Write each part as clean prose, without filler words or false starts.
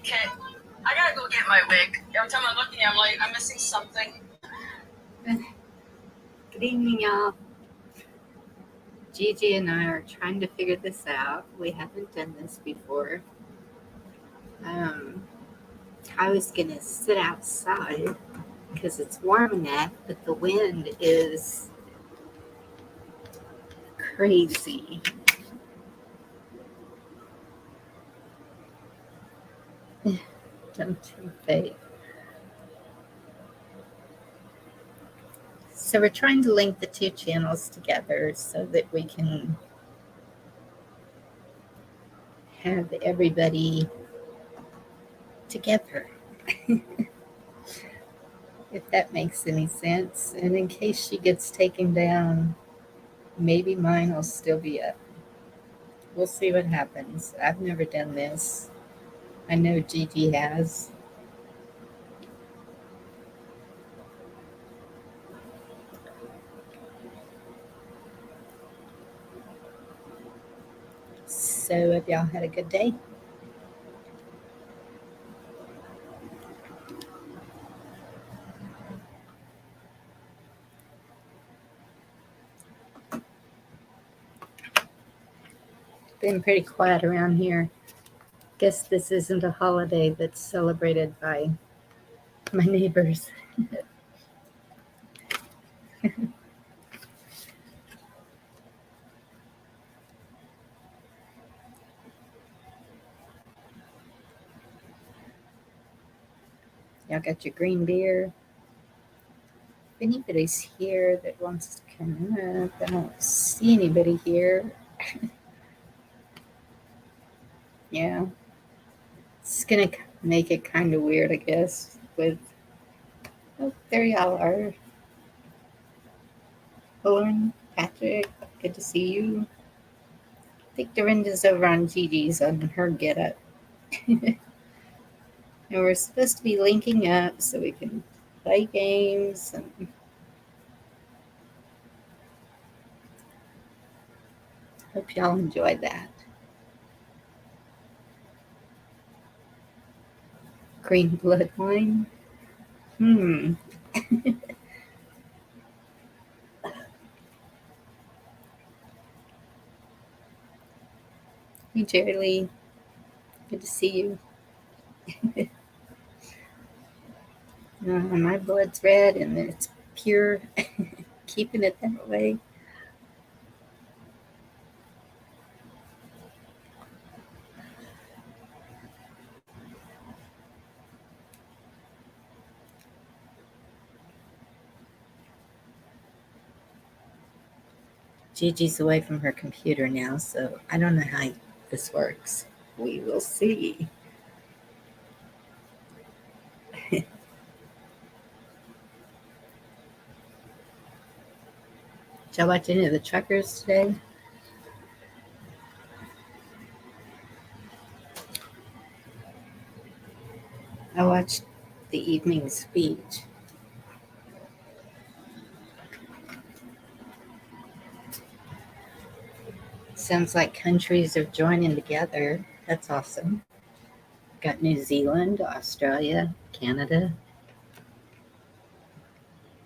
Okay, I gotta go get my wig. Every time I'm looking, I'm like, I'm missing something. Good evening, y'all. Gigi and I are trying to figure this out. We haven't done this before. I was going to sit outside because it's warm enough, but the wind is crazy. Don't you think? So we're trying to link the two channels together so that we can have everybody together. If that makes any sense. And in case she gets taken down, maybe mine will still be up. We'll see what happens. I've never done this. I know Gigi has. So have y'all had a good day? Been pretty quiet around here. Guess this isn't a holiday that's celebrated by my neighbors. Y'all got your green beer? If anybody's here that wants to come up, I don't see anybody here. Yeah. It's going to make it kind of weird, I guess, with... Oh, there y'all are. Lauren, Patrick, good to see you. I think Dorinda's over on Gigi's on her get up. And we're supposed to be linking up so we can play games and hope y'all enjoy that. Green blood wine. Hey, Jerry Lee. Good to see you. My blood's red and it's pure. Keeping it that way. Gigi's away from her computer now, so I don't know how this works. We will see. Did y'all watch any of the truckers today? I watched the evening speech. Sounds like countries are joining together. That's awesome. Got New Zealand, Australia, Canada.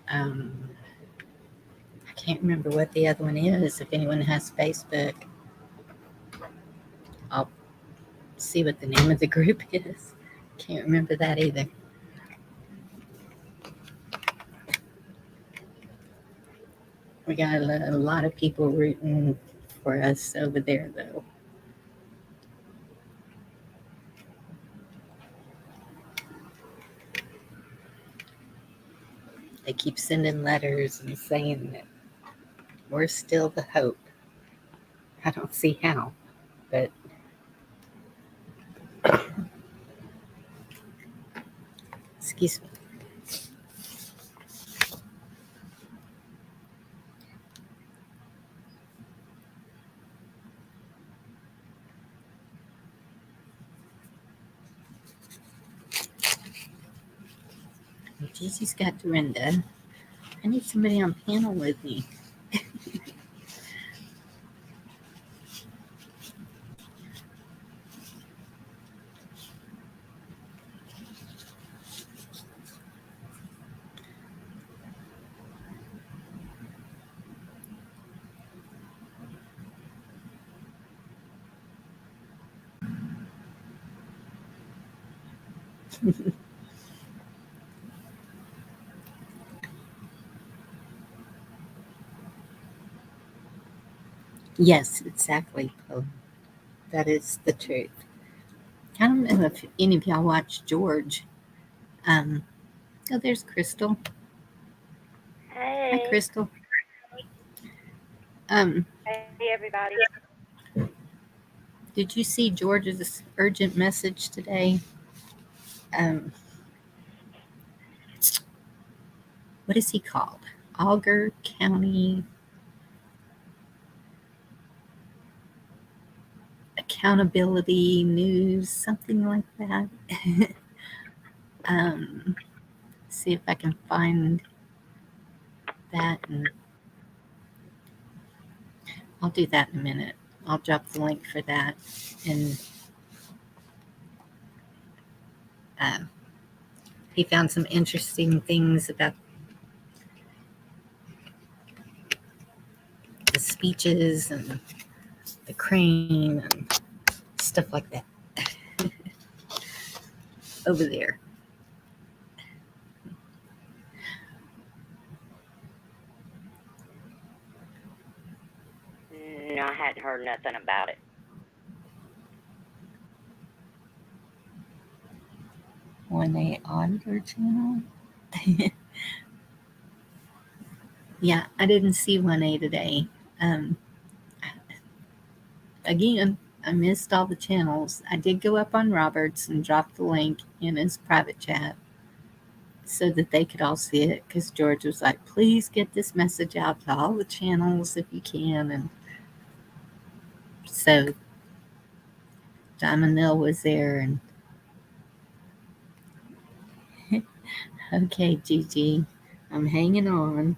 I can't remember what the other one is. If anyone has Facebook, I'll see what the name of the group is. Can't remember that either. We got a lot of people rooting for us over there, though. They keep sending letters and saying that we're still the hope. I don't see how, but excuse me. Gigi's got Dorinda. I need somebody on panel with me. Yes, exactly. Poe. That is the truth. I don't know if any of y'all watch George. Um, oh, there's Crystal. Hi, Hey. Crystal. Um, Hey, everybody. did you see George's urgent message today? Um, what is he called? Augur County Accountability News, something like that. um, see if I can find that, and I'll do that in a minute. I'll drop the link for that, and uh, he found some interesting things about the speeches and the crane and stuff like that over there. No, I hadn't heard nothing about it. On a auditor channel. Yeah, I didn't see 1A today. Um, again, I missed all the channels. I did go up on Roberts and drop the link in his private chat so that they could all see it, because George was like, please get this message out to all the channels if you can. And so Diamond Mill was there, and okay, GiGi, I'm hanging on.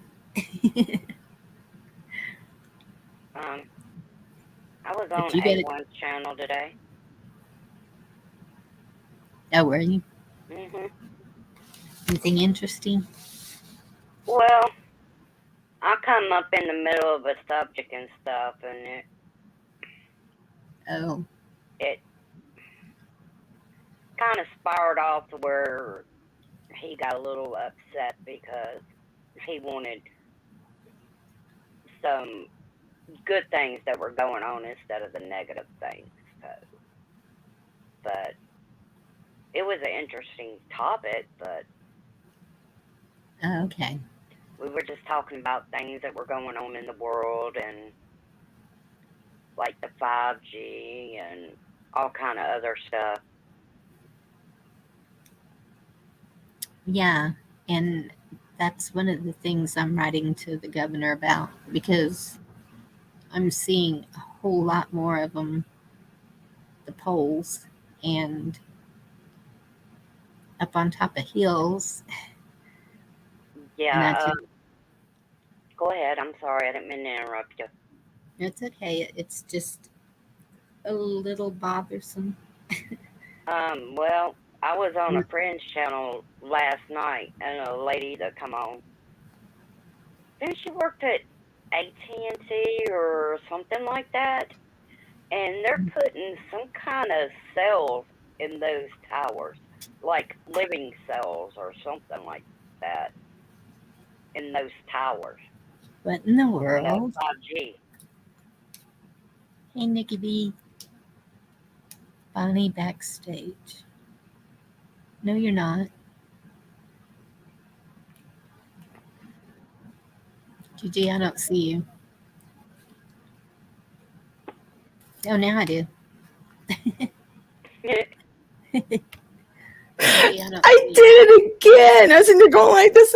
I was Did on you get it? A1 channel today. Oh, were you? Mhm. Anything interesting? Well, I come up in the middle of a subject and stuff, and Oh, it kind of spiraled off to where he got a little upset because he wanted some good things that were going on instead of the negative things. So, but it was an interesting topic, but okay. we were just talking about things that were going on in the world and like the 5G and all kind of other stuff. Yeah, and that's one of the things I'm writing to the governor about, because I'm seeing a whole lot more of them, the poles, and up on top of hills. And I Yeah, just, go ahead. I'm sorry, I didn't mean to interrupt you. it's okay. It's just a little bothersome. Well, I was on a friend's channel last night, and a lady that come on. Then she worked at AT&T or something like that, and they're putting some kind of cells in those towers, like living cells or something like that, in those towers What in the on that world? 5G. Hey, Nikki B. Bonnie backstage. No, you're not. GG, I don't see you. Oh, now I do. GG, I don't I see did it again. I was in there going like this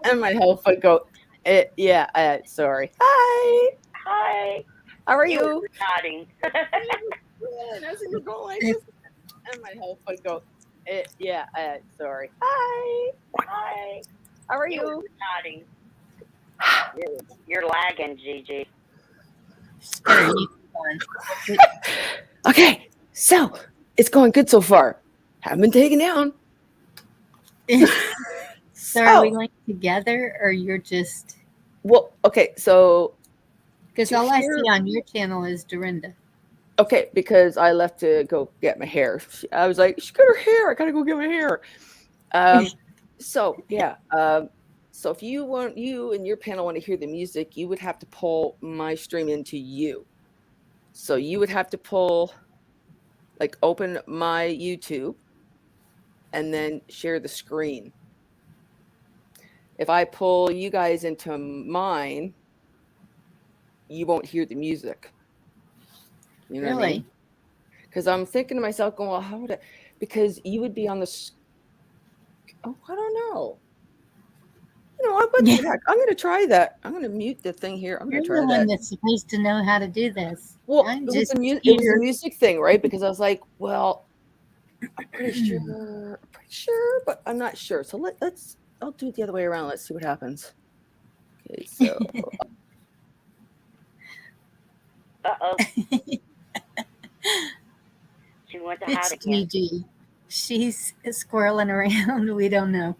and my whole foot go. Sorry. Hi. Hi. How are You you? were nodding. Good. I was in there going like this and my whole foot go. Sorry. Hi. Hi. How are You were you? nodding. You're lagging, GiGi. Sure, you can. Okay. So it's going good so far. Haven't been taken down. So are we So, linked together, or you're just, well, okay. So because to all I hear, see on your channel is Dorinda. Okay, because I left to go get my hair. I was like, she got her hair. I gotta go get my hair. So yeah. So if you and your panel want to hear the music, you would have to pull my stream into you. So you would have to open my YouTube and then share the screen. If I pull you guys into mine, you won't hear the music. You know what I mean? Because I'm thinking to myself, going, well, how would I? Because you would be on the. Oh, I don't know. What the heck? I'm going to try that. I'm going to mute the thing here. I'm going to try that. You're the one that's supposed to know how to do this. Well, it was the music thing, right? Because I was like, well, I'm pretty sure, but I'm not sure. So I'll do it the other way around. Let's see what happens. Okay, so. Uh-oh. She went to hide It's again. GiGi. She's squirreling around. We don't know.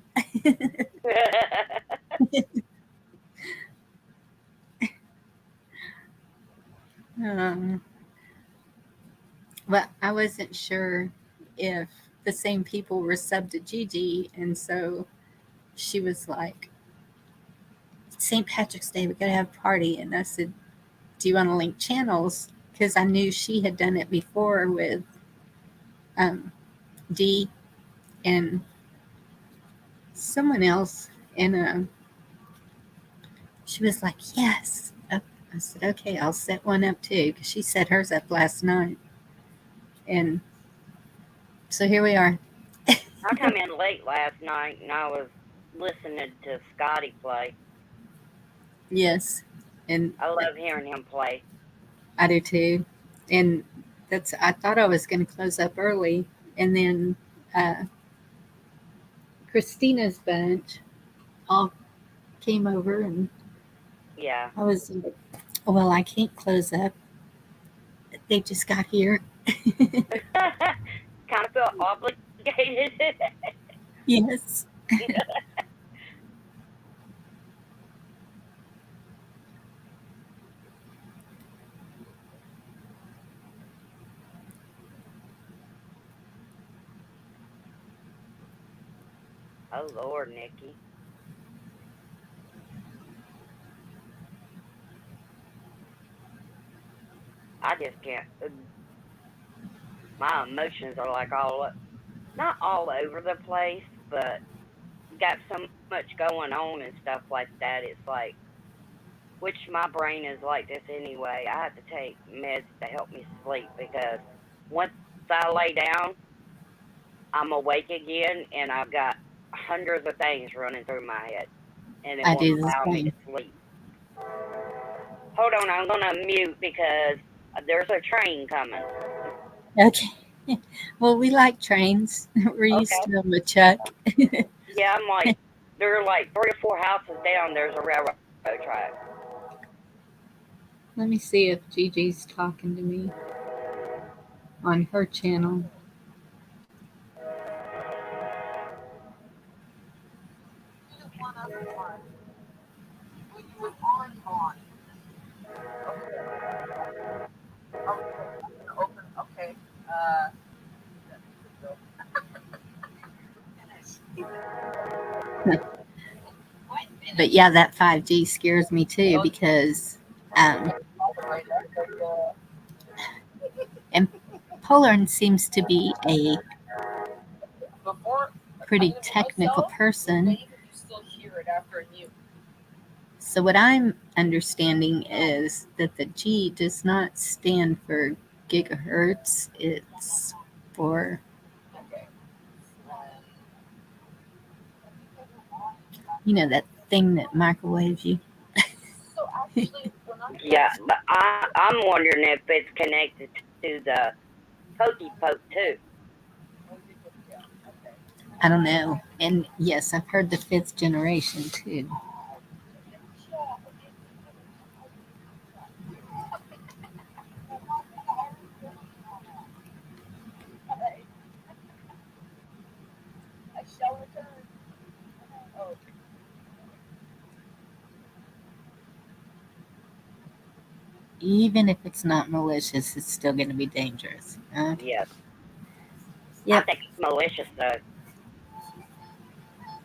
But I wasn't sure if the same people were subbed to GiGi, and so she was like, St. Patrick's Day, we gotta have a party. And I said, do you want to link channels? Because I knew she had done it before with D and someone else. And she was like, yes. I said, okay, I'll set one up too, because she set hers up last night. And so here we are. I come in late last night and I was listening to Scotty play. Yes. And I love hearing him play. I do too. And I thought I was going to close up early. And then Christina's bunch all came over, and Yeah. I was like, well, I can't close up. They just got here. Kind of feel obligated. Yes. Oh, Lord, Nikki. I just can't. My emotions are like not all over the place, but got so much going on and stuff like that. It's like, which my brain is like this anyway. I have to take meds to help me sleep because once I lay down, I'm awake again and I've got hundreds of things running through my head and it I won't do the allow me to same. sleep. Hold on, I'm going to mute because there's a train coming. Okay. Well, we like trains. We're used to them with Chuck. Yeah, I'm like, there are like 3 or 4 houses down, there's a railroad track. Let me see if GiGi's talking to me on her channel. Okay. But yeah, that 5G scares me too, because and Polar seems to be a pretty technical person. So what I'm understanding is that the G does not stand for gigahertz. It's for that thing that microwaves you. Yeah, but I'm wondering if it's connected to the Pokey Poke too. I don't know. And yes, I've heard the 5th generation too. Even if it's not malicious, it's still going to be dangerous. Okay. Yes. Yep. I think it's malicious though,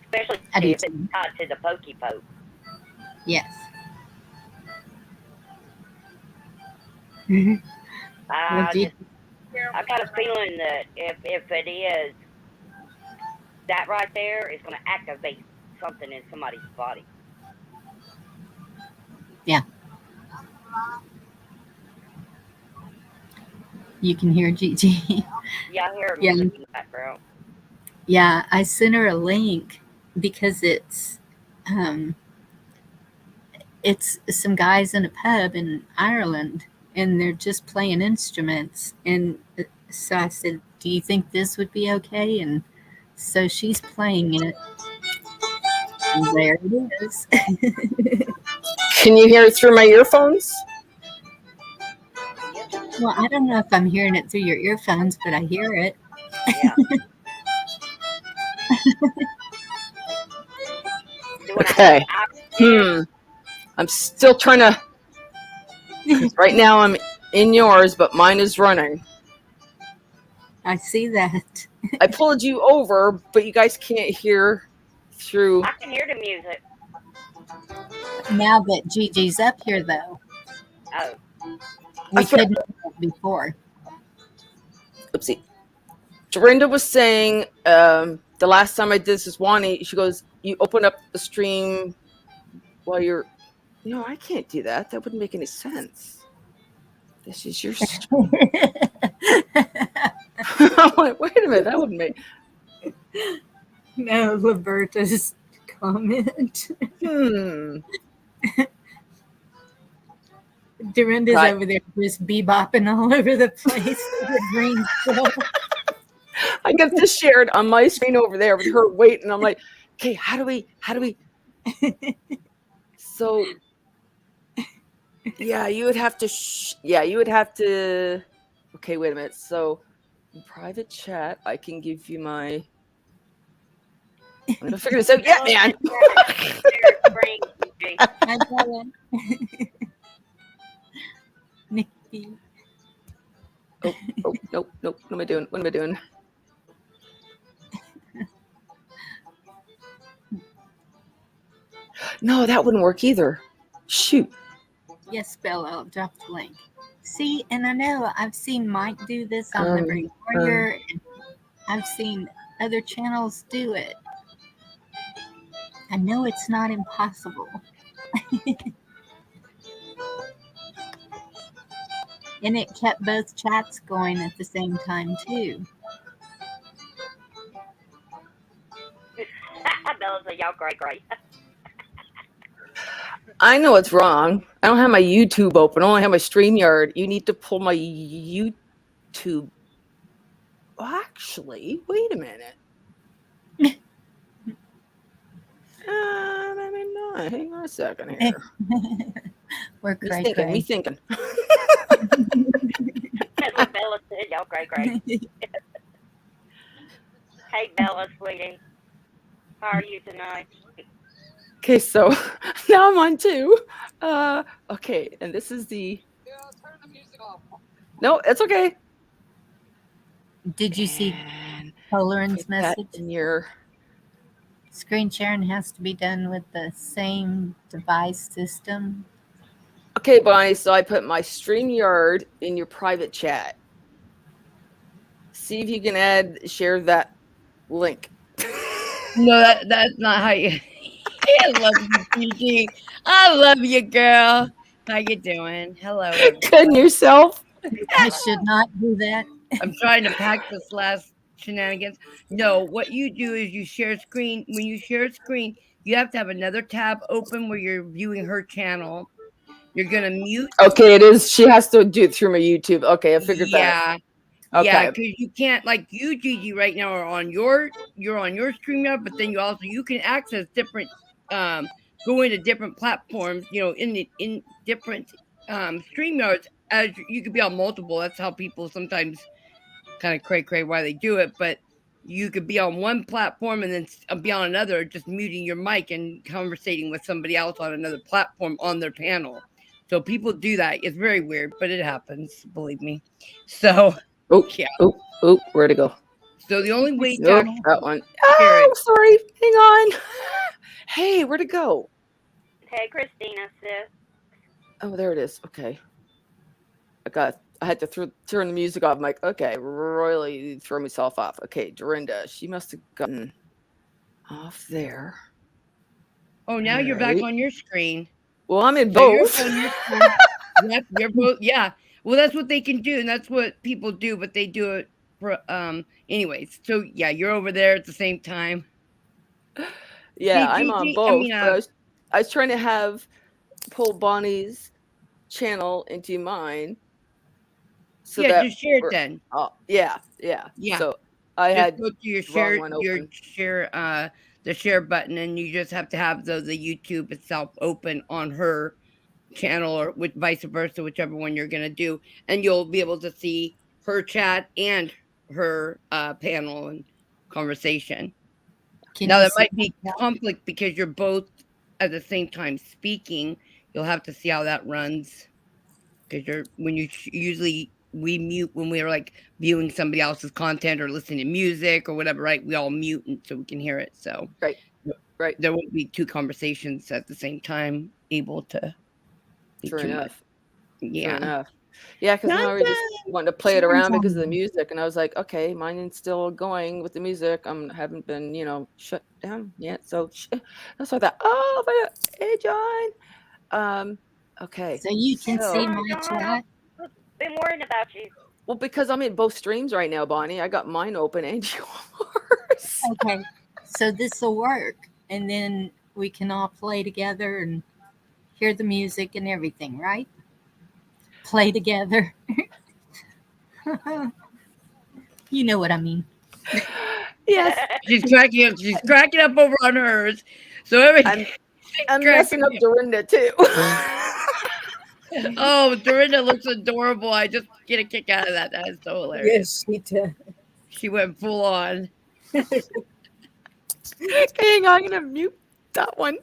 especially I do if it's too. tied to the pokey poke. Yes. Well, I gee, just I got a feeling that if it is, that right there is going to activate something in somebody's body. you can hear Gigi. Yeah, I hear Yeah. music in the background. Yeah, I sent her a link because um, it's some guys in a pub in Ireland, and they're just playing instruments. And so I said, "Do you think this would be okay?" And so she's playing it. And there it is. Can you hear it through my earphones? Well, I don't know if I'm hearing it through your earphones, but I hear it. Yeah. Doing Okay. a I'm still trying to. 'Cause right now I'm in yours, but mine is running. I see that. I pulled you over, but you guys can't hear through. I can hear the music. Now that Gigi's up here, though, Oh, we That's what- couldn't hear it before. Oopsie. Dorinda was saying the last time I did this with Wani, she goes, "You open up the stream while you're." No, I can't do that. That wouldn't make any sense. This is your stream. I'm like, wait a minute, that wouldn't make. No, Liberta's comment. Dorinda's Right. over there just bebopping all over the place with her green stuff. I got this shared on my screen over there with her waiting. I'm like, okay, how do we? So, yeah, you would have to. You would have to. Okay, wait a minute. So, in private chat, I can give you my. I'm gonna figure this out. Yeah, man. I got it. Nikki. Oh, nope. What am I doing? No, that wouldn't work either. Shoot. Yes, Bella, I'll drop the link. See, and I know I've seen Mike do this on the Ring Warrior, and I've seen other channels do it. I know it's not impossible. And it kept both chats going at the same time, too. Bella's a y'all great. I know it's wrong. I don't have my YouTube open. I only have my StreamYard. You need to pull my YouTube. Actually, wait a minute. Hang on a second here. We're Me thinking. Bella said y'all great. Hey, Bella, sweetie. How are you tonight? Okay, so now I'm on two. Okay, and this is the. No, it's okay. Did you see Polarin's Put that message? in your. Screen sharing has to be done with the same device system. Okay, Bonnie, so I put my StreamYard in your private chat. See if you can share that link. No, that's not how you. I love you, Gigi. I love you, girl. How you doing? Hello, everyone. Couldn't yourself? I should not do that. I'm trying to pack this last shenanigans. No, what you do is you share screen. When you share screen, you have to have another tab open where you're viewing her channel. You're gonna mute. Okay, it is. She has to do it through my YouTube. Okay, I figured that. Okay. Yeah, because you can't, like you, Gigi, right now are on you're on your StreamYard, but then you can access different go into different platforms, in different StreamYards, as you could be on multiple. That's how people sometimes kind of cray why they do it, but you could be on one platform and then be on another, just muting your mic and conversating with somebody else on another platform on their panel. So people do that. It's very weird, but it happens. Believe me. So Oh, yeah. oh, where'd it go? So the only way to Oh, actually that one. share Oh, it. sorry. Hang on. Hey, where'd it go? Hey, Christina, sis. Oh, there it is. Okay. I had to turn the music off. I'm like, okay, royally throw myself off. Okay, Dorinda, she must have gotten off there. Oh, now you're back on your screen. Well, I'm in So you're both. on your screen. Yep, you're both. Yeah. Well, that's what they can do, and that's what people do, but they do it for anyways. So yeah, you're over there at the same time. Yeah, See, I'm on Gigi, both, but I was trying to pull Bonnie's channel into mine. So yeah, that just share it then. yeah. Yeah. So I Just had go to your the wrong share, one your open. share, the share button, and you just have to have the YouTube itself open on her channel, or with vice versa, whichever one you're gonna do, and you'll be able to see her chat and her panel and conversation. Can Now you that see might be that? conflict because you're both at the same time speaking. You'll have to see how that runs, because usually we mute when we're like viewing somebody else's content or listening to music or whatever, right? We all mute so we can hear it. So Right. there won't be two conversations at the same time able to be True too enough. much. Yeah. True enough. Yeah, because now we just wanted to play it around because of the music, and I was like, okay, mine is still going with the music. I haven't been, shut down yet. So that's why I thought, oh, hey, John. Okay. So you can see my John, chat. I've been worrying about you. Well, because I'm in both streams right now, Bonnie. I got mine open and yours. Okay. So this will work. And then we can all play together and hear the music and everything, right? Play together. You know what I mean. Yes. She's cracking up over on hers. So everything. I'm messing up Dorinda too. Oh, Dorinda looks adorable. I just get a kick out of that. That is so hilarious. Yes, she does. She went full on. Hang on, I'm gonna mute that one.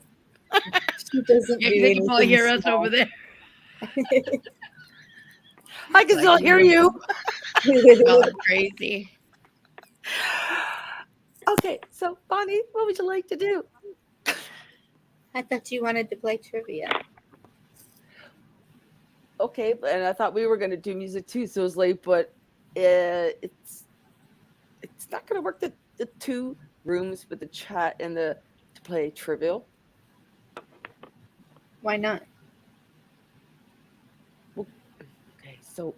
She doesn't Yeah, do they can probably hear us small. over there. I can still hear you. Oh, crazy. Okay, so Bonnie, what would you like to do? I thought you wanted to play trivia. Okay, and I thought we were going to do music too, so it was late, but it's not going to work. The two rooms with the chat and to play trivial. Why not? Well, okay, so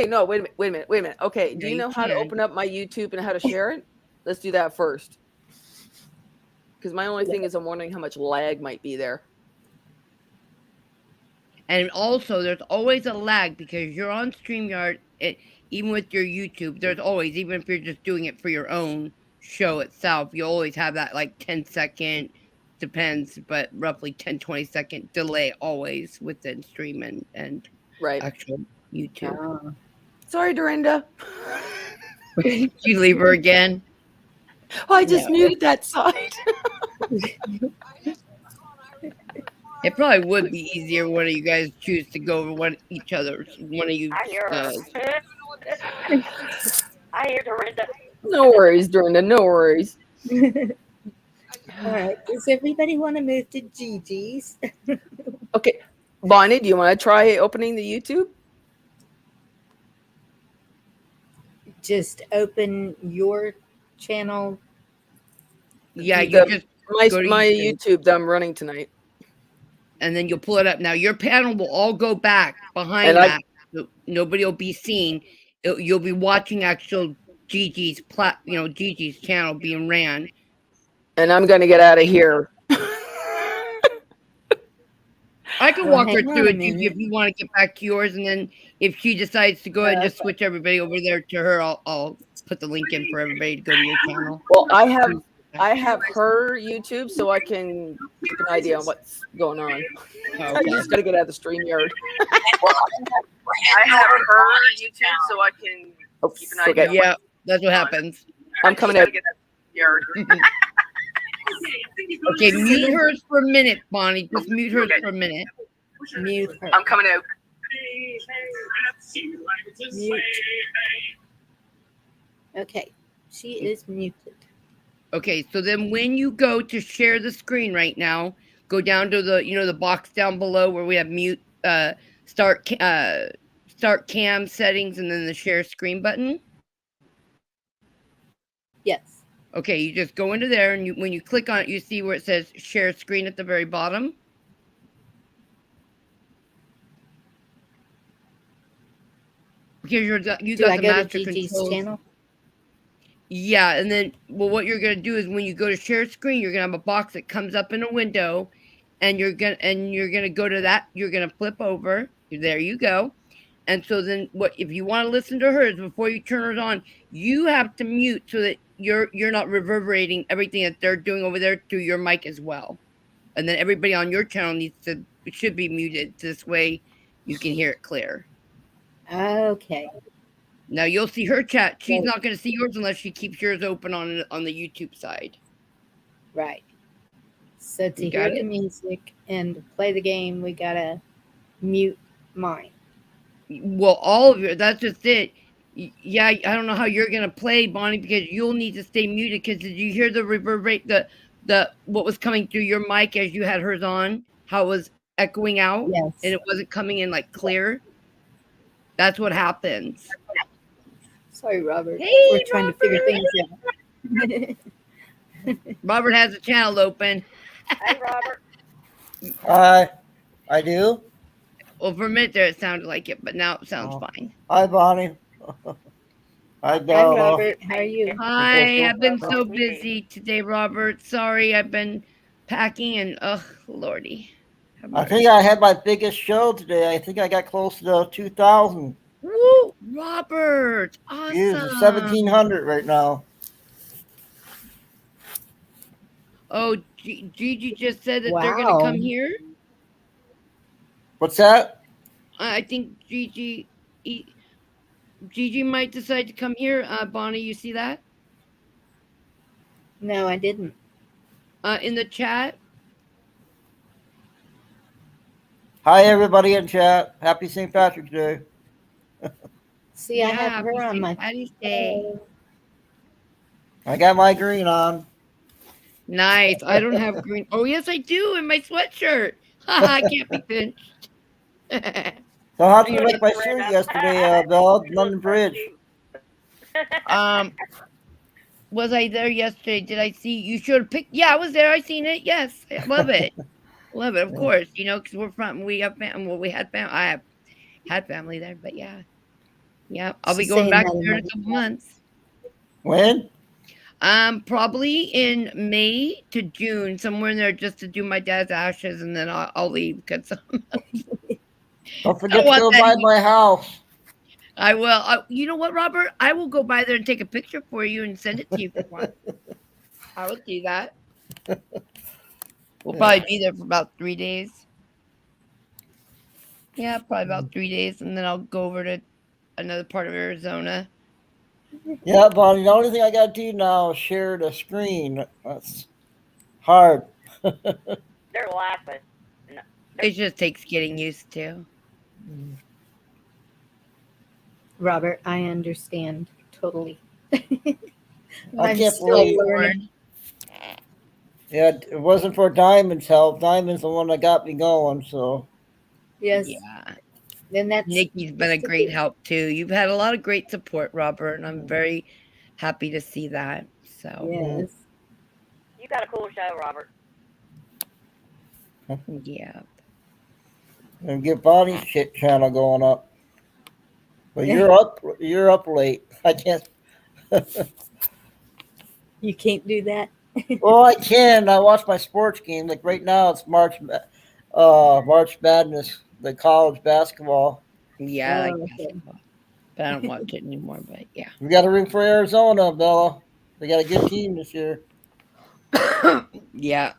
no, wait a minute. Okay, do you know how to open up my YouTube and how to share it? Let's do that first. Because my only thing is I'm wondering how much lag might be there. And also, there's always a lag because you're on StreamYard. Even with your YouTube, there's always, even if you're just doing it for your own show itself, you always have that like 10-second, depends, but roughly 10-20-second delay always within stream and right actual YouTube. Oh. Sorry, Dorinda. Did you leave her again? Oh, I just muted that side. It probably would be easier one of you guys choose to go over one of you. I hear her. I hear Dorinda. No worries, Dorinda. No worries. All right. Does everybody want to move to GiGi's? Okay. Bonnie, do you want to try opening the YouTube? Just open your channel. Yeah, you just my YouTube that I'm running tonight. And then you'll pull it up. Now your panel will all go back behind that. So nobody will be seen. You'll be watching actual GiGi's GiGi's channel being ran. And I'm gonna get out of here. I can walk her through it, Gigi, if you want to get back to yours, and then if she decides to go ahead and just switch everybody over there to her, I'll put the link in for everybody to go to your channel. Well, I have her YouTube, so I can keep an idea on what's going on. Okay. I'm just gonna get out of the StreamYard. I have her YouTube, so I can keep an idea. Yeah, that's what happens. I'm coming out. Okay, mute hers for a minute, Bonnie. Just mute hers for a minute. Mute her. I'm coming out. Mute. Okay, she is muted. Okay, so then when you go to share the screen right now, go down to the box down below where we have mute, start cam settings, and then the share screen button. Yes. Okay, you just go into there, and when you click on it, you see where it says share screen at the very bottom. Because you got the master GiGi's controls. channel? Yeah, and then what you're gonna do is when you go to share screen, you're gonna have a box that comes up in a window, and you're gonna go to that. You're gonna flip over. There you go. And so then, what if you want to listen to hers before you turn hers on? You have to mute so that you're not reverberating everything that they're doing over there through your mic as well. And then everybody on your channel should be muted. This way, you can hear it clear. Okay. Now you'll see her chat. She's not going to see yours unless she keeps yours open on the YouTube side. Right. So to hear the music and to play the game, we gotta mute mine. Well, all of your, that's just it. Yeah, I don't know how you're going to play, Bonnie, because you'll need to stay muted. Because did you hear the reverberate, the what was coming through your mic as you had hers on? How it was echoing out? Yes. And it wasn't coming in like clear? That's what happens. Sorry, Robert. Hey, we're trying to figure things out. Robert has a channel open. Hey, Robert. Hi, I do. Well, for a minute there, it sounded like it, but now it sounds fine. Hi, Bonnie. Hi, Hi, Bella. Robert. How are you? Hi, I've been so busy today, Robert. Sorry, I've been packing and lordy. I think I had my biggest show today. I think I got close to 2,000. Woo, Robert! Awesome. Views. 1,700 right now. Oh, Gigi just said that they're going Wow. to come here. What's that? I think Gigi might decide to come here. Bonnie, you see that? No, I didn't. In the chat. Hi, everybody in chat. Happy St. Patrick's Day. See, I have her on my Patty's Day. I got my green on. Nice. I don't have green. Oh, yes, I do in my sweatshirt. I can't be pinched. So how do you like my shirt yesterday, Bella? London Bridge. Was I there yesterday? Did I see? You should have picked. Yeah, I was there. I seen it. Yes, I love it. Love it, of course. Because we're from. We have family. Well, we had family. I have had family there, but yeah. I'll be going back there in a couple months. When? Probably in May to June, somewhere in there, just to do my dad's ashes, and then I'll leave because. Don't forget to go by my house. I will. You know what, Robert? I will go by there and take a picture for you and send it to you if you want. I will do that. We'll probably be there for about 3 days. Yeah, probably about 3 days, and then I'll go over to another part of Arizona. Yeah, Bonnie, the only thing I got to do now is share the screen. That's hard. They're laughing. It just takes getting used to. Robert, I understand totally. I can't believe learning. Yeah, it wasn't for Diamond's help. Diamond's the one that got me going, so. Yes. Yeah. Then that's Nikki's been a great help too. You've had a lot of great support, Robert, and I'm very happy to see that. So yes. You got a cool show, Robert. Yeah. And get Bonnie's shit channel going up. But you're up late. I can't. You can't do that. Well, I can. I watch my sports game. Like right now, it's March Madness, the college basketball. Yeah, I like okay. basketball. But I don't watch it anymore, but yeah. We got to root for Arizona, Bella. They got a good team this year. Yeah.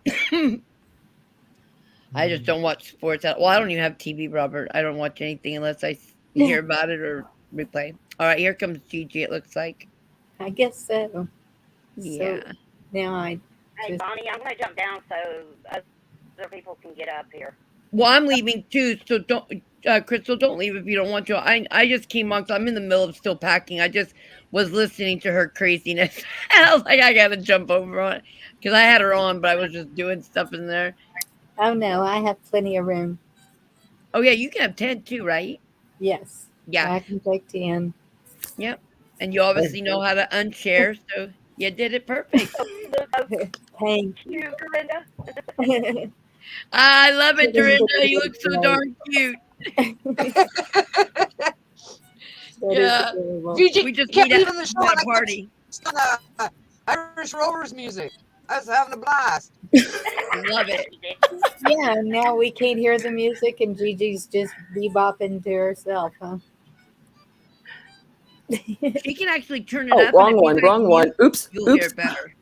I just don't watch sports at all. Well, I don't even have TV, Robert. I don't watch anything unless I hear about it or replay. All right, here comes Gigi, it looks like. I guess so. Yeah. So now I Hey, Just Bonnie, I'm going to jump down so other people can get up here. Well, I'm leaving too, so don't, Crystal, don't leave if you don't want to. I just came on, so I'm in the middle of still packing. I just was listening to her craziness. And I was like, I gotta jump over on it because I had her on, but I was just doing stuff in there. oh no, I have plenty of room. Oh yeah, you can have 10 too, right? Yes, Yeah, I can take 10. yep. And you obviously know how to unshare, so you did it perfect. Look so Thank cute, Dorinda. you. I love it, Dorinda Dorinda. You did look so great. darn cute. That is Yeah, adorable. GG we just kept meet at leaving the show and a I kept party. on Irish Rovers music. I was having a blast. Love it. Yeah, now we can't hear the music and Gigi's just bebopping to herself, huh? She can actually turn it Oh, up, and if you guys wrong one. mute, Oops, you'll hear oops. it better.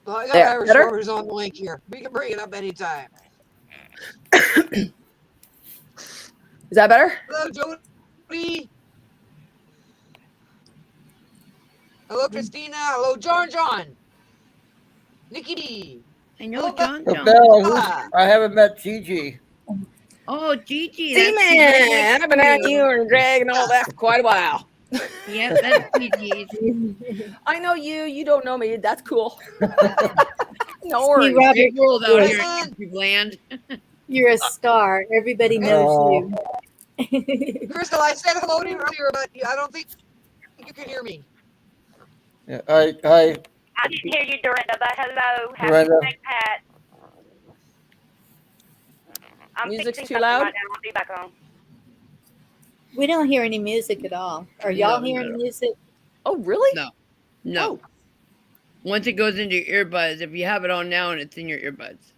Well, I got There, Irish better? Rovers on the link here. We can bring it up anytime. Is that better? Hello, Jody. Hello, Christina. Hello, John. Nikki D. I know, Hello, John. So John. Bella, Bella. I haven't met Gigi. Oh, Gigi, See, that's she's right man, next I've been to at you and Greg and all that for quite a while. Yep, that's Gigi. I know you. You don't know me. That's cool. No See, worries. Robert, Big world out here Listen. in YouTube land. you're a star. Everybody knows you. Crystal, I said hello to you earlier, but I don't think you can hear me. Yeah, I can hear you, Dorinda, but hello. Happy Dorinda. St. Pat. I'm Music's fixing too something loud? right now. I'll be back on. We don't hear any music at all. Are y'all No, hearing no. music? Oh, really? No. No. Oh. Once it goes into your earbuds, if you have it on now and it's in your earbuds.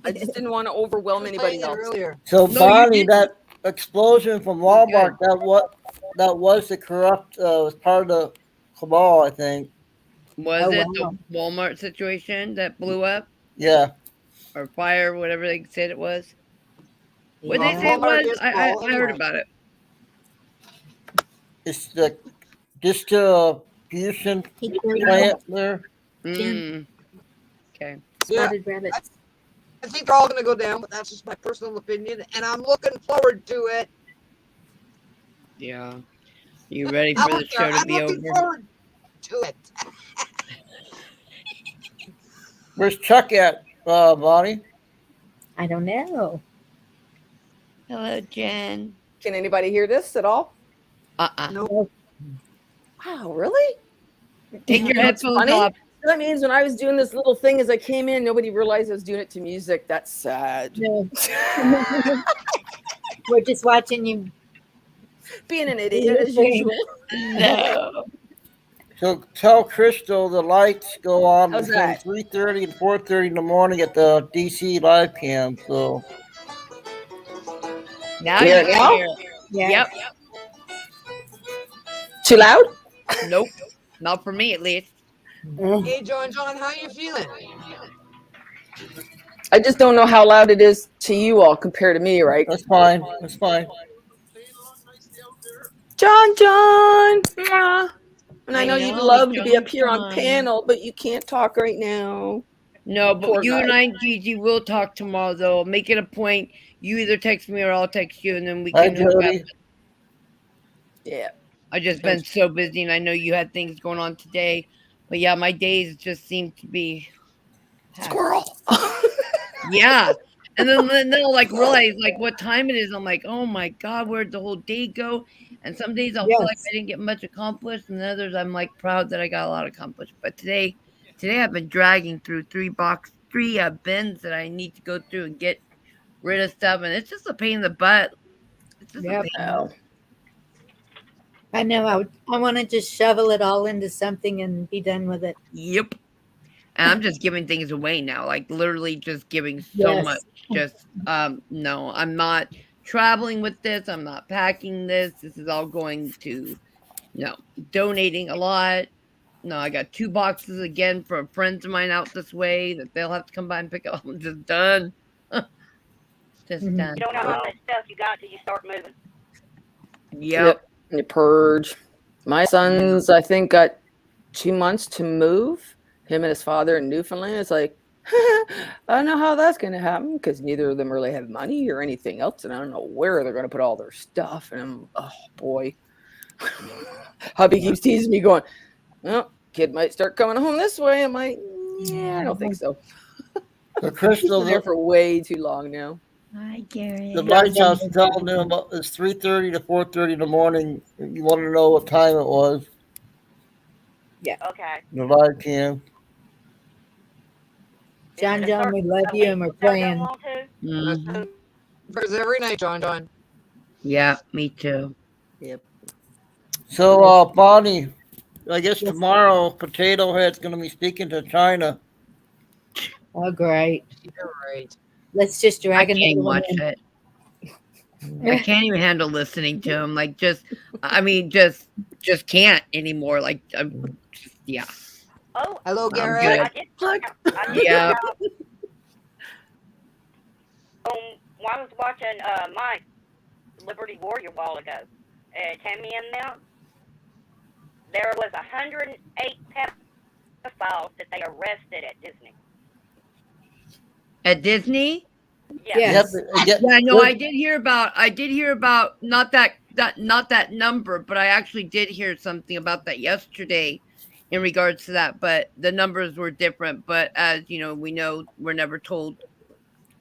I just didn't want to overwhelm I was anybody playing it else. earlier. So No, you Bonnie, didn't. that explosion from It was Walmart, that was the corrupt was part of the cabal, I think. Was Oh, it wow. the Walmart situation that blew up Yeah. or fire, whatever they said it was? What they Yeah. say it Walmart was? is I small heard anyway. about it. It's the distribution plant there. Mm. Okay. Yeah, Spotted rabbits. I think they're all going to go down, but that's just my personal opinion, and I'm looking forward to it. Yeah. You ready I for the don't show care. to I'm be looking over? forward to it. Where's Chuck at, Bonnie? I don't know. Hello, Jen. Can anybody hear this at all? No, Wow, really? Take your You know what's headphones funny? off. That means when I was doing this little thing as I came in, nobody realized I was doing it to music. That's sad. No. We're just watching you. Being an idiot as usual. No. So tell Crystal the lights go on How's between that? 3:30 and 4:30 in the morning at the DC live cam. So Now Hear you it can now? hear it. Yeah. Yep. Too loud? Nope. Not for me, at least. hey, John, how you feeling? I just don't know how loud it is to you all compared to me, right? that's fine. That's fine. John. Mwah. And I know you'd know, love to be up here on John. panel, but you can't talk right now. No, but Poor you guy. and I and Gigi will talk tomorrow, though. Make it a point. You either text me or I'll text you, and then we Hi, can hook up. Jody. Yeah. I've just been so busy, and I know you had things going on today. But yeah, my days just seem to be Squirrel. Yeah. And then I'll like realize like what time it is. I'm like, oh my God, where'd the whole day go? And some days I'll feel like Yes. I didn't get much accomplished, and others I'm like proud that I got a lot accomplished. But today I've been dragging through three bins that I need to go through and get rid of stuff, and it's just a pain in the butt. It's just Yep. a pain. Oh. I know. I want to just shovel it all into something and be done with it. Yep. And I'm just giving things away now, like literally just giving so Yes. much. Just no, I'm not traveling with this. I'm not packing this. This is all going to donating a lot. No, I got 2 boxes again for friends of mine out this way that they'll have to come by and pick up. I'm just done. Just Mhm. done. You don't know how much stuff you got till you start moving. Yep. You purge. My sons, I think, got 2 months to move. Him and his father in Newfoundland. It's like, I don't know how that's going to happen because neither of them really have money or anything else, and I don't know where they're going to put all their stuff. And I'm, oh boy, hubby keeps teasing me, going, "Well, kid might start coming home this way." I'm like, yeah, I don't think so. The He's Crystal, been there for way too long now. Hi, Gary. the lighthouse is telling them about it's 3:30 to 4:30 in the morning. You want to know what time it was? Okay. The live cam. John, Is it a John, we certain love you and we're week that y'all praying. want to? Mhm. Because every night, John. Yeah, me too. Yep. So, Bonnie, I guess Yes. tomorrow Potato Head's going to be speaking to China. Oh, great. You're right. Let's just I drag can't another even one watch in. it. I can't even handle listening to him. Like, just can't anymore. Like, yeah. Oh, Hello, I'm Garrett. good. I did. I did Yeah. When I was watching my Liberty Warrior a while ago, Tammy and them, there was 108 pedophiles that they arrested at Disney. At Disney? Yeah. Yes. Yeah, no, I did hear about not that number, but I actually did hear something about that yesterday in regards to that, but the numbers were different. But as you know, we're never told.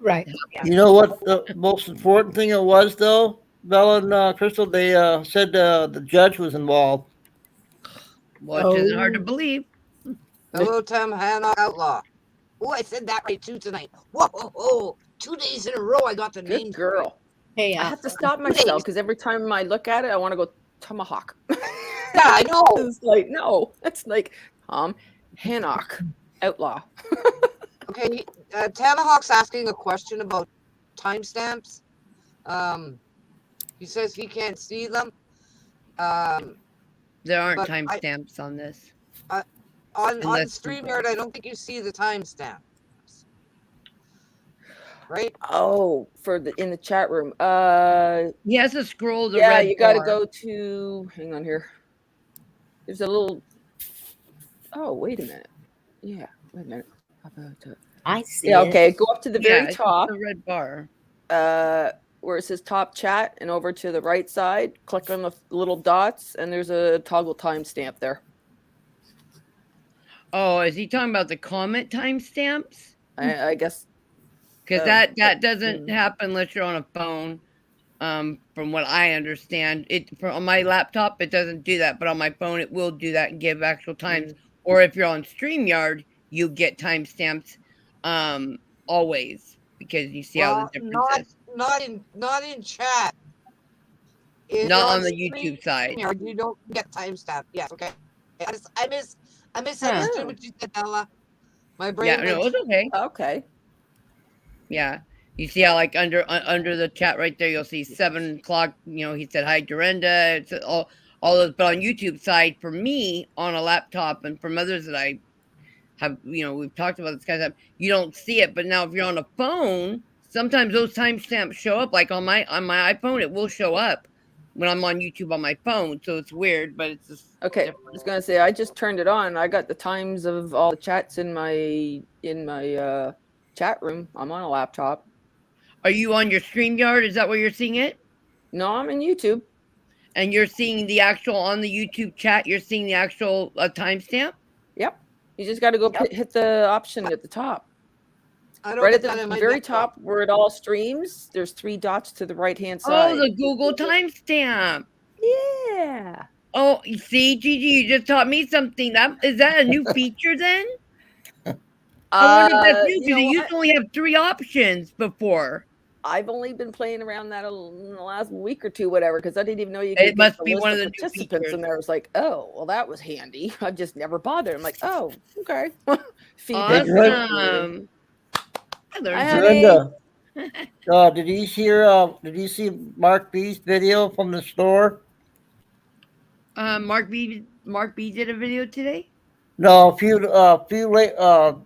Right. You know what the most important thing it was, though, Bella and Crystal? They said the judge was involved. Which isn't hard to believe. Hello, Tim Hannock Outlaw. Oh, I said that right too tonight. Whoa, 2 days in a row I got the Good names girl. right. Hey, I have to stop myself because every time I look at it, I want to go tomahawk. Yeah, I know. It's like, no, that's like Tom Hannock, outlaw. Okay, Tamahawk's asking a question about timestamps. He says he can't see them. There aren't But timestamps on this. On Unless- StreamYard, I don't think you see the timestamps. Right? Oh, in the chat room. He has to scroll the yeah, red you got to bar. go to. Hang on here. There's a little. Oh, wait a minute. Yeah, wait a minute. How about I see. yeah, it. okay. Go up to the very it's top, the red bar. where it says top chat, and over to the right side, click on the little dots, and there's a toggle timestamp there. Oh, is he talking about the comment timestamps? I guess. Because that doesn't happen unless you're on a phone. From what I understand, on my laptop it doesn't do that, but on my phone it will do that and give actual times. Or if you're on StreamYard, you get timestamps, always, because you see all the differences. Not in chat. If Not you're on the YouTube side. StreamYard, you don't get timestamp. Yes, okay. I misunderstood what you said, Ella. My brain. Yeah, no, it's okay. Okay. Yeah. You see how, like, under the chat right there, you'll see 7 o'clock. He said hi, Dorinda. It's all those. But on YouTube side, for me on a laptop, and from others that I have, we've talked about this kind of stuff, you don't see it. But now, if you're on a phone, sometimes those timestamps show up. Like on my iPhone, it will show up when I'm on YouTube on my phone. So it's weird, but it's just Okay. I was gonna say I just turned it on. I got the times of all the chats in my chat room. I'm on a laptop. Are you on your StreamYard? Is that where you're seeing it? No, I'm in YouTube. And you're seeing the actual on the YouTube chat. You're seeing the actual timestamp. Yep. You just got to go hit the option at the top. I don't Right at get that the in my very desktop. top where it all streams, there's 3 dots to the right-hand side. Oh, the Google timestamp. Yeah. Oh, see, Gigi, you just taught me something. Is that a new feature then? I wonder if that's new because you used to only have 3 options before. I've only been playing around that in the last week or two, whatever, because I didn't even know you could It get must the be list one of of the new participants in there. I was like, oh, well, that was handy. I just never bothered. I'm like, oh, okay. Feedback. Awesome. Dorinda, did you see Mark B's video from the store? Mark B did a video today? No, a few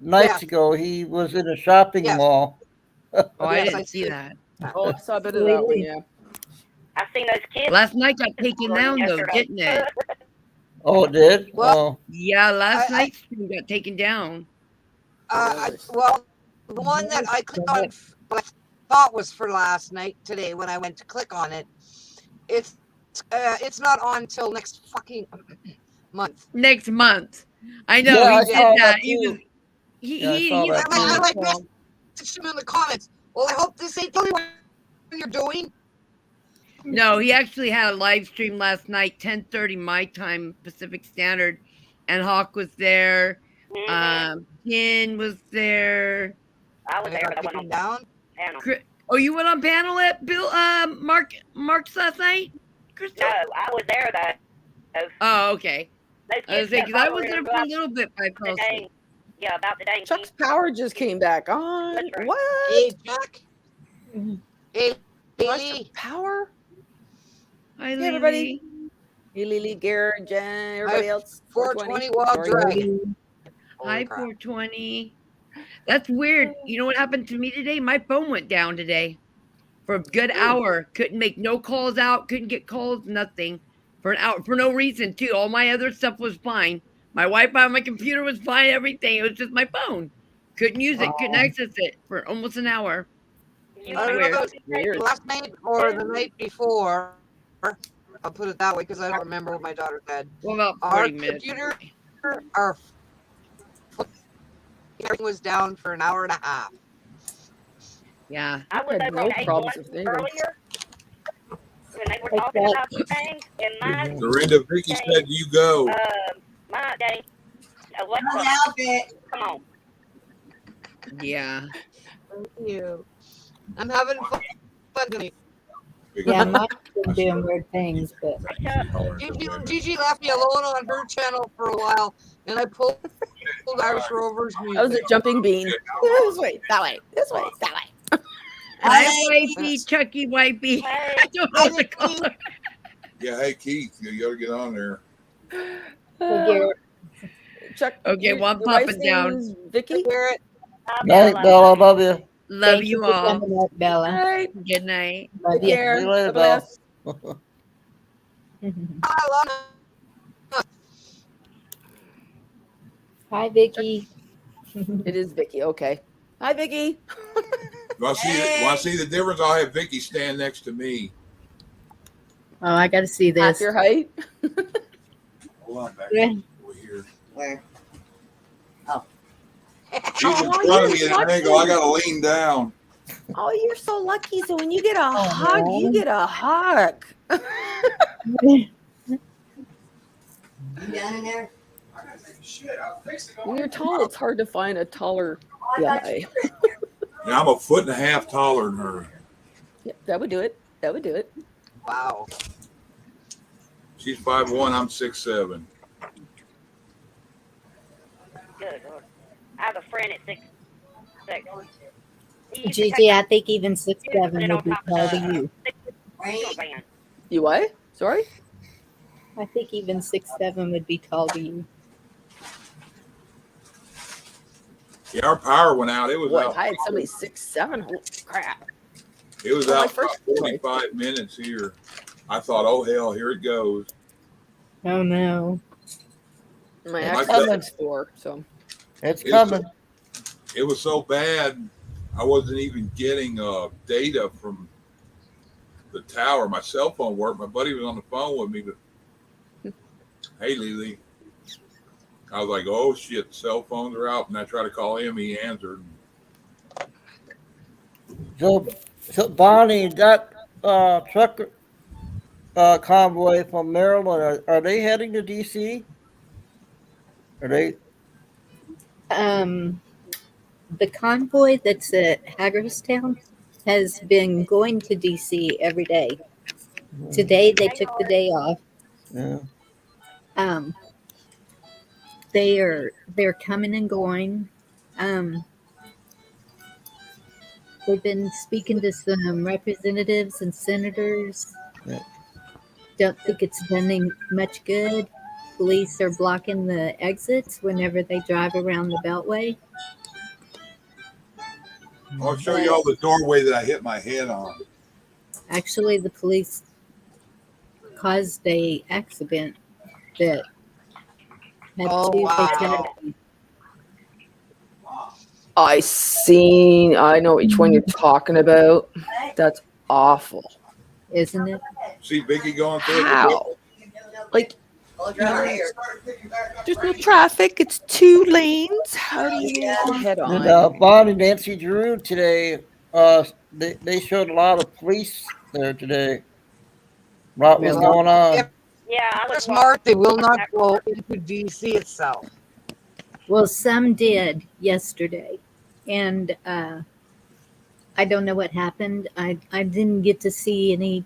nights ago, he was in a shopping mall. Oh, I didn't see that. Oh, I saw a bit of that one, yeah. I've seen those kids. Last night got taken down, though, didn't it? Oh, it did. Well, Yeah, last I- night's stream got taken down. well, the one that I clicked on, what I thought was for last night today when I went to click on it, it's not on till next fucking month. Next month. I know Yeah, I he did saw that. that He was too. he Yeah, I saw he was that on too. the I call. messaged him in the comments. Well, I hope this ain't the only one you're doing. No, he actually had a live stream last night, 10:30 my time, Pacific Standard, and Hawk was there. Ken was there. I was I there, got but I went taken on down. panel. Oh, you went on panel at Bill Mark's last night, Crystal? No, I was there though. Oh, okay. Those I was kids because kept I was hollering there for a about little bit, but I fell the asleep. dang, yeah, about the dang Chuck's power just came back on. That's right. What? Hey, Jack. Hey, Chuck's Lily. power? Hi, Hey, everybody. Lily. Hey, Lily, Garrett, Jen, everybody Hi, else. 420 Wild Sorry. Dragon. Hi, Holy crap. 420. That's weird. You know what happened to me today? My phone went down today for a good hour. Couldn't make no calls out. Couldn't get calls. Nothing for an hour for no reason. Too. All my other stuff was fine. My Wi-Fi on my computer was fine. Everything. It was just my phone. Couldn't use it. Couldn't access it for almost an hour. You I don't know weird. if it was Weird. last night or the night before. I'll put it that way because I don't remember what my daughter said. Well, about Our 40 minutes. computer, everything was down for an hour and a half. Yeah. I was I've had over on no problems A1 with anything. earlier when they were talking about the things, and my Dorinda, Vicky said you go. my dang Alexa, come on. Yeah. Thank you. I'm having fun tonight. Yeah, mine's been doing weird things, but Gigi left me alone on her channel for a while, and I pulled Irish Rovers That was a music. jumping bean. This way, that way, this way, that way. Hi, wifey, Chucky, wifey. I don't know what to call her. Yeah, hey Keith, you gotta get on there. Chuck. Okay, well, I'm your wife's popping down. name's Vicky. Garrett, Night, Bella. Love you. Love thank you for all. coming up, Bella. All right. Good night. Love Take you. care. See you later, God bless. Bella. I love Hi, Vicky. It is Vicky. Okay. Hi, Vicky. Want to see the difference? I'll have Vicky stand next to me. Oh, I got to see Half this. your height. Hold on, back Yeah. over here. Where? She's in front of me at an angle. I gotta lean down. Oh, you're so lucky. So when you get a hug, man. you get a hug. You down in there? When you're tall, it's hard to find a taller guy. Yeah, I'm a foot and a half taller than her. Yeah, that would do it. That would do it. Wow. She's 5'1", I'm 6'7". Good Lord. I have a friend at 6'6". Gigi, I think even 6'7" would be tall to you. Van. You what? Sorry? I think even 6'7" would be tall to you. Yeah, our power went out. It was What? out. If I had somebody 6'7", holy crap. It was Oh, my out for first 45 minutes here. I thought, oh hell, here it goes. Oh no. My My actual God. son's 4, so. It's coming. It was so bad, I wasn't even getting data from the tower. My cell phone worked. My buddy was on the phone with me. But, hey, Lily. I was like, oh shit, cell phones are out. And I tried to call him. He answered. So Bonnie, that truck convoy from Maryland, are they heading to DC? Are they? The convoy that's at Hagerstown has been going to DC every day. Today they took the day off. Yeah. They're coming and going. They've been speaking to some representatives and senators. Yeah. Don't think it's done much good. Police are blocking the exits whenever they drive around the Beltway. I'll show you all the doorway that I hit my head on. Actually, the police caused a accident that Had Oh, 2 wow. fatalities. I know which one you're talking about. That's awful. Isn't it? See Vicky going through it. How? Like, there's no traffic. It's 2 lanes. How do you head And on? Bonnie Nancy Drew today, they showed a lot of police there today. What was Really? going on? If Yeah, I they're was smart, they will not that go into DC itself. Well, some did yesterday, and I don't know what happened. I didn't get to see any.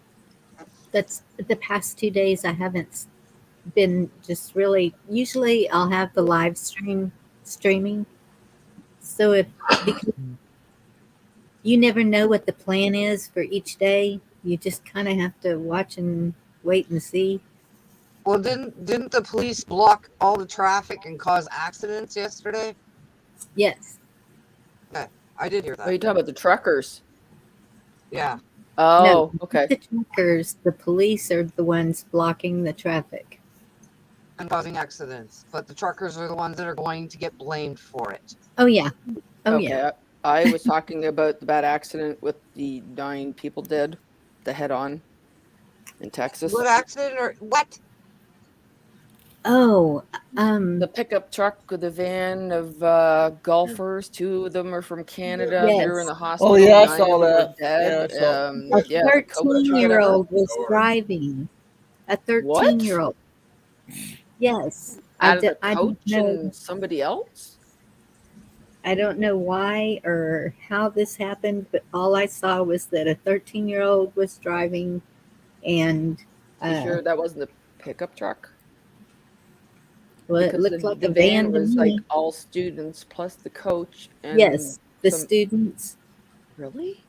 That's the past 2 days. I haven't been just really. Usually, I'll have the live streaming. So if because you never know what the plan is for each day, you just kind of have to watch and wait and see. Well, didn't the police block all the traffic and cause accidents yesterday? Yes. I did hear Are you that. talking about the truckers? Yeah. Oh, No, okay. the truckers, the police are the ones blocking the traffic. And causing accidents. But the truckers are the ones that are going to get blamed for it. Oh yeah. Oh Okay. yeah. I was talking about the bad accident with the 9 people dead, the head-on in Texas. What accident or what? Oh, The pickup truck with the van of golfers. 2 of them are from Canada. They were in yes. the hospital. Oh yeah, I 9 saw of them that. were dead. Yeah, I saw. A Yeah, the coach or whatever. 13-year-old was driving. A What? 13-year-old. Yes. Out of the I don't coach know. and somebody else? I don't know why or how this happened, but all I saw was that a 13-year-old was driving, and You sure that wasn't the pickup truck? well, it Because looked like the a van van to was like me. all students plus the coach and Yes, the some. students. Really?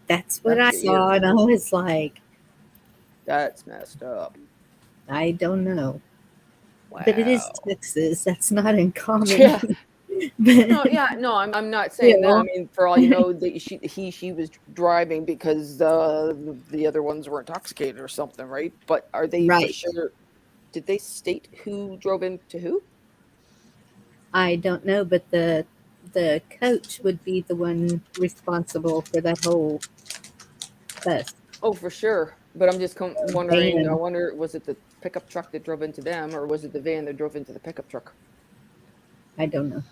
That's what I That's saw, weird. and I was like, That's messed up. I don't know. Wow. But it is Texas. That's not uncommon. Yeah. But No, yeah, no, I'm not saying that. I still, mean, for all you know, that she was driving because the other ones were intoxicated or something, right? But are they for right. sure? Did they state who drove into who? I don't know, but the coach would be the one responsible for that whole bus Oh, for sure. But I'm just wondering. I van. wonder, was it the pickup truck that drove into them, or was it the van that drove into the pickup truck? I don't know.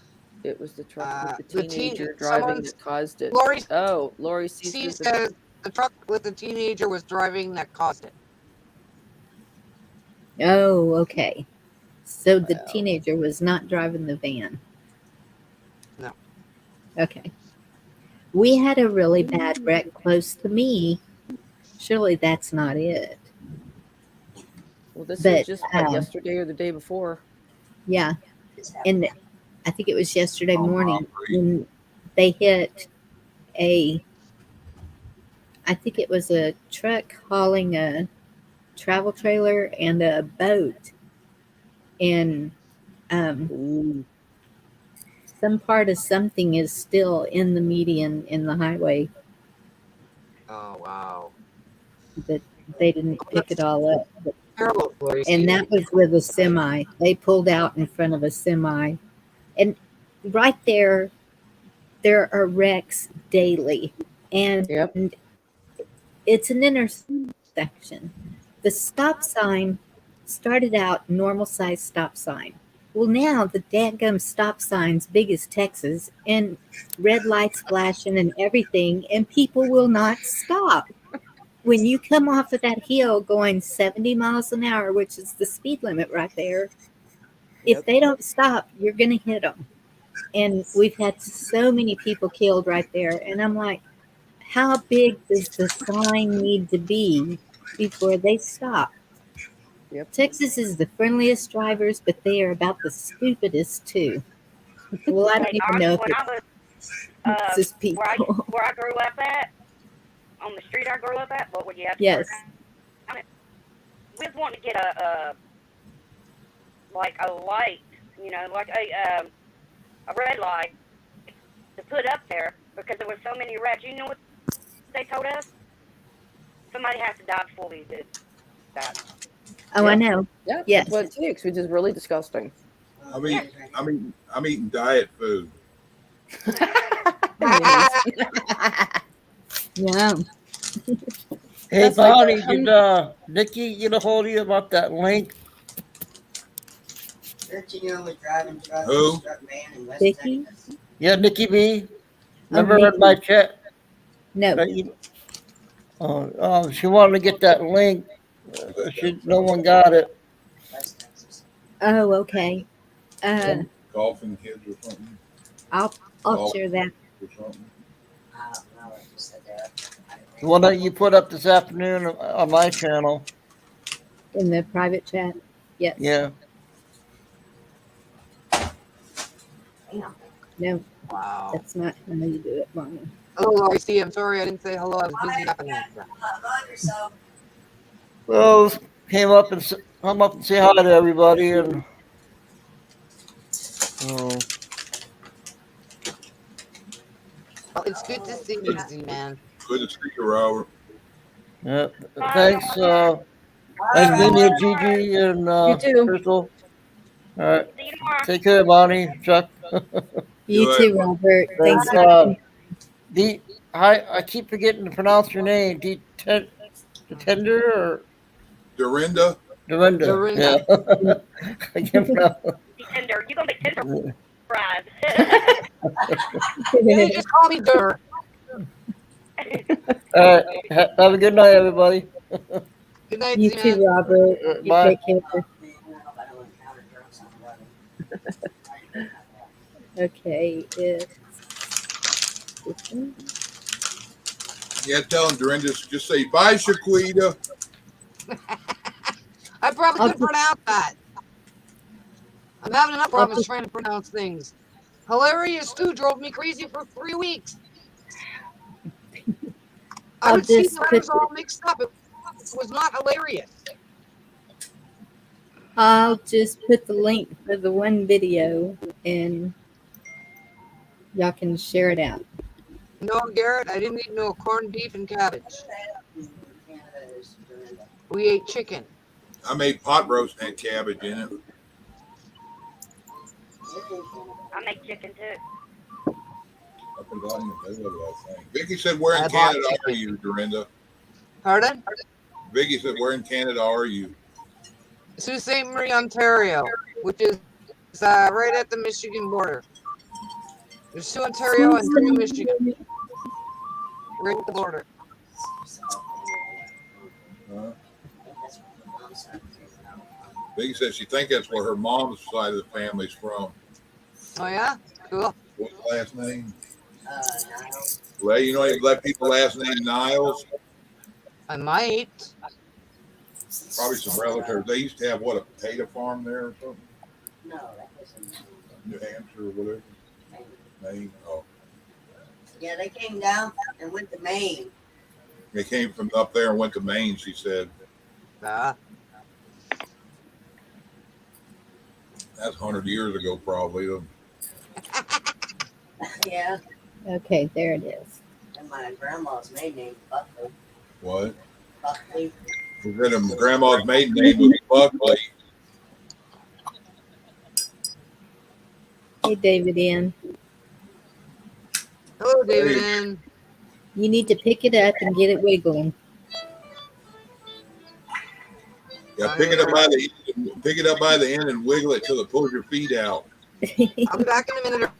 It was the truck with the The teenager driving someone's that caused it. Lori Oh, Lori sees sees the the truck with the teenager was driving that caused it. Oh, okay. So the Wow. teenager was not driving the van. No. Okay. We had a really bad wreck close to me. Surely that's not it. Well, this was But just what, yesterday or the day before. yeah, and I think it was yesterday On morning property. when they hit I think it was a truck hauling a travel trailer and a boat, and Ooh. some part of something is still in the median in the highway, Oh wow. but they didn't pick it all up. Terrible, Lori. And that was with a semi. They pulled out in front of a semi, and right there are wrecks daily, and Yep. it's an intersection. The stop sign started out normal size stop sign. Well, now the dadgum stop sign's big as Texas, and red lights flashing and everything, and people will not stop. When you come off of that hill going 70 miles an hour, which is the speed limit right there, if Yep. they don't stop, you're going to hit them. And we've had so many people killed right there. And I'm like, how big does the sign need to be before they stop? Yep. Texas is the friendliest drivers, but they are about the stupidest too. Well, I don't Hey, even know if when I was it's Texas people. where I grew up at, on the street I grew up at, what would you have to Yes. I mean, we was wanting to get a like a light, like a red light to put up there because there were so many wrecks. You know what they told us? Somebody has to die before we did that. Oh, I know. Yeah. Yes. That's what it takes, which is really disgusting. I'm eating diet food. Yeah. Hey, That's like Bonnie, did Nikki get a hold of you about that link? Who? Vicky? Yeah, Nikki B. Oh, Remember in my Nikki. chat? No. She wanted to get that link. No one got it. Oh, okay. Golfing kids or something. I'll Golf share that. or something. The one that you put up this afternoon on my channel. In the private chat. Yes. Yeah. No, Wow. that's not how you do it, Bonnie. Hello, Lacey. I'm sorry I didn't say hello. I was busy happening. Well, come up and say hi to everybody, and Well, it's good to see you, Z-Man. Good to see you, Robert. yeah. Thanks. Nice meeting you, Gigi and You too. Crystal. All right. Take care, Bonnie, Chuck. You Good. too, Robert. Thanks Thanks. for I keep forgetting to pronounce your name. Tender or Dorinda. Dorinda? Dorinda. Yeah. I can't pronounce. Tender. You gonna make tender fries? You just call me Dur. All right. Have a good night, everybody. Good night, you Z-Man. too, Robert. You Bye. take care. Okay. Yeah, tell him, Dorinda. Just say bye, Shaquita. I probably I'll couldn't pronounce that. I'm having enough problems trying to pronounce things. Hilarious too drove me crazy for 3 weeks. I I'll would see just the letters all mixed up. It was not hilarious. I'll just put the link for the one video and y'all can share it out. No, Garrett, I didn't eat no corned beef and cabbage. We ate chicken. I made pot roast and had cabbage in it. I make chicken too. I forgot even what it was I think. Vicky said, "Where I in bought Canada are chicken. you, Dorinda?" Pardon? Vicky said, "Where in Canada are you?" Sault Ste. Marie, Ontario, which is right at the Michigan border. There's Sault, Ontario, and Sault, Michigan. Right at the border. Huh? Vicky said she thinks that's where her mom's side of the family's from. Oh yeah? Cool. What's the last name? Well, you know, you let people last name Niles. I might. Probably some relatives. They used to have what, a potato farm there or something? No, that was in New Hampshire or whatever. Maine. Oh, Yeah, they came down and went to Maine. they came from up there and went to Maine. She said Ah. that's 100 years ago, probably. Yeah, Okay, there it is. and my grandma's maiden name Buckley. What? Buckley. We read him. Grandma's maiden name was Buckley. Hey, David Ann. Hello, David. And You need to pick it up and get it wiggling. Yeah, pick it up by the end and wiggle it till it pulls your feet out. I'll be back in a minute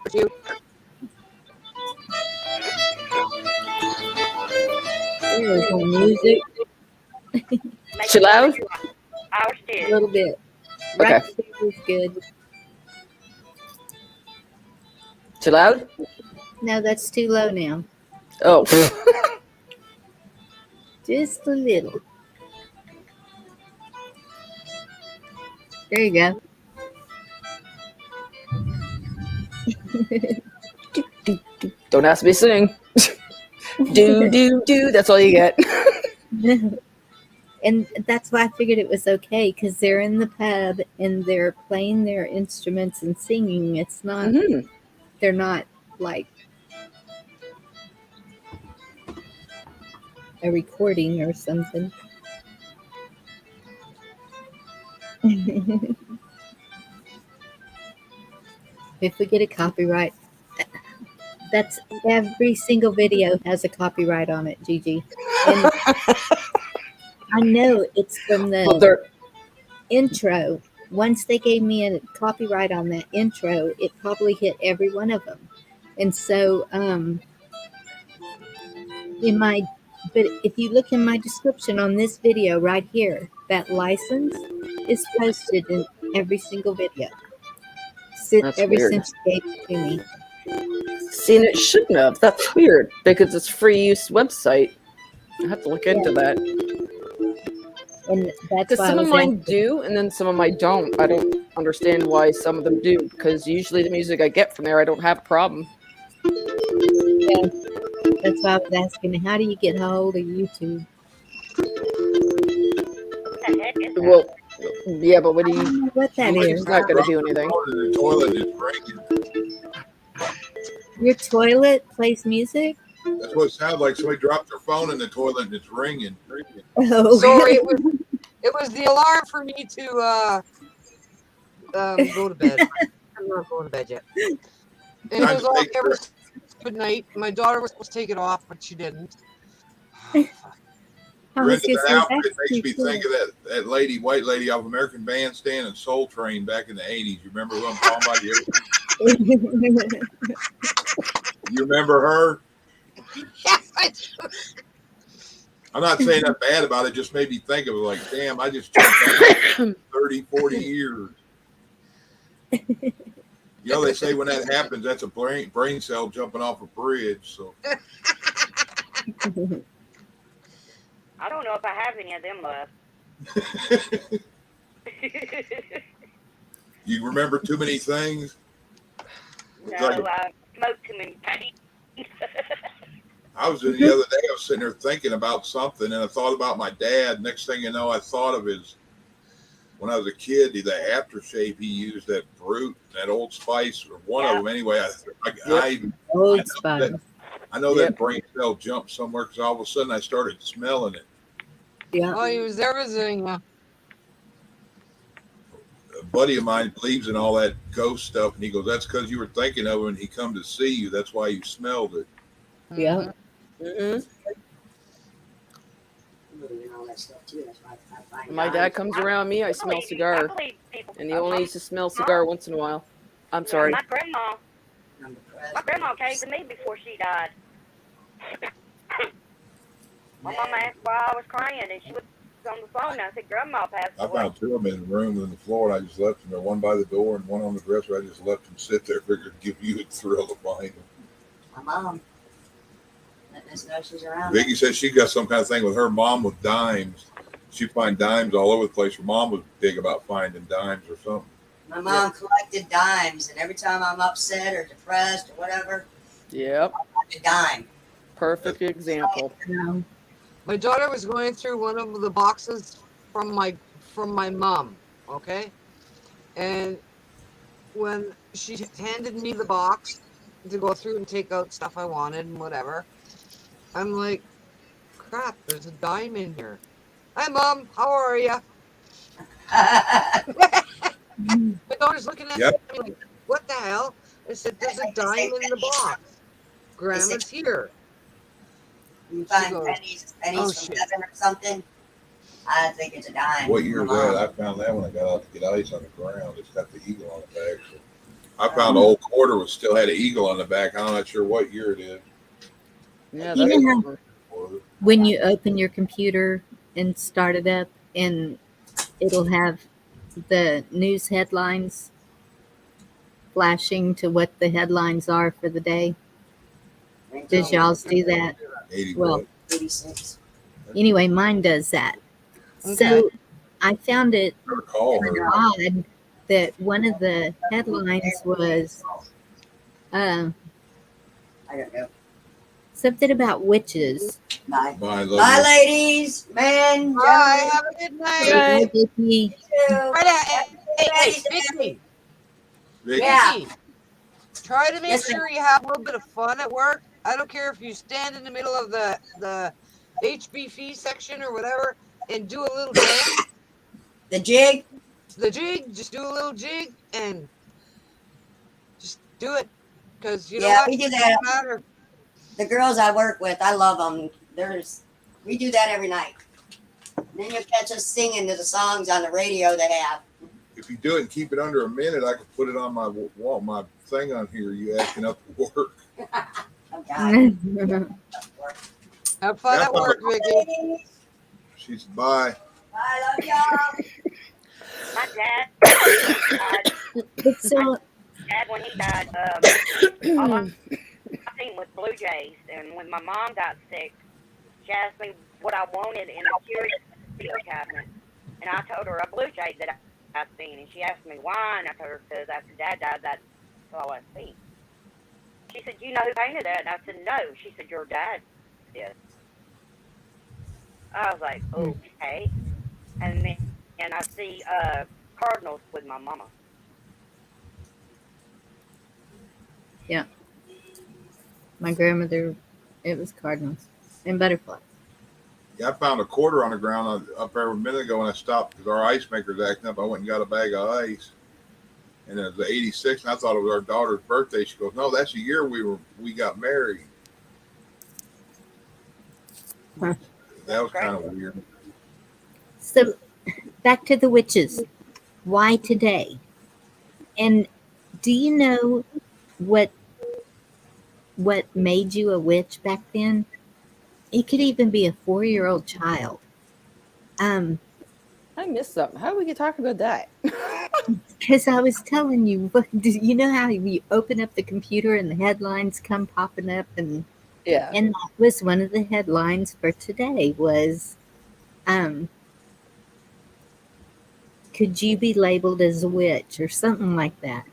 or two. There's some music. Too loud? Ours A did. little bit. Okay. Right there is good. Too loud? No, that's too low now. Oh. Just a little. There you go. Don't ask me to sing. Do. That's all you get. And that's why I figured it was okay because they're in the pub and they're playing their instruments and singing. It's not, Mm-hmm. they're not like a recording or something. if we get a copyright, that's every single video has a copyright on it, Gigi. And I know it's from Well, the they're intro. Once they gave me a copyright on that intro, it probably hit every one of them. And so, but if you look in my description on this video right here, that license is posted in every single video. That's Ever weird. since you gave it to me. See, and it shouldn't have. That's weird because it's free use website. I have to look into that. And that's Because why some I of was mine asking. do, and then some of mine don't. I don't understand why some of them do. Because usually the music I get from there, I don't have a problem. Yeah, that's why I was asking, how do you get hold of YouTube? What the heck is that? Well, yeah, but what do I don't you? know what that Somebody is. It's not going to do dropped their anything. phone in the toilet and it's ringing. Your toilet plays music? That's what it sounds like. Somebody dropped their phone in the toilet and it's ringing. Oh, Sorry, it was the alarm for me to go to bed. I'm not going to bed yet. And it Time was to all take every care. good night. My daughter was supposed to take it off, but she didn't. I You're was into gonna that say outfit. that's It makes me too think of that lady, white lady off American Bandstand and Soul Train back in the 80s. You remember who I'm talking about? You remember her? Yes, I do. I'm not saying that bad about it. Just made me think of it like, damn, I just jumped back 30, 40 years. You know, they say when that happens, that's a brain cell jumping off a bridge. So I don't know if I have any of them left. you remember too many things. No, Like, I smoked too many things. I was in the other day. I was sitting there thinking about something, and I thought about my dad. Next thing you know, I thought of his when I was a kid. The aftershave he used, that Brute, that Old Spice, or one of them anyway. Old Spice. I know that brain cell jumped somewhere because all of a sudden I started smelling it. Yeah. Oh, he was there visiting. A buddy of mine believes in all that ghost stuff, and he goes, "That's because you were thinking of him, and he come to see you. That's why you smelled it." Yeah. Mm-mm. And all that stuff too. That's why I find My dad comes around me, I smell cigar, and he only used to smell cigar once in a while. I'm sorry. My grandma came to me before she died. My mama asked why I was crying, and she was on the phone. And I said, "Grandma passed I away." found two of them in the room on the floor, and I just left them there. One by the door and one on the dresser. I just left them sit there. Figured it'd give you a thrill to find them. my mom. Letting us know she's around. Vicky says she got some kind of thing with her mom with dimes. She'd find dimes all over the place. Her mom was big about finding dimes or something. My mom collected dimes, and every time I'm upset or depressed or whatever, Yep. a dime. Perfect example. No. My daughter was going through one of the boxes from my mom, okay? And when she handed me the box to go through and take out stuff I wanted and whatever, I'm like, crap, there's a dime in here. Hi, Mom, how are you? My daughter's looking at me like, what the hell? I said, there's a dime in the box. Grandma's here. You find goes, pennies "Oh, from shit." heaven or something. I think it's a dime. What year is My mom. that? I found that when I got out to get ice on the ground. It's got the eagle on the back. So I found the old quarter was still had an eagle on the back. I'm not sure what year it is. Yeah, You that's know how when you open your computer and start it up, and it'll have the news headlines flashing to what the headlines are for the day? Does y'all's do that? 80 Well, what? 86. anyway, mine does that. Okay. So I found it I recall her. odd that one of the headlines was I don't know. something about witches. Bye. Bye, Bye, ladies, men, Bye, gentlemen. have a good night. Hi, Vicky. Too. Right, hey, Vicky. Vicky, Yeah. Vicky, try to make Yes, sure you have a little bit of fun at work. I don't care if you stand in the middle of the HBF section or whatever and do a little dance. The jig. The jig, just do a little jig and just Do it. Because you know Yeah, what? we do It that. don't matter. The girls I work with, I love them. We do that every night. And then you'll catch us singing to the songs on the radio they have. If you do it and keep it under a minute, I could put it on my wall, my thing on here. You acting up at work. Oh God. Have fun Yeah, at work, Vicky. She's bye. I love y'all. My dad, But so, when he died, all I seen was Blue Jays. And when my mom got sick, she asked me what I wanted in a curio cabinet. And I told her a Blue Jay that I seen. And she asked me why. And I told her because after Dad died, that's all I seen. She said, "You know who painted that?" And I said, "No." She said, "Your dad did." I was like, "Okay." And then I see cardinals with my mama. yeah, my grandmother, it was cardinals and butterflies. Yeah, I found a quarter on the ground up there a minute ago when I stopped because our ice maker's acting up. I went and got a bag of ice, and it was '86, and I thought it was our daughter's birthday. She goes, "No, that's the year we got married." Huh. That was kind of weird. So, back to the witches. Why today? And do you know what made you a witch back then? It could even be a 4-year-old child. Um, I missed something. How did we get talking about that? because I was telling you, you know how you open up the computer and the headlines come popping up, and Yeah. that was one of the headlines for today was, um, could you be labeled as a witch or something like that?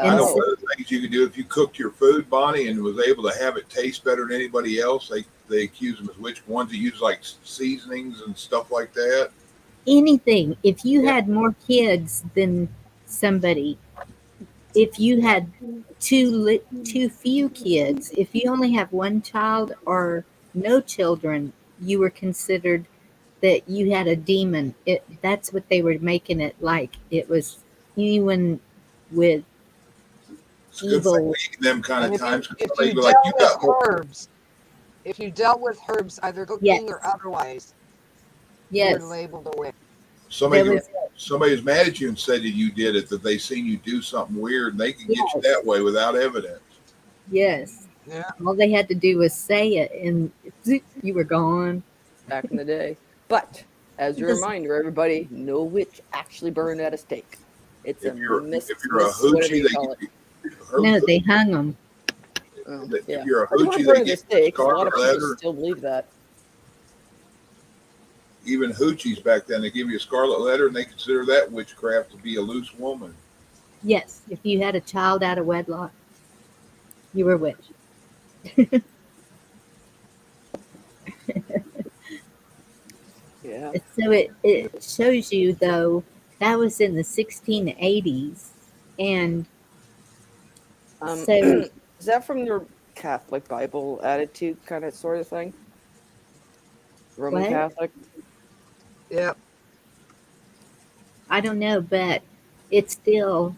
I And know so, one of the things you could do if you cooked your food, Bonnie, and was able to have it taste better than anybody else. They accuse them as witch ones that use like seasonings and stuff like that. anything, if you Yeah. had more kids than somebody, if you had too few kids, if you only have one child or no children, you were considered that you had a demon. That's what they were making it like. It was anyone with It's a good thing evil. we eat them kind And of times because if somebody you be like, "You dealt got with more." herbs, if you dealt with herbs, either Yes, cooking or otherwise, you were yes, labeled a witch. Somebody there could, was. somebody was mad at you and said that you did it, that they seen you do something weird, and they could get you Yes, that way without evidence. yes. Yeah. All they had to do was say it, and zoop, you were gone. Back in the day. But as a This- reminder, everybody, no witch actually burned at a stake. It's a If you're miss, a whatever hoochie, you call it. no, they hung them. If Yeah. you're a I don't want hoochie, to burn they at a give you a stake because a lot scarlet of people letter. still believe that. Even hoochies back then, they give you a scarlet letter, and they consider that witchcraft to be a loose woman. Yes, if you had a child out of wedlock, you were a witch. Yeah. So it shows you, though, that was in the 1680s. And so, Is that from your Catholic Bible attitude kind of sort of thing? Roman what? Catholic? Yeah. I don't know, but it's still,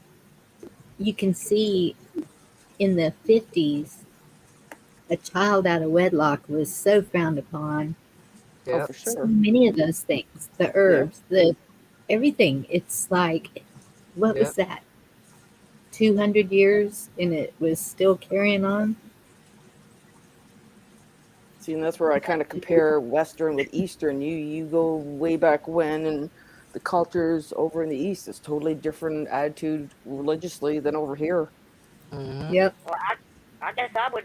you can see in the 50s, a child out of wedlock was so frowned upon. Oh, Yeah. for So sure. many of those things, the herbs, the everything. It's like, what Yeah. was that? 200 years and it was still carrying on. See, and that's where I kind of compare Western with Eastern. You go way back when, and the cultures over in the East is totally different attitude religiously than over here. Mm-hmm. Yep. Well, I guess I would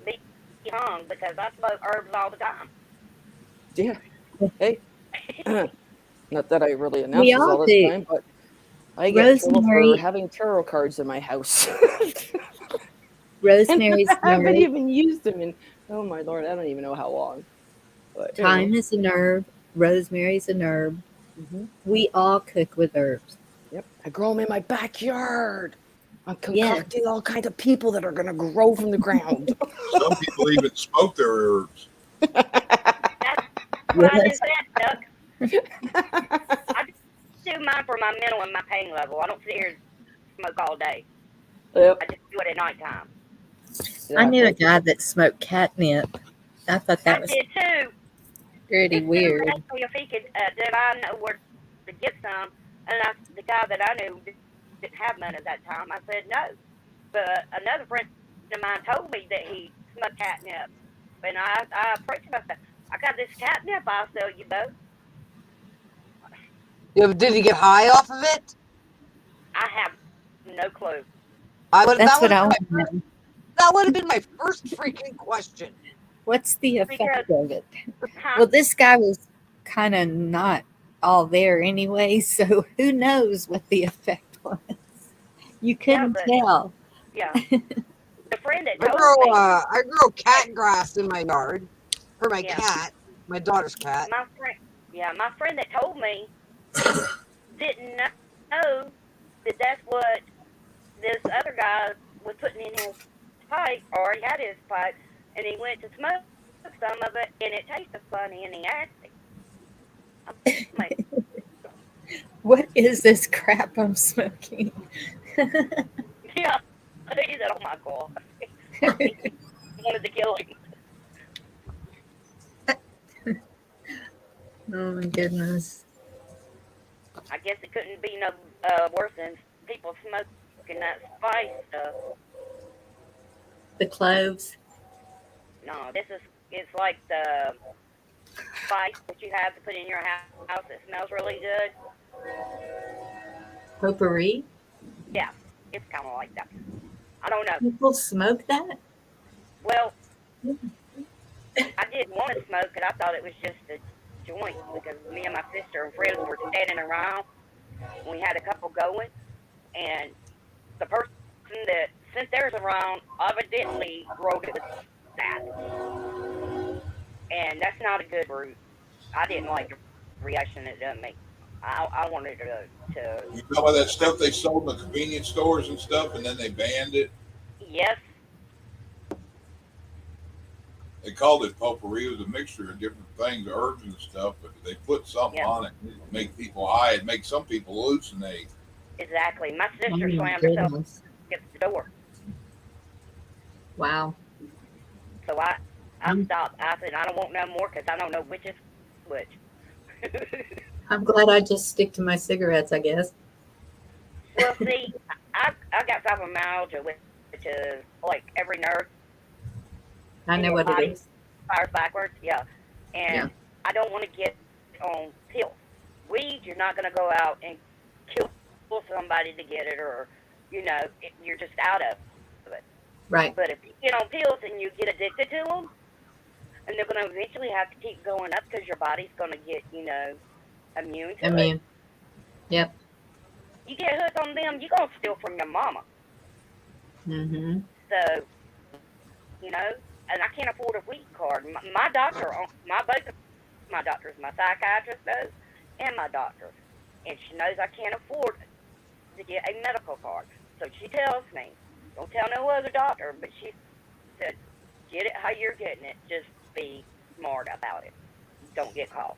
be hung because I smoke herbs all the time. Yeah. Hey, not that I really announce We this all all this do. time, but I get in trouble for Rosemary, having tarot cards in my house. And rosemary's I an haven't herb. even used them in, oh my lord, I don't even know how long. But, Thyme is an herb. Rosemary's an herb. We all cook with herbs. Yep. I grow them in my backyard. I'm Yes. concocting all kinds of people that are going to grow from the ground. Some people even smoke their herbs. That's what I Yes. just said, Doug. I do mine for my mental and my pain level. I don't sit here and smoke all day. Yep. I just do it at nighttime. I knew a Exactly. guy that smoked catnip. I thought that I was did too. pretty This dude weird. asked me if he could, did I know where to get some, and the guy that I knew didn't have none at that time. I said no, but another friend of mine told me that he smoked catnip, and I approached him. I said, I got this catnip. I'll sell you both. Yeah, did he get high off of it? I have no clue. That's what I want to know. That would have been my first freaking question. What's the Because, effect of it? huh? Well, this guy was kind of not all there anyway, so who knows what the effect was? You Yeah, couldn't but tell. yeah, the friend that I told me, grow cat grass in my yard for my yeah, cat, my daughter's cat. my friend that told me didn't know that that's what this other guy was putting in his pipe, or he had his pipe, and he went to smoke some of it, and it tasted funny, and he asked me. I'm like, What is this crap I'm smoking? yeah. He said, oh my God. He wanted to kill him. Oh my goodness. I guess it couldn't be no worse than people smoking that spice stuff. The cloves. No, it's like the spice that you have to put in your house that smells really good. Potpourri? Yeah, it's kind of like that. I don't know. People smoke that? Well, I didn't want to smoke it. I thought it was just a joint because me and my sister and friends were standing around. And we had a couple going, and the person that sent theirs around evidently wrote it with that, and that's not a good route. I didn't like the reaction it done make. I wanted to You know about that stuff they sold in the convenience stores and stuff, and then they banned it. yes, They called it potpourri. It was a mixture of different things, herbs and stuff, but they put something yeah, on it to make people high. It makes some people hallucinate. exactly. My Oh sister my slammed herself goodness. against the door, Wow. so I stopped. I said I don't want no more because I don't know which is which. I'm glad I just stick to my cigarettes, I guess. Well, see, I got fibromyalgia, which is like every nerve I in know your what it body is. fires backwards. Yeah, Yeah. and I don't want to get on pills. Weed, you're not going to go out and kill somebody to get it, or you're just out of it. Right. But if you get on pills and you get addicted to them, and they're going to eventually have to keep going up because your body's going to get immune to it. Immune. Yep. You get hooked on them, you're going to steal from your mama. Mm-hmm. So and I can't afford a weed card. My doctor, both of my doctors, my psychiatrist knows, and my doctor, and she knows I can't afford to get a medical card. So she tells me, don't tell no other doctor, but she said, get it how you're getting it. Just be smart about it. Don't get caught.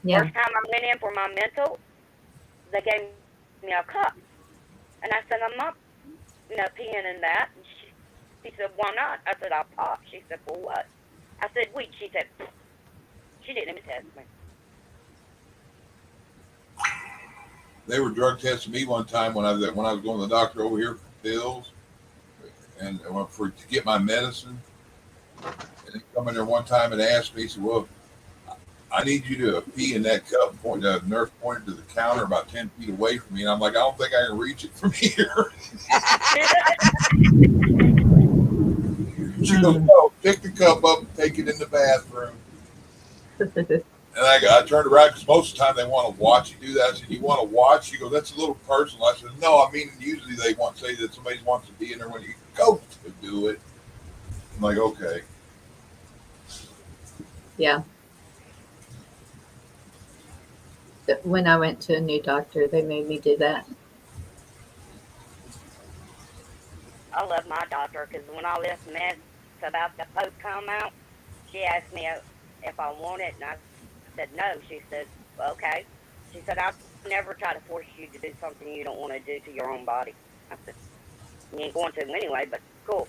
Yeah. First time I went in for my mental, they gave me a cup, and I said, I'm not, peeing in that. And she said, why not? I said, I'll pop. She said, for what? I said, weed. She said, she didn't even test me. They were drug testing me one time when I was going to the doctor over here for pills and to get my medicine. And they come in there one time and asked me, he said, well, I need you to pee in that cup. The nurse pointed to the counter about 10 feet away from me. And I'm like, I don't think I can reach it from here. She goes, no, pick the cup up and take it in the bathroom. And I turned around because most of the time they want to watch you do that. I said, you want to watch? She goes, that's a little personal. I said, no, I mean, usually they say that somebody wants to be in there when you go to do it. I'm like, okay. Yeah. When I went to a new doctor, they made me do that. I love my doctor because when all this mess about the Pope come out, she asked me if I want it, and I said no. She said, okay. She said, I'll never try to force you to do something you don't want to do to your own body. I said, you ain't going to anyway, but cool.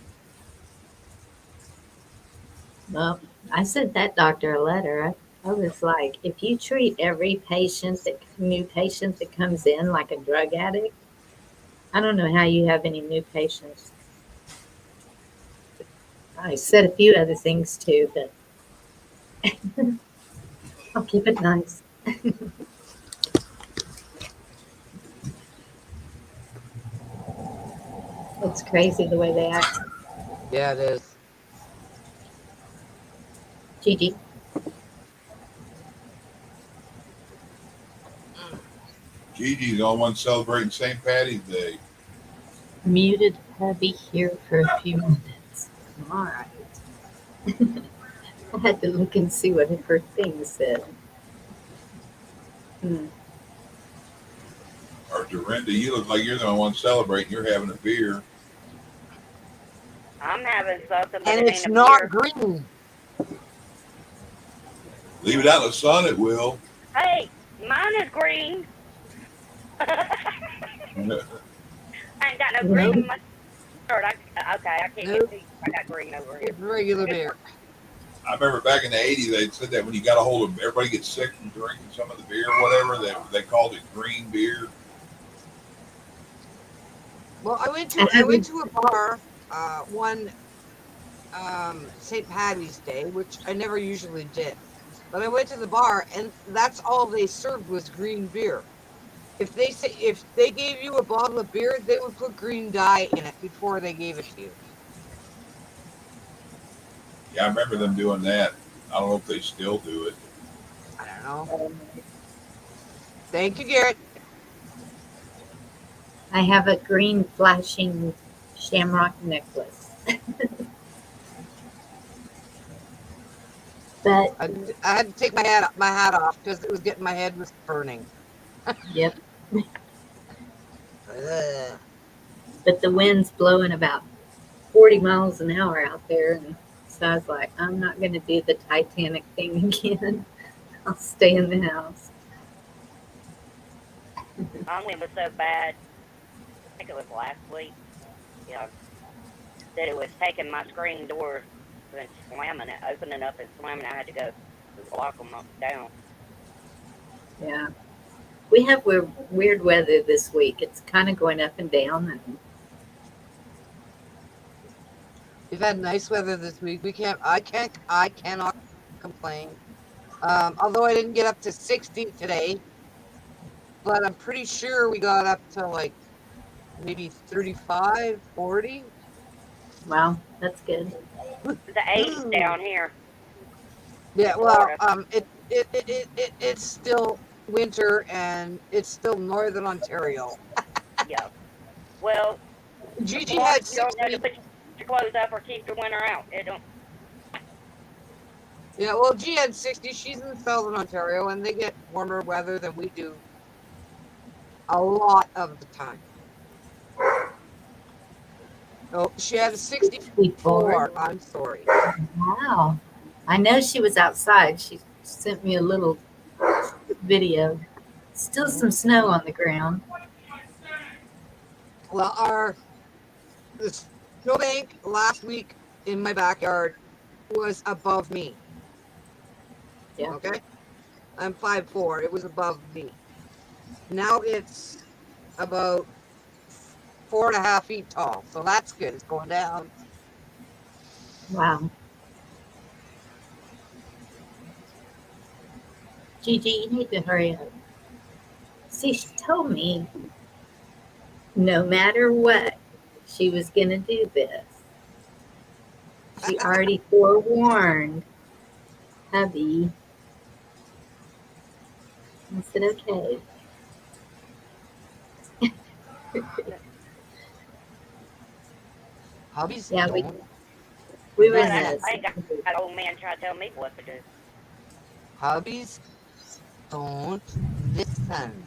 Well, I sent that doctor a letter. I was like, if you treat every new patient that comes in like a drug addict, I don't know how you have any new patients. I said a few other things too, but I'll keep it nice. It's crazy the way they act. Yeah, it is. Gigi. Gigi's the only one celebrating St. Patty's Day. Muted hubby here for a few minutes. All right. I had to look and see what her thing said. Or Dorinda, you look like you're the only one celebrating. You're having a beer. I'm having something, but And it it's ain't a not beer. green. Leave it out in the sun, it will. Hey, mine is green. I ain't got no green in my shirt. Okay, I can't Nope. get these. I got green over here. It's regular beer. I remember back in the 80s, they said that when you got a hold of everybody gets sick from drinking some of the beer or whatever, that they called it green beer. Well, I went to a bar one St. Patty's Day, which I never usually did. But I went to the bar, and that's all they served was green beer. If they gave you a bottle of beer, they would put green dye in it before they gave it to you. Yeah, I remember them doing that. I don't know if they still do it. I don't know. Thank you, Garrett. I have a green flashing shamrock necklace. But I had to take my hat off because it was getting my head was burning. yep. Ugh. But the wind's blowing about 40 miles an hour out there, and so I was like, I'm not going to do the Titanic thing again. I'll stay in the house. My wind was so bad. I think it was last week. Yeah, that it was taking my screen doors and slamming it, opening up and slamming. I had to go lock them up down. Yeah. We have weird weather this week. It's kind of going up and down. And We've had nice weather this week. I cannot complain. Although I didn't get up to 60 today, but I'm pretty sure we got up to like maybe 35, 40. wow, that's good. The 80s down here. Yeah, well, Florida. it's still winter and it's still northern Ontario. Yeah. Well, Gigi Florida, had you don't know 60. to put your clothes up or keep your winter out. It don't. Yeah, well, G had 60. She's in southern Ontario and they get warmer weather than we do a lot of the time. Oh, she had a 64. I'm sorry. Wow. I know she was outside. She sent me a little video. Still some snow on the ground. Well, the snowbank last week in my backyard was above me. Yeah. Okay? I'm 5'4". It was above me. Now it's about 4.5 feet tall. So that's good. It's going down. Wow. Gigi, you need to hurry up. See, she told me no matter what, she was going to do this. She already forewarned hubby. I said, okay. Hubbies Yeah, don't. we were in I this. ain't got that old man trying to tell me what to do. Hubbies don't listen.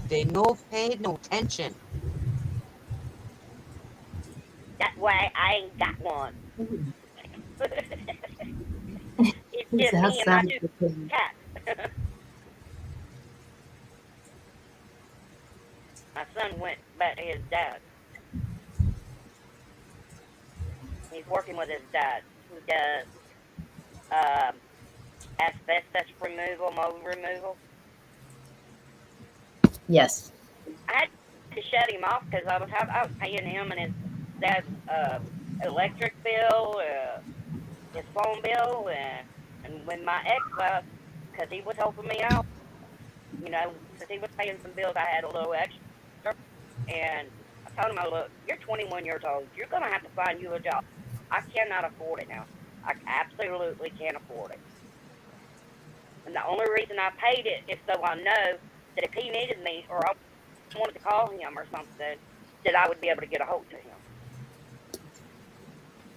They no pay no attention. That's why I ain't got one. It's He's just me and my outside two cooking. cats. My son went back to his dad. He's working with his dad, who does asbestos removal, mold removal. Yes. I had to shut him off because I was paying him and his dad's electric bill, his phone bill, and when my ex left, because he was helping me out, because he was paying some bills, I had a little extra, and I told him, look, you're 21 years old, you're gonna have to find you a job. I cannot afford it now. I absolutely can't afford it. And the only reason I paid it is so I know that if he needed me or I wanted to call him or something, that I would be able to get a hold of him.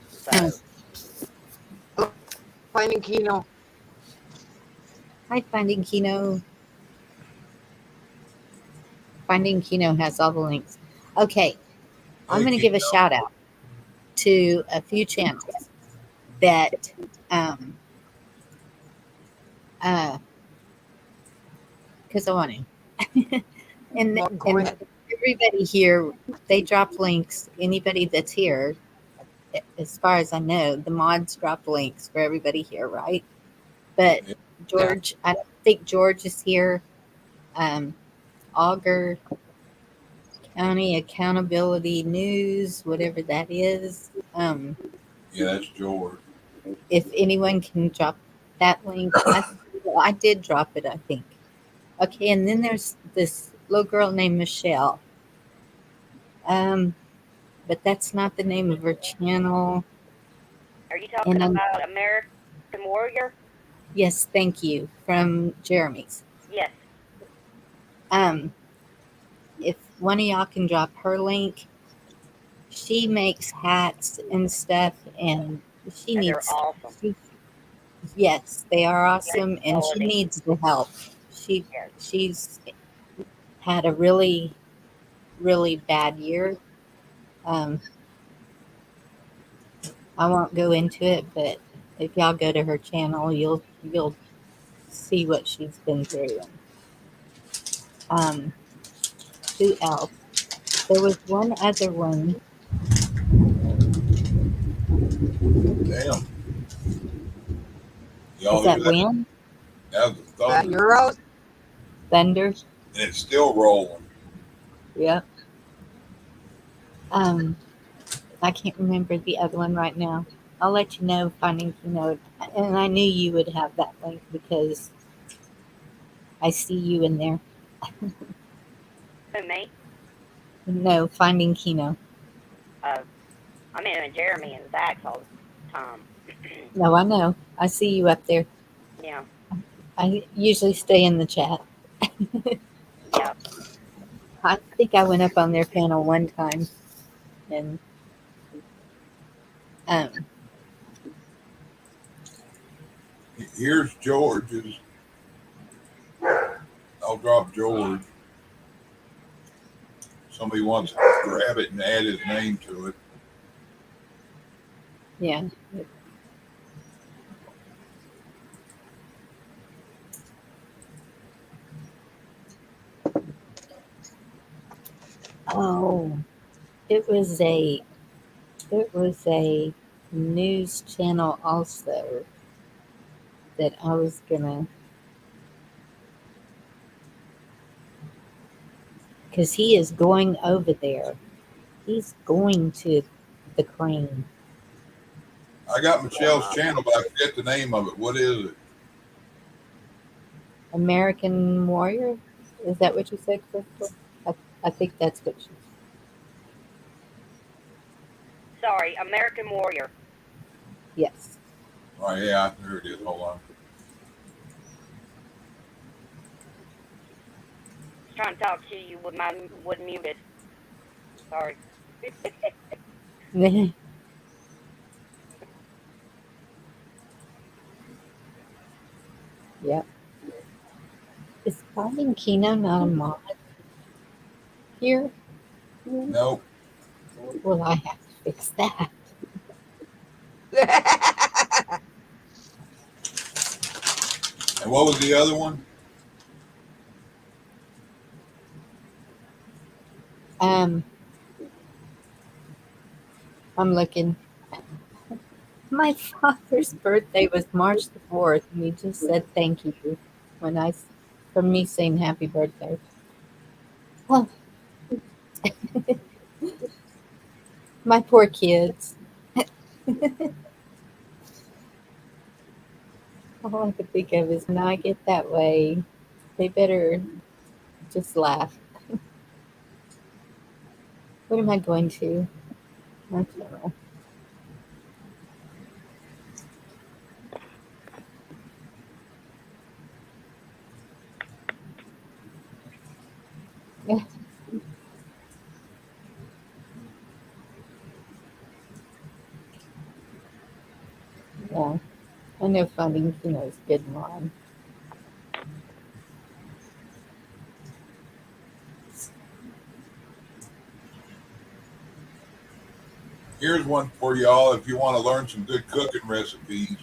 So, Finding Kino. Hi, Finding Kino. Finding Kino has all the links. Okay, I'm going to give a shout out to a few channels that because I want to. and Well, go ahead. everybody here, they drop links. Anybody that's here, as far as I know, the mods drop links for everybody here, right? But George, I don't think George is here. Auger County Accountability News, whatever that is. Yeah, that's George. If anyone can drop that link, I did drop it, I think. Okay, and then there's this little girl named Michelle. But that's not the name of her channel. Are you talking about American Warrior? Yes, thank you. From Jeremy's. Yes. If one of y'all can drop her link, she makes hats and stuff, and she needs. They're awesome. Yes, they are awesome, and she needs the help. She's had a really, really bad year. I won't go into it, but if y'all go to her channel, you'll see what she's been through. Who else? There was one other one. Damn. Y'all Is that wind? That was the thunder. Euros? Thunder? And it's still rolling. Yep. I can't remember the other one right now. I'll let you know, Finding Keynote. And I knew you would have that link because I see you in there. Who, me? No, Finding Keynote. I'm in Jeremy and Zach's all the time. No, I know. I see you up there. Yeah. I usually stay in the chat. Yeah. I think I went up on their panel one time, and here's George's. I'll drop George. Somebody wants to grab it and add his name to it. Yeah. Oh, it was a news channel also that I was gonna, because he is going over there. He's going to the crane. I got Michelle's channel, but I forget the name of it. What is it? American Warrior? Is that what you said, Crystal? I think that's what you said. Sorry, American Warrior. Yes. Oh, yeah, there it is. Hold on. I was trying to talk to you with my wood muted. Sorry. Yep. Is Finding Kino not a mod here? Nope. Well, I have to fix that. And what was the other one? Um, I'm looking. My father's birthday was March the 4th, and he just said thank you when from me saying happy birthday. Oh, my poor kids. All I could think of is when I get that way, they better just laugh. What am I going to? I don't know. Yeah, I know funding, is good and wrong. Here's one for y'all if you want to learn some good cooking recipes.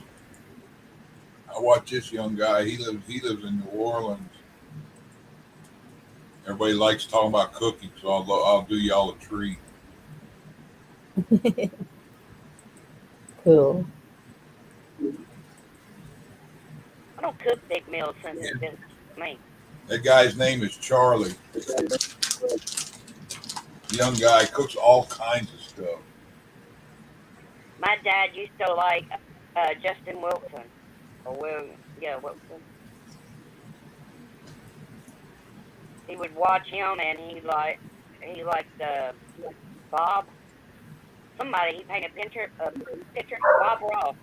I watch this young guy. He lives in New Orleans. Everybody likes talking about cooking, so I'll do y'all a treat. Cool. I don't cook big meals since Yeah. it's been me. That guy's name is Charlie. Young guy cooks all kinds of stuff. My dad used to like Justin Wilson. Or Wilson. He would watch him, and he liked Bob. Somebody he painted a picture Bob Ross,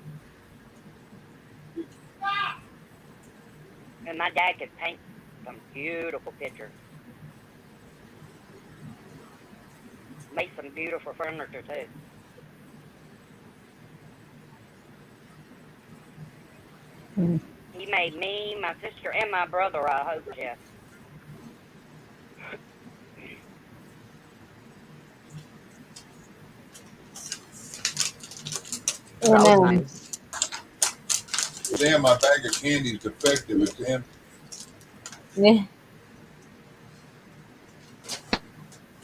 and my dad could paint some beautiful pictures. Made some beautiful furniture too. Mm. He made me, my sister, and my brother a hope chest. And, That was nice. Damn, my bag of candy is defective. It's empty. yeah, You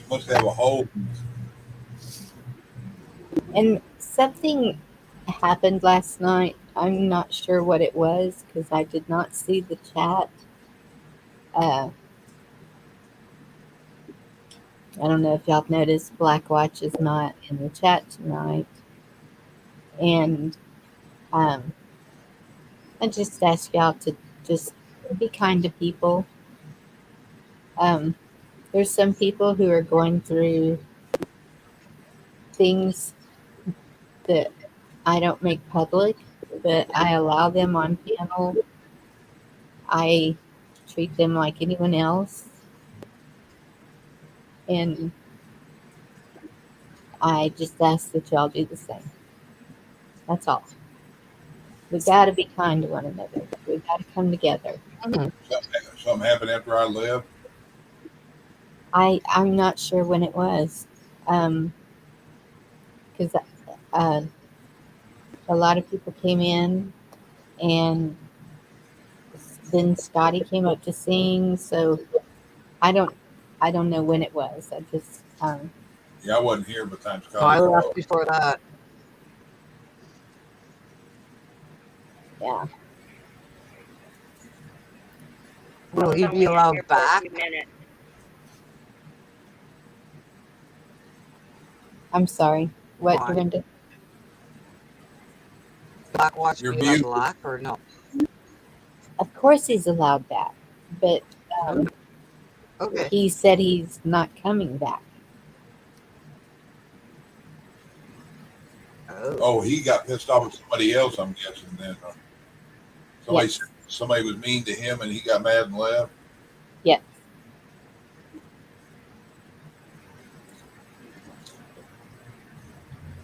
must have a hole. and something happened last night. I'm not sure what it was because I did not see the chat. Uh, I don't know if y'all noticed, Black Watch is not in the chat tonight. And I just ask y'all to just be kind to people. There's some people who are going through things that I don't make public, but I allow them on panel. I treat them like anyone else. And I just ask that y'all do the same. That's all. We got to be kind to one another. We got to come together. Something happened after I left. I'm not sure when it was, because a lot of people came in, and then Scotty came up to sing. So I don't know when it was. I just Yeah, I wasn't here by the time No, I Scotty. left before that. yeah. Will I was he only be in allowed here for a back? few minutes. I'm sorry. What, Why? Dorinda? Black Watch You're be allowed muted. back or no? Of course he's allowed back, but Okay. he said he's not coming back. Oh, he got pissed off at somebody else, I'm guessing then. Yes. Somebody was mean to him and he got mad and left. Yes.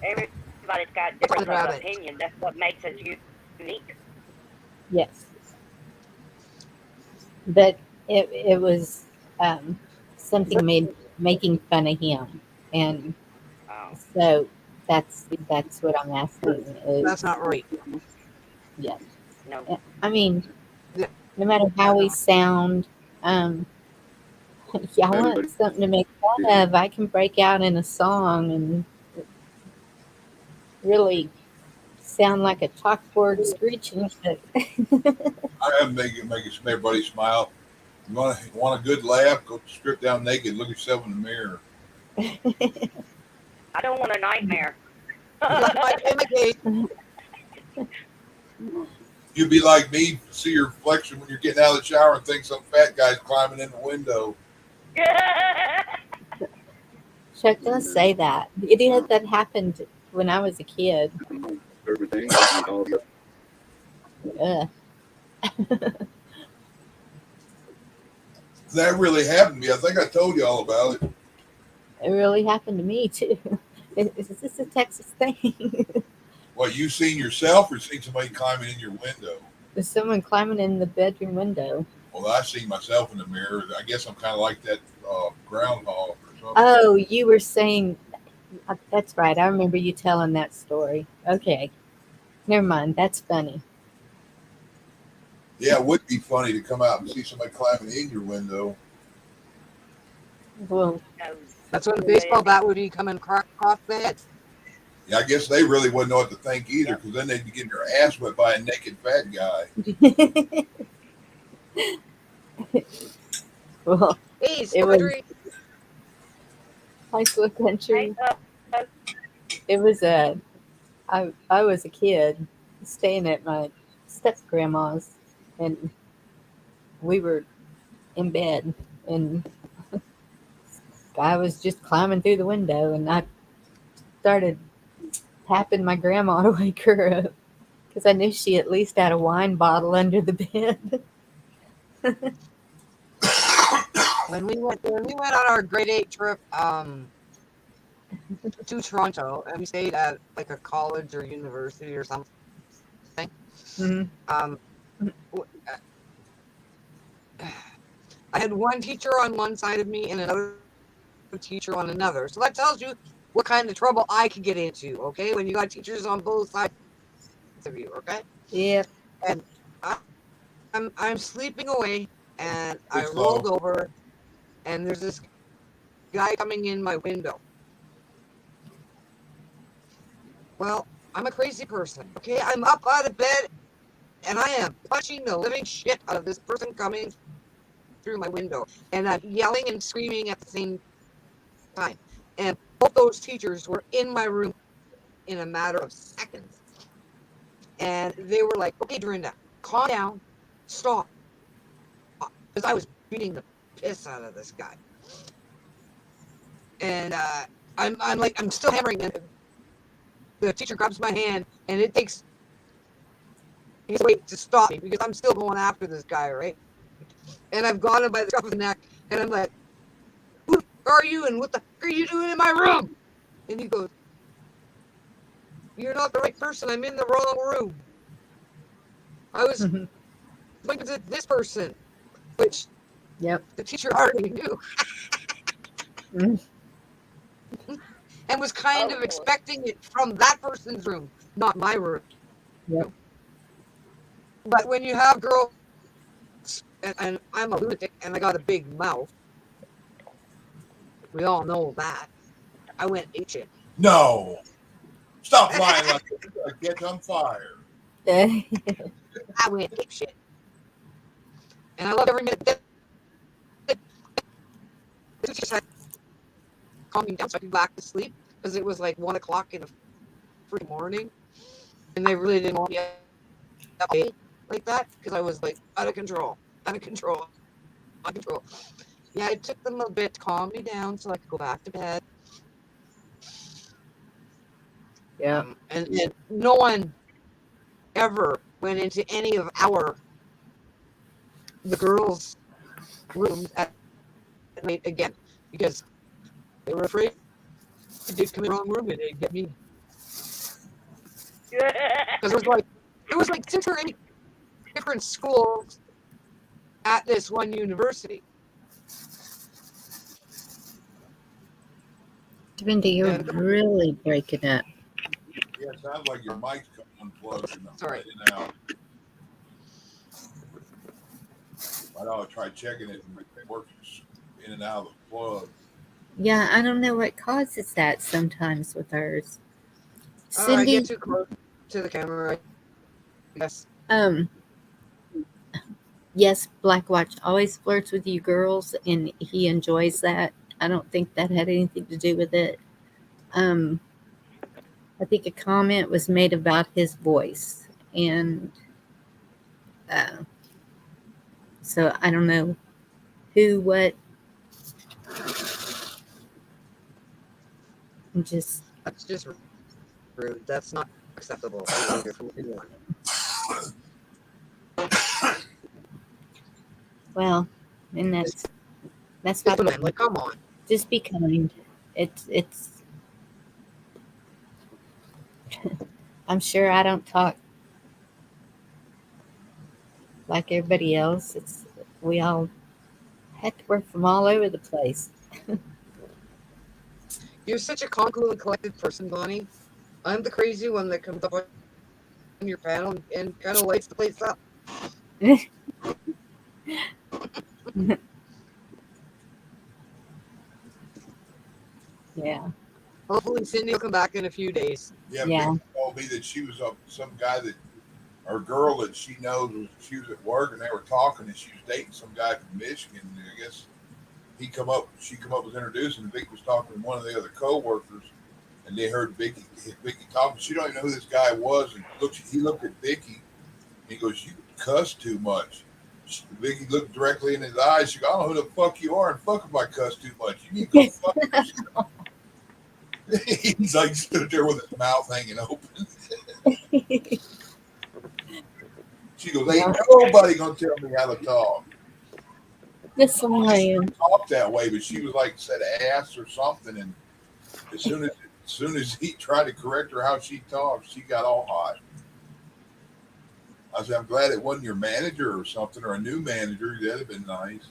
Everybody's got different Rabbit. opinions. That's what makes us unique. Yes. But it was something making fun of him, and Oh. so that's what I'm asking. That's not right. Yes. No. I mean, Yeah. no matter how we sound, If y'all want something to make fun of, I can break out in a song and really sound like a chalkboard screeching. But I have make everybody smile. You want a good laugh? Go strip down naked, look yourself in the mirror. I don't want a nightmare. My case, You'd be like me, see your reflection when you're getting out of the shower and think some fat guy's climbing in the window. Chuck does say that. That happened when I was a kid. Ugh. That really happened to me. I think I told you all about it. It really happened to me too. Is this a Texas thing? What, you seen yourself or seen somebody climbing in your window? There's someone climbing in the bedroom window. Well, I seen myself in the mirror. I guess I'm kind of like that groundhog or something. Oh, you were saying that's right. I remember you telling that story. Okay. Never mind. That's funny. Yeah, it would be funny to come out and see somebody climbing in your window. Well, that's when the baseball bat would be coming across the head. Yeah, I guess they really wouldn't know what to think either, because then they'd be getting their ass whipped by a naked fat guy. well, Hey, it was country. high school country. Hey, It was I was a kid staying at my step grandma's, and we were in bed, and I was just climbing through the window, and I started tapping my grandma to wake her up because I knew she at least had a wine bottle under the bed. When we went on our grade 8 trip to Toronto, and we stayed at like a college or university or something. Mm-hmm. I had one teacher on one side of me and another teacher on another. So that tells you what kind of trouble I could get into, okay? When you got teachers on both sides of you, okay? Yep. And I'm sleeping away, and I rolled over, and there's this guy coming in my window. Well, I'm a crazy person, okay? I'm up out of bed, and I am punching the living shit out of this person coming through my window, and I'm yelling and screaming at the same time. And both those teachers were in my room in a matter of seconds. And they were like, okay, Dorinda, calm down, stop. Because I was beating the piss out of this guy. And I'm still hammering, and the teacher grabs my hand, and it takes his weight to stop me because I'm still going after this guy, right? And I've got him by the scruff of the neck, and I'm like, who are you, and what the fuck are you doing in my room? And he goes, you're not the right person. I'm in the wrong room. I was looking to this person, which Yep. the teacher already knew. And was kind of expecting it from that person's room, not my room. Yep. But when you have girls, and I'm a lunatic, and I got a big mouth, we all know that. I went apeshit. No. Stop lying like this. Get on fire. I went apeshit. And I love every minute. The teacher said, calm me down so I could go back to sleep, because it was like 1 o'clock in the freaking morning. And they really didn't want me up late like that, because I was like out of control. Yeah, it took them a bit to calm me down so I could go back to bed. Yeah. And no one ever went into any of the girls' rooms at night again, because they were afraid they'd come in the wrong room and they'd get me. Because it was like 6 or 8 different schools at this one university. Dorinda, you're really breaking up. Yeah, it sounds like your mic's unplugged and Sorry. in and out. I know I tried checking it and it works in and out of the plug. Yeah, I don't know what causes that sometimes with hers. I get Cindy, too close to the camera, I guess. yes, Black Watch always flirts with you girls, and he enjoys that. I don't think that had anything to do with it. I think a comment was made about his voice, and uh, so I don't know who, what. Just That's just rude. That's not acceptable behavior from anyone. well, and that's Just why a man, like, come on. just be kind. It's. I'm sure I don't talk like everybody else. It's we all heck, we're from all over the place. You're such a calm, cool, and collected person, Bonnie. I'm the crazy one that comes up on your panel and kind of lights the place up. Yeah. Hopefully, Cindy will come back in a few days. Yeah, Yeah. Vicky told me that she was some guy that, or girl that she knows, she was at work and they were talking and she was dating some guy from Michigan. And I guess she come up was introduced and Vicky was talking to one of the other coworkers and they heard Vicky talking. She don't even know who this guy was and he looked at Vicky and he goes, "You cuss too much." Vicky looked directly in his eyes. She goes, "I don't know who the fuck you are and fuck if I cuss too much. You need to go fuck yourself." He's like stood there with his mouth hanging open. She goes, "Ain't nobody gonna tell me how to talk." This lion. Talk that way, but she was like said ass or something, and as soon as he tried to correct her how she talked, she got all hot. I said, "I'm glad it wasn't your manager or something or a new manager. That'd have been nice."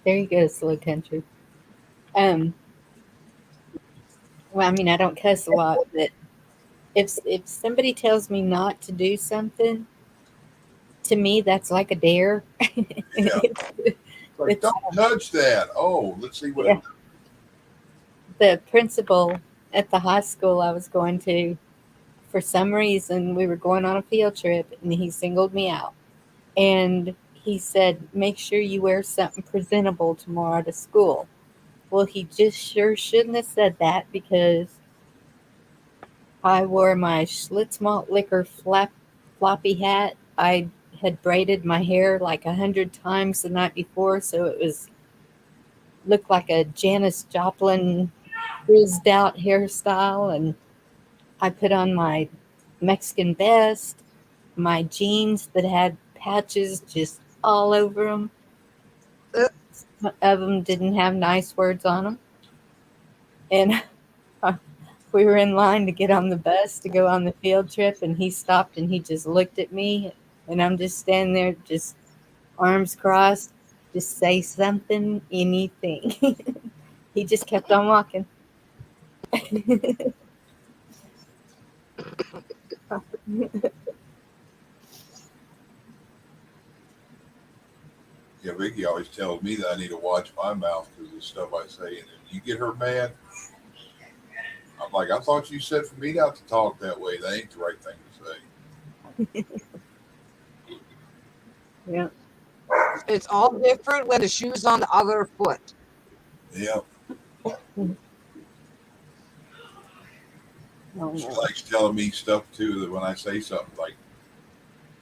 There you go, slow country. Well, I mean, I don't cuss a lot, but if somebody tells me not to do something, to me that's like a dare. Yeah, like It's don't touch that. Oh, let's see what. yeah. The principal at the high school I was going to, for some reason, we were going on a field trip, and he singled me out. And he said, "Make sure you wear something presentable tomorrow to school." Well, he just sure shouldn't have said that because I wore my Schlitz malt liquor floppy hat. I had braided my hair like 100 times the night before, so it was looked like a Janis Joplin frizzed out hairstyle, and I put on my Mexican vest, my jeans that had patches just all over them. Some of them didn't have nice words on them. And we were in line to get on the bus to go on the field trip, and he stopped and he just looked at me, and I'm just standing there, just arms crossed, just say something, anything. He just kept on walking. Yeah, Vicky always tells me that I need to watch my mouth because of the stuff I say, and if you get her mad, I'm like, I thought you said for me not to talk that way. That ain't the right thing to say. Yeah. It's all different when the shoe's on the other foot. Yeah. Oh, She no. likes telling me stuff too that when I say something like,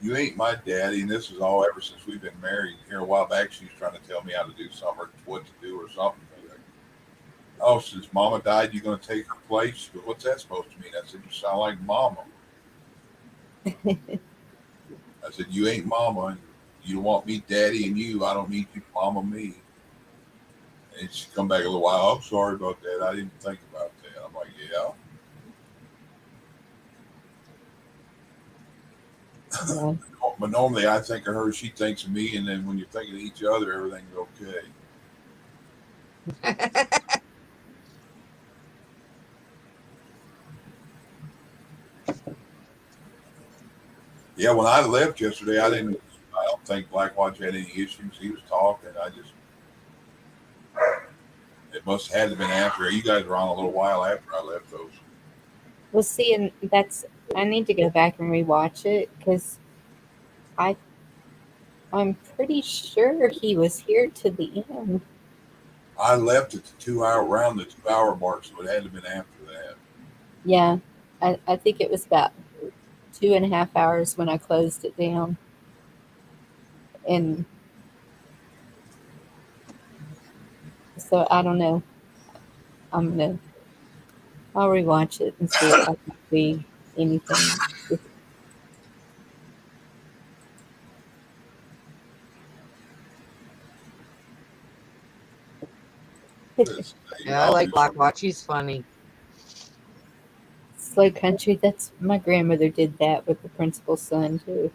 "You ain't my daddy," and this is all ever since we've been married. Here a while back, she's trying to tell me how to do something or what to do or something. Like, "Oh, since Mama died, you going to take her place?" She goes, "What's that supposed to mean?" I said, "You sound like Mama." I said, "You ain't Mama. And you don't want me daddy and you. I don't need you Mama me." And she come back a little while. "I'm sorry about that. I didn't think about that." I'm like, "Yeah." Yeah. But normally I think of her, she thinks of me, and then when you're thinking of each other, everything's okay. Yeah, when I left yesterday, I don't think Black Watch had any issues. He was talking. It must have had to been after. You guys were on a little while after I left those. Well, see, and I need to go back and rewatch it because I I'm pretty sure he was here to the end. I left at the 2 hour around the 2 hour mark, so it had to have been after that. Yeah, I think it was about 2.5 hours when I closed it down, and so I don't know. I'm gonna I'll rewatch it and see if I can see anything. Yeah, I like Blackwatch. He's funny. Slow country. That's my grandmother did that with the principal's son too.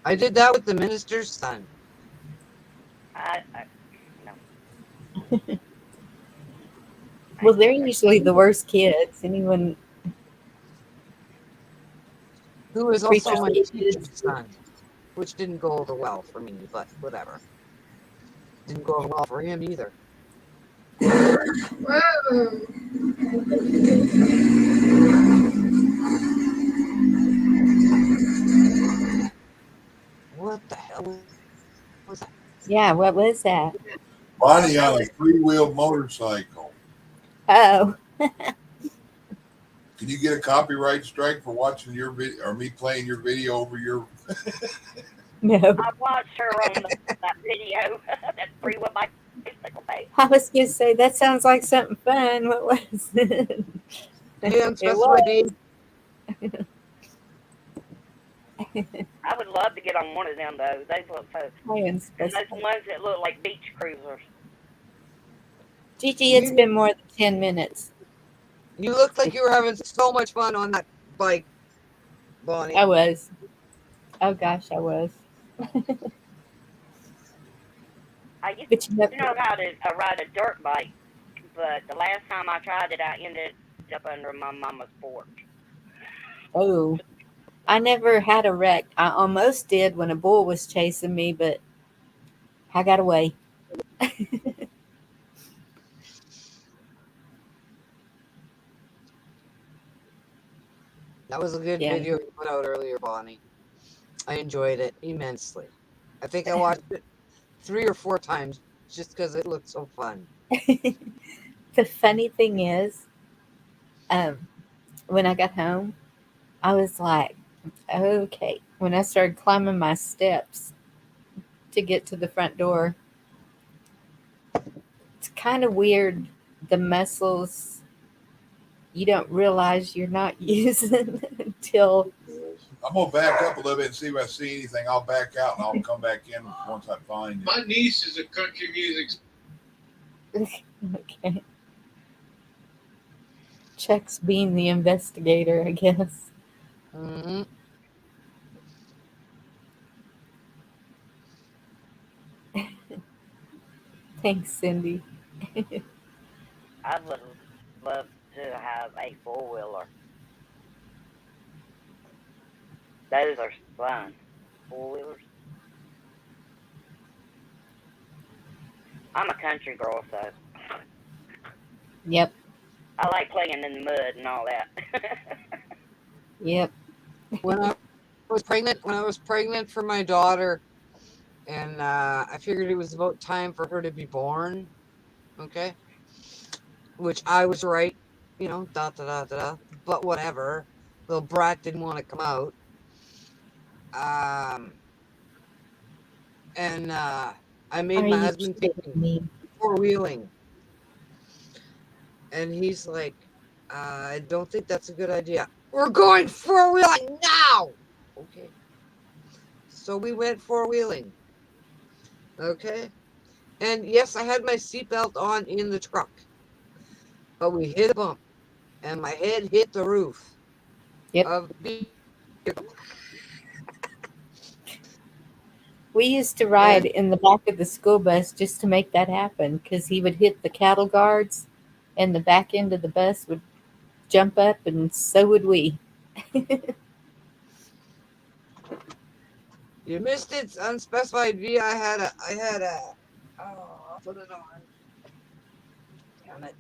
I did that with the minister's son. No. Well, they're usually the worst kids. Anyone Who was also preacher's my kids. teacher's son, which didn't go over well for me, but whatever. Didn't go over well for him either. What the hell was that? Yeah, what was that? Bonnie on a 3-wheel motorcycle. Oh, Can you get a copyright strike for watching your video or me playing your video over your? no. I watched her on that video, that freeway bicycle thing. I was going to say, that sounds like something fun. What was it? Hey, It unspecified was. name. I would love to get on one of them though. They look so. And those ones that look like beach cruisers. GiGi, it's been more than 10 minutes. You looked like you were having so much fun on that bike, Bonnie. I was. Oh, gosh, I was. I used But you to know how to ride a dirt bike, but the last time I tried it, I ended up under my mama's porch. Oh, I never had a wreck. I almost did when a bull was chasing me, but I got away. That was a good Yeah. video you put out earlier, Bonnie. I enjoyed it immensely. I think I watched it 3 or 4 times just because it looked so fun. The funny thing is, when I got home, I was like, okay. When I started climbing my steps to get to the front door, it's kind of weird. The muscles you don't realize you're not using until. I'm gonna back up a little bit and see if I see anything. I'll back out and I'll come back in once I find it. My niece is a country music. Okay. Chuck's being the investigator, I guess. Mm-hmm. Thanks, Cindy. I would love to have a 4-wheeler. Those are fun. 4-wheelers. I'm a country girl, so Yep. I like playing in the mud and all that. Yep. When I was pregnant for my daughter, and I figured it was about time for her to be born. Okay, which I was right, but whatever. Little brat didn't want to come out. And I made my husband take me 4-wheeling. And he's like, I don't think that's a good idea. We're going 4-wheeling now! Okay. So we went 4-wheeling. Okay. And yes, I had my seatbelt on in the truck. But we hit a bump. And my head hit the roof. Yep. Of the We used to ride in the back of the school bus just to make that happen because he would hit the cattle guards and the back end of the bus would jump up and so would we. You missed it, unspecified V. I had a I'll put it on. Damn it.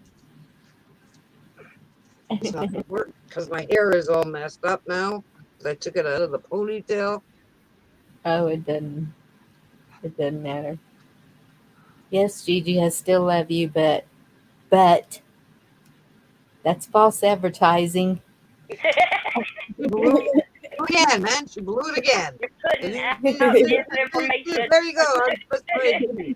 It's not gonna work because my hair is all messed up now. 'Cause I took it out of the ponytail. Oh, it doesn't. It doesn't matter. Yes, Gigi, I still love you, but that's false advertising. She blew it again, man. She blew it again. You're putting And out then- misinformation. there you go. I'm just ready.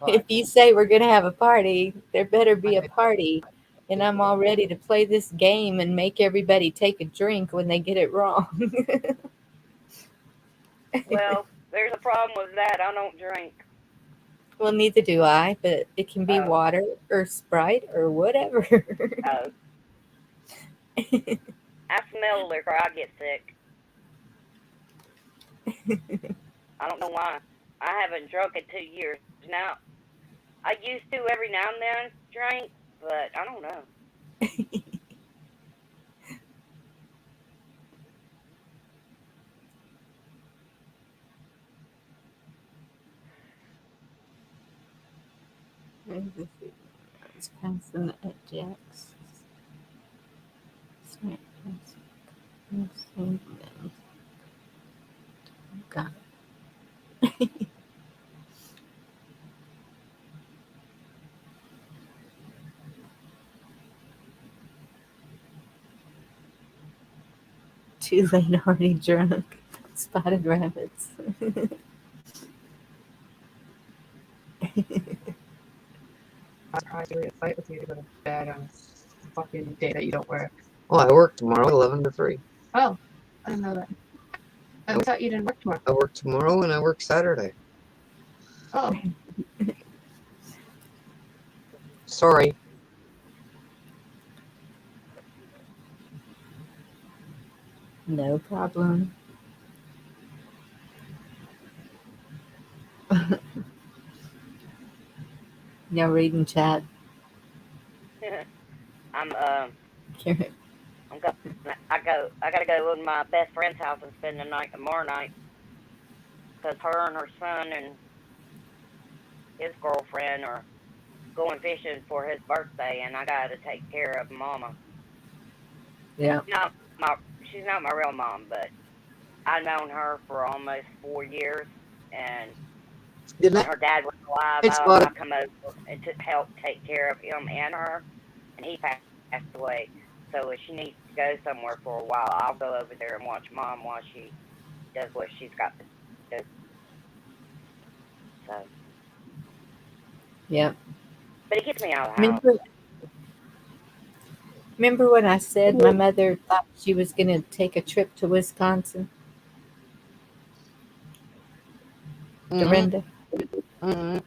If you say we're gonna have a party, there better be a party, and I'm all ready to play this game and make everybody take a drink when they get it wrong. Well, there's a problem with that. I don't drink. Well, neither do I, but it can be Oh. water or Sprite or whatever. Oh. I smell liquor, I get sick. I don't know why. I haven't drunk in 2 years now. I used to every now and then drink, but I don't know. It's passing at Jack's. Got it. Too late, already drunk. Spotted rabbits. I'm surprised you were in a fight with you to go to bed on a fucking day that you don't work. Oh, I work tomorrow, 11 to 3. Oh, I didn't know that. I thought you didn't work tomorrow. I work tomorrow and I work Saturday. Oh, Sorry. No problem. Now reading chat. I'm I gotta go to my best friend's house and spend the night tomorrow night. Because her and her son and his girlfriend are going fishing for his birthday, and I gotta take care of Mama. Yeah. She's not my real mom, but I've known her for almost 4 years, and when her dad was alive, I come over and to help take care of him and her, and he passed away. So if she needs to go somewhere for a while, I'll go over there and watch Mom while she does what she's got to do. So. Yeah. But it gets me out of the house. Remember when I said my mother thought she was going to take a trip to Wisconsin? Dorinda? Mm-hmm.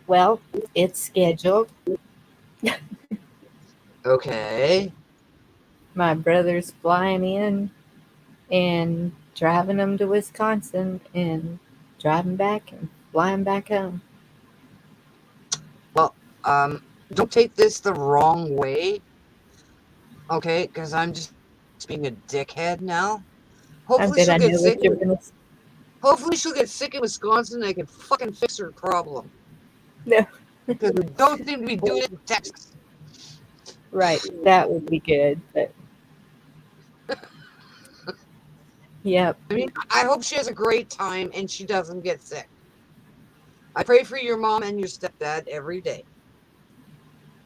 Well, it's scheduled. Okay. My brother's flying in and driving them to Wisconsin and driving back and flying back home. Well, don't take this the wrong way. Okay, because I'm just being a dickhead now. Hopefully she'll get sick. Hopefully she'll get sick in Wisconsin and they can fucking fix her problem. No. Because we don't seem to be doing it in Texas. Right, that would be good, but yep. I mean, I hope she has a great time and she doesn't get sick. I pray for your mom and your stepdad every day.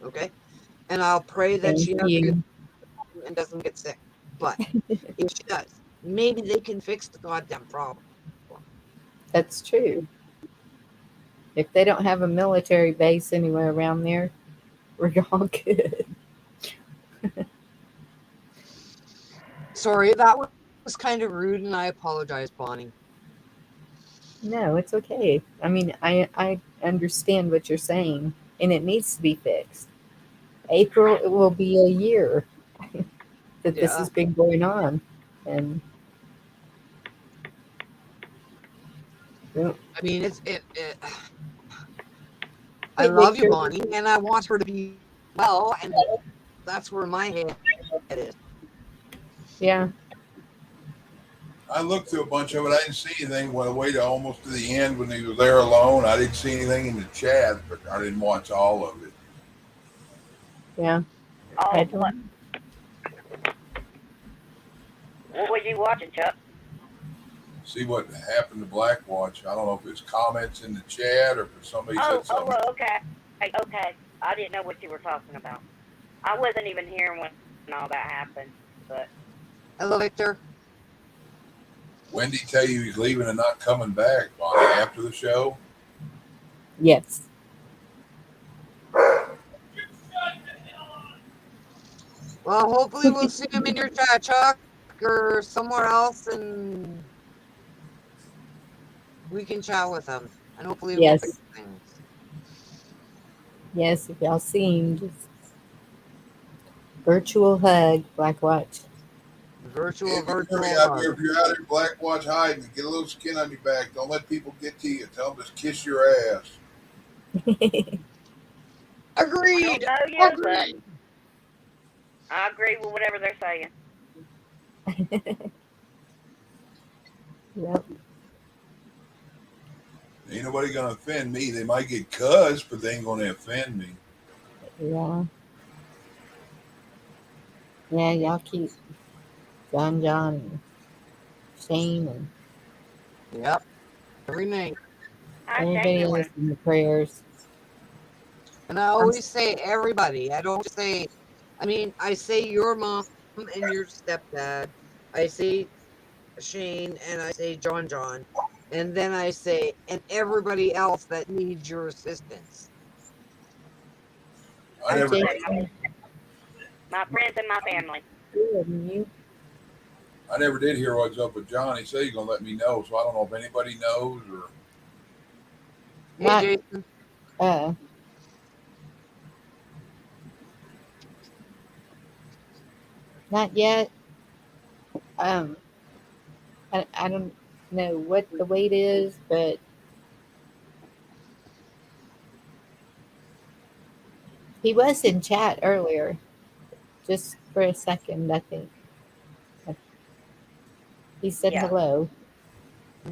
Okay? And I'll pray that she has a good time and doesn't get sick. But if she does, maybe they can fix the goddamn problem. That's true. If they don't have a military base anywhere around there, we're all good. Sorry, that was kind of rude, and I apologize, Bonnie. No, it's okay. I mean, I understand what you're saying, and it needs to be fixed. April, it will be a year that this has been going on, and I mean, I love you, Bonnie, and I want her to be well, and that's where my head is. Yeah. I looked through a bunch of it. I didn't see anything. Well, wait almost to the end when he was there alone. I didn't see anything in the chat, but I didn't watch all of it. Yeah. Oh, I what? don't. What were you watching, Chuck? See what happened to Blackwatch. I don't know if it's comments in the chat or if somebody said something. Okay. Okay. I didn't know what you were talking about. I wasn't even here when all that happened, but Hello, Victor. Wendy tell you he's leaving and not coming back, Bonnie, after the show? Yes. Well, hopefully we'll see him in your chat, Chuck, or somewhere else, and we can chat with him. And hopefully we'll fix Yes. things. Yes. If y'all see him, just virtual hug, Blackwatch. Virtual If you're hug. out there, Blackwatch hiding, get a little skin on your back. Don't let people get to you. Tell them to kiss your ass. Agreed. I don't know you, Agreed. but I agree with whatever they're saying. Yep. Ain't nobody gonna offend me. They might get cussed, but they ain't gonna offend me. Yeah. Yeah. Y'all keep John and Shane and Yep. Every name. How's Shane everybody doing? else in the prayers. And I always say everybody. I don't say, I mean, I say your mom and your stepdad. I say Shane and I say John. And then I say, and everybody else that needs your assistance. I Hi, never, Jason. My friends and my family. Good. And you? I never did hear what's up with John. He said he's gonna let me know, so I don't know if anybody knows or. Hey, Not. Jason. Not yet. Um. I don't know what the weight is, but he was in chat earlier, just for a second, I think. He said Yeah. hello.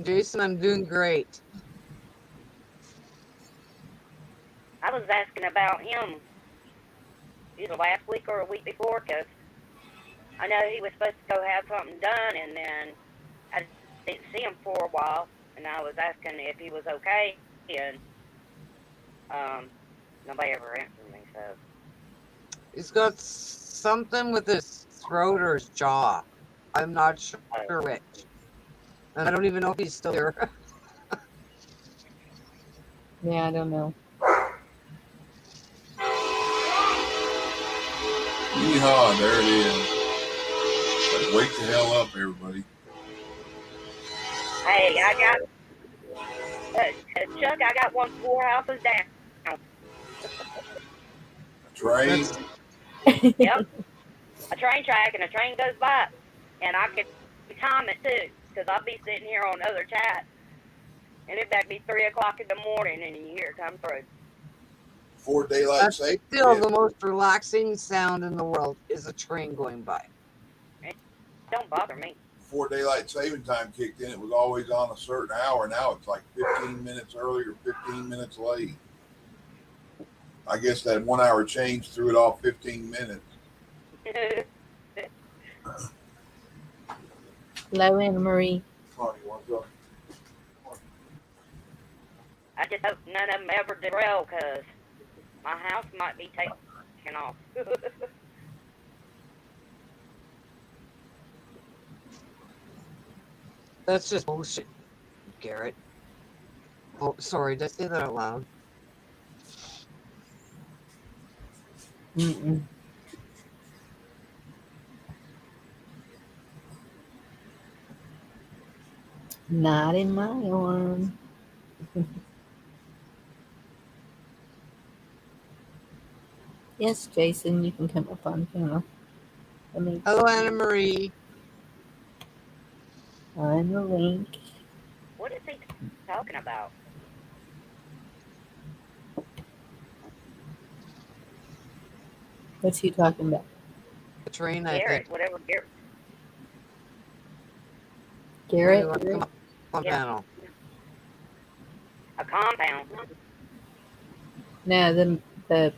Jason, I'm doing great. I was asking about him either last week or a week before because I know he was supposed to go have something done, and then I didn't see him for a while, and I was asking if he was okay, and nobody ever answered me. So He's got something with his throat or his jaw. I'm not sure which. And I don't even know if he's still here. Yeah, I don't know. Yeehaw, there it is. Like, wake the hell up, everybody. hey, I got Chuck. I got one 4 houses down. Train. Yep, a train track, and a train goes by, and I can time it too because I'll be sitting here on other chat, and it might be 3 o'clock in the morning, and you hear it come through. Before daylight That's savings. still the most relaxing sound in the world is a train going by. It don't bother me. Before daylight saving time kicked in, it was always on a certain hour. Now it's like 15 minutes early or 15 minutes late. I guess that 1 hour change threw it off 15 minutes. Hello, Anna Marie. Honey, what's up? I just hope none of them ever derail because my house might be taken off. That's just bullshit, Garrett. Oh, sorry, did I say that out loud? Mm-mm. Not in my one. Yes, Jason, you can come up on panel. Let me Hello, Anna Marie. find the link. What is he talking about? What's he talking about? The train, I Garrett, think. whatever Garrett. Garrett? Anyone come up on Yeah. panel? A compound. No, the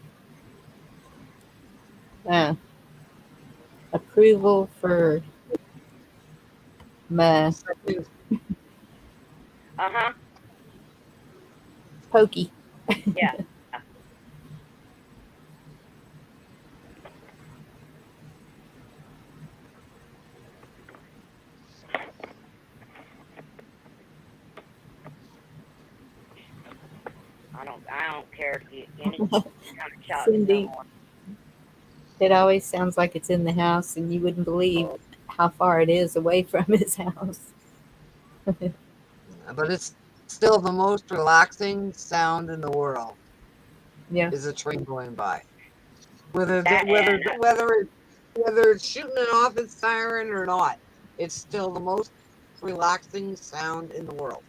approval for my Uh-huh. pokey. Yeah. I don't care to get any kind of shots no Cindy, more. it always sounds like it's in the house, and you wouldn't believe how far it is away from his house. But it's still the most relaxing sound in the world. Yeah. Is a train going by. Whether That it's shooting it off its siren or not, it's still the most relaxing sound in the world.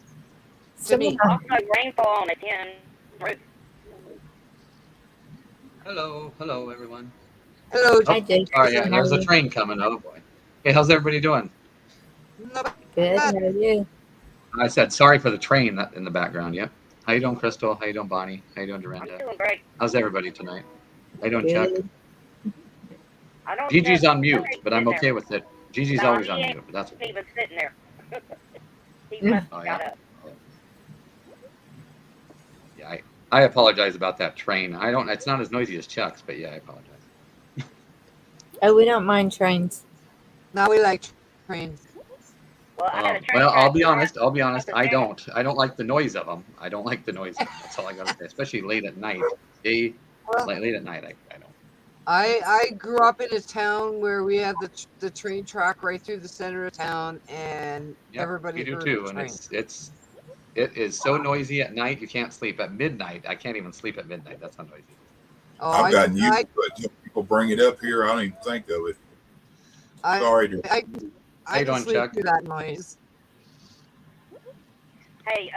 To me. Also, rainfall on a tin roof. Hello, everyone. Hello, Hi, Oh, Jason. sorry, yeah, How are there's a you? train coming. Oh boy. Hey, how's everybody doing? Good. How are you? I said sorry for the train in the background. Yep. How you doing, Crystal? How you doing, Bonnie? How you doing, I'm Dorinda? doing great. How's everybody tonight? How you doing, Chuck? Good. I don't know. Gigi's on mute, Somebody's but I'm sitting there. okay with it. Gigi's No, always he on ain't mute, but that's okay. even sitting there. He must Oh have yeah. got up. Yeah. I apologize about that train. I don't. It's not as noisy as Chuck's, but yeah, I apologize. Oh, we don't mind trains. Now we like trains. Well, I had a train Well, crash I'll be tonight honest. at the I funeral. don't like the noise of them. I don't like the noise of them. That's all I gotta say. Especially late at night. Well, Late at night, I don't. I grew up in a town where we had the train track right through the center of town, and Yep, everybody we do heard the too. And train. it is so noisy at night. You can't sleep at midnight. I can't even sleep at midnight. That's how noisy it is. Oh, I've gotten used to it. Some people bring it up here. I don't even think of it. Sorry to. I How you can doing, sleep Chuck? through that noise. Hey,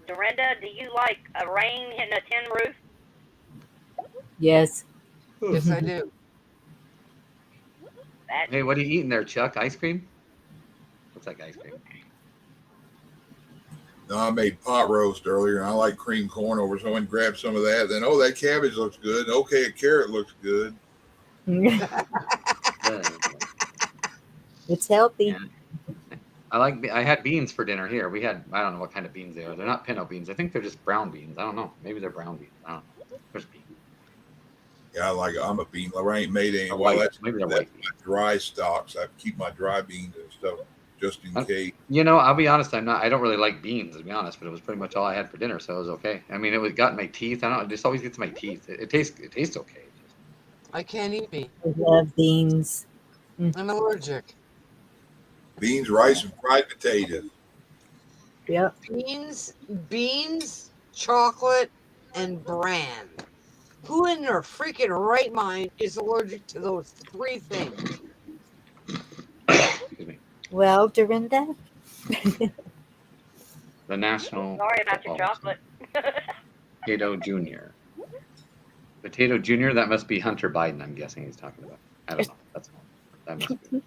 Dorinda, do you like a rain hitting a tin roof? Yes. Yes, I do. Hey, what are you eating there, Chuck? Ice cream? Looks like ice cream. No, I made pot roast earlier, and I like cream corn over, so I went and grabbed some of that. Then, oh, that cabbage looks good. Okay, a carrot looks good. It's healthy. Yeah. I had beans for dinner here. I don't know what kind of beans they are. They're not pinto beans. I think they're just brown beans. I don't know. Maybe they're brown beans. I don't know. There's beans. Yeah, I'm a bean lover. I ain't made any. Or Well, white. Maybe they're white beans. Dry stocks. I keep my dry beans and stuff just in case. I'll be honest. I don't really like beans, to be honest. But it was pretty much all I had for dinner, so it was okay. I mean, it got in my teeth. I don't know. It just always gets in my teeth. It tastes okay. I can't eat beans. I love beans. I'm allergic. Beans, rice, and fried potatoes. Yep. Beans, chocolate, and bran. Who in their freaking right mind is allergic to those three things? Excuse me. Well, Dorinda. The National. Sorry about your chocolate. Potato Junior. Potato Junior. That must be Hunter Biden. I'm guessing he's talking about. I don't know. That must be.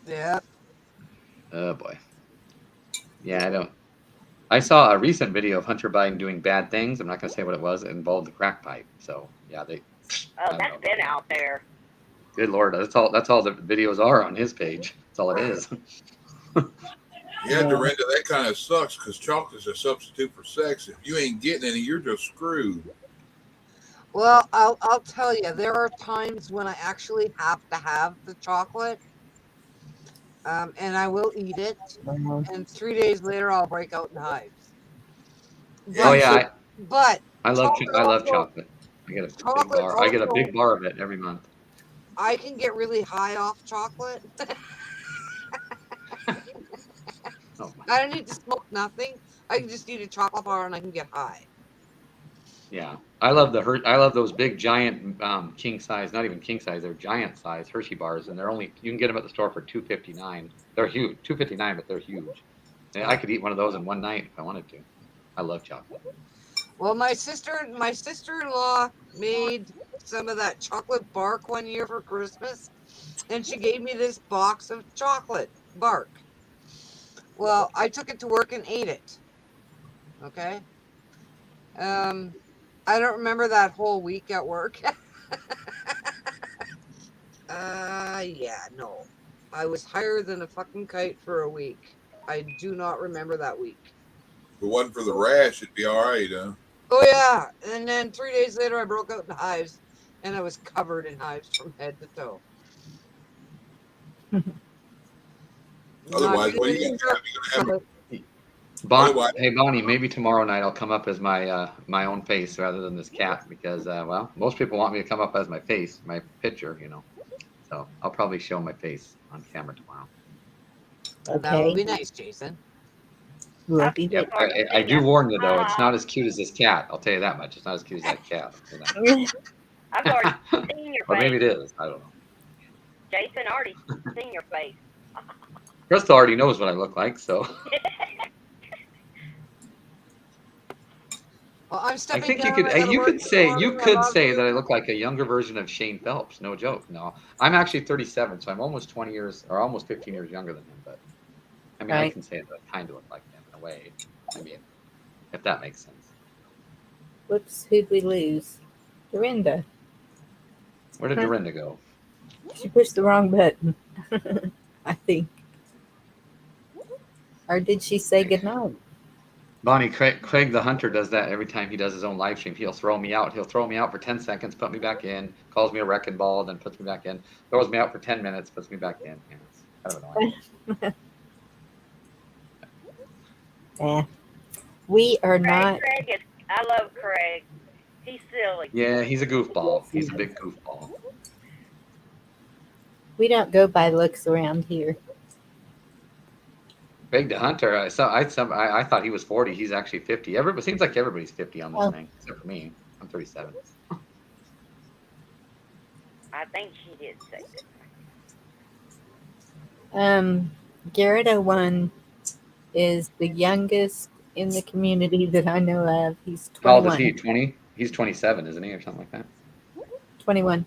Yeah. Oh boy. Yeah, I don't. I saw a recent video of Hunter Biden doing bad things. I'm not going to say what it was. It involved the crack pipe. So yeah, Oh, that's been out there. Good Lord, that's all the videos are on his page. That's all it is. Yeah, Dorinda, that kind of sucks because chocolate's a substitute for sex. If you ain't getting any, you're just screwed. Well, I'll tell you, there are times when I actually have to have the chocolate, and I will eat it, and 3 days later I'll break out in hives. Oh yeah, but I love also, chocolate. I get a big bar. I get a big bar of it every month. I can get really high off chocolate. Oh, I don't need to smoke nothing. I can just eat a chocolate bar and I can get high. Yeah, I love those big giant king size, not even king size, they're giant size Hershey bars, and you can get them at the store for $2.59. They're huge, $2.59, but they're huge. And I could eat one of those in one night if I wanted to. I love chocolate. Well, my sister-in-law made some of that chocolate bark one year for Christmas, and she gave me this box of chocolate bark. Well, I took it to work and ate it. Okay. I don't remember that whole week at work. Yeah, no. I was higher than a fucking kite for a week. I do not remember that week. If it wasn't for the rash, it'd be all right, huh? Oh yeah, and then 3 days later, I broke out in hives, and I was covered in hives from head to toe. Not Otherwise, what are you even gonna have? Hey Bonnie, maybe tomorrow night I'll come up as my my own face rather than this cat because well, most people want me to come up as my face, my picture, you know. So I'll probably show my face on camera tomorrow. That would Okay. be nice, Jason. Love you. Yep, I do warn you though, it's not as cute as this cat. I'll tell you that much. It's not as cute as that cat. I've already seen your Or face. maybe it is. I don't know. Jason already seen your face. Crystal already knows what I look like, so Well, I'm I stepping think you down. could I gotta you work could in the say morning. you I could love say you. that I look like a younger version of Shane Phelps. No joke. No, I'm actually 37, so I'm almost 20 years or almost 15 years younger than him. But I mean, I Right. can say that I kind of look like him in a way. I mean, if that makes sense. Whoops, who'd we lose? Dorinda. Where did Dorinda go? She pushed the wrong button. I think. Or did she say goodnight? Bonnie, Craig the Hunter does that every time he does his own live stream. He'll throw me out. He'll throw me out for 10 seconds, put me back in, calls me a wrecking ball, then puts me back in, throws me out for 10 minutes, puts me back in. Yeah, it's kind of annoying. We are not. Craig is, I love Craig. He's silly. Yeah, he's a goofball. He's a big goofball. We don't go by looks around here. Craig the Hunter, I thought he was 40. He's actually 50. It seems like everybody's 50 on this thing, except for me. I'm 37. I think she did say that. Garrett 01 is the youngest in the community that I know of. He's 21. How old is he? 20? He's 27, isn't he, or something like that? 21.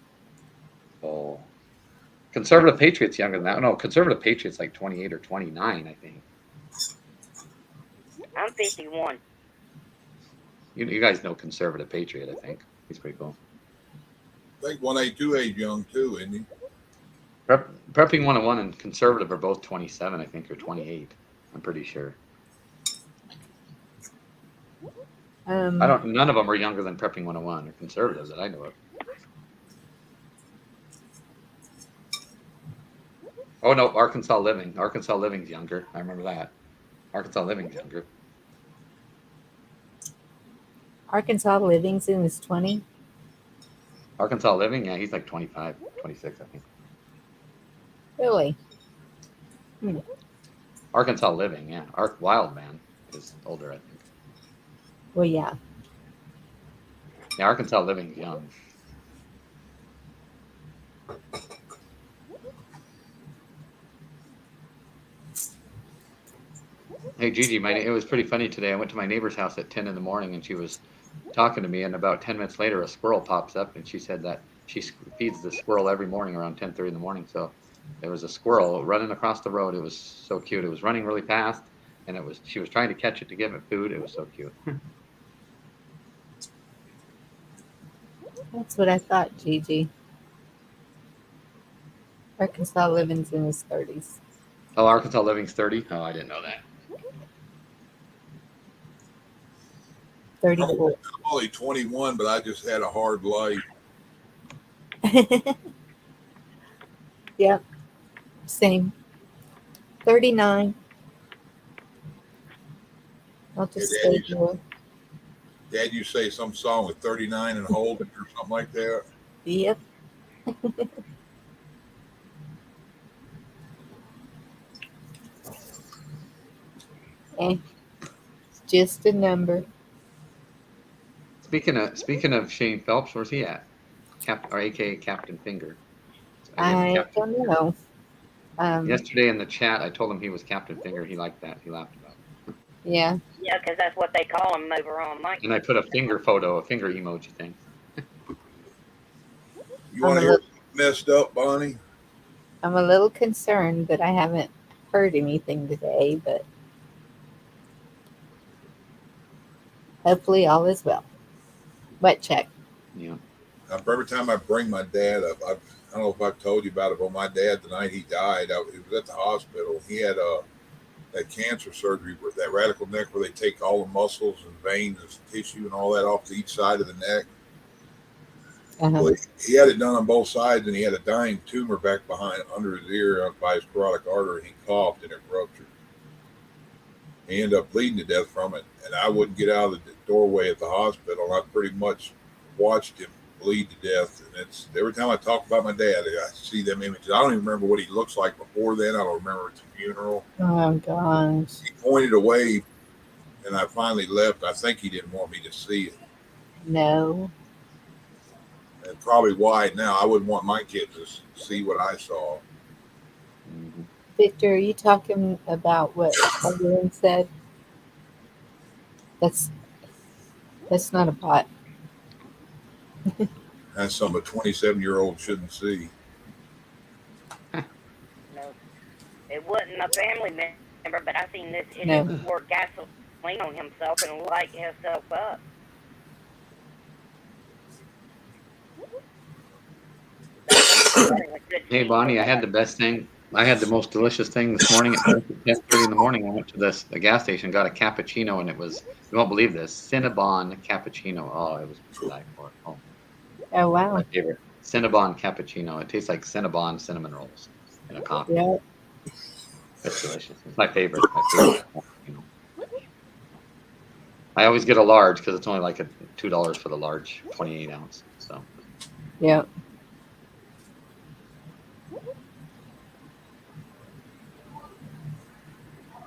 Oh, Conservative Patriot's younger than that. No, Conservative Patriot's like 28 or 29, I think. I'm 51. You guys know Conservative Patriot, I think. He's pretty cool. I think 182 age young too, isn't he? Prepping 101 and Conservative are both 27, I think, or 28. I'm pretty sure. None of them are younger than Prepping 101 or Conservative that I know of. Oh no, Arkansas Living. Arkansas Living's younger. I remember that. Arkansas Living's younger. Arkansas Living's in his 20s. Arkansas Living, yeah, he's like 25, 26, I think. Really? Arkansas Living, yeah. Wildman is older, I think. Well, yeah. Yeah, Arkansas Living's young. Hey Gigi, it was pretty funny today. I went to my neighbor's house at 10 in the morning and she was talking to me, and about 10 minutes later a squirrel pops up and she said that she feeds the squirrel every morning around 10:30 in the morning. So there was a squirrel running across the road. It was so cute. It was running really fast and she was trying to catch it to give it food. It was so cute. That's what I thought, Gigi. Arkansas Living's in his 30s. Oh, Arkansas Living's 30? Oh, I didn't know that. 34. I'm only 21, but I just had a hard life. Yep. Same. 39. I'll just stay here. Dad, you say some song with 39 and hold it or something like that? Yep. It's just a number. Speaking of Shane Phelps, where's he at? AKA Captain Finger. I don't know. Yesterday in the chat, I told him he was Captain Finger. He liked that. He laughed about it. Yeah. Yeah, because that's what they call him over on Mike. And I put a finger emoji thing. You want to hear messed up, Bonnie? I'm a little concerned that I haven't heard anything today, but hopefully all is well. What check? Yeah. Every time I bring my dad up, I don't know if I've told you about it, but my dad, the night he died, he was at the hospital. He had that cancer surgery, with that radical neck, where they take all the muscles and veins and tissue and all that off to each side of the neck. Uh-huh. Well, he had it done on both sides, and he had a dying tumor back behind under his ear by his carotid artery, and he coughed and it ruptured. He ended up bleeding to death from it, and I wouldn't get out of the doorway at the hospital. I pretty much watched him bleed to death, and it's every time I talk about my dad, I see them images. I don't even remember what he looks like before then. I don't remember his funeral. Oh gosh. He pointed away, and I finally left. I think he didn't want me to see it, No. and probably why now I wouldn't want my kids to see what I saw. Mhm. Victor, are you talking about what everyone said? That's not a bot. That's something a 27-year-old shouldn't see. No, it wasn't a family member, but I seen this No. idiot pour gasoline on himself and light himself up. Hey Bonnie, I had the best thing. I had the most delicious thing this morning at 10:30 in the morning. I went to the gas station, got a cappuccino, and it was, you won't believe this, Cinnabon cappuccino. Oh, it was to die for. Oh, Oh wow. my favorite. Cinnabon cappuccino. It tastes like Cinnabon cinnamon rolls in a coffee. Yeah. It's delicious. It's my favorite. Cappuccino. I always get a large because it's only like $2 for the large 28 ounce. So Yeah.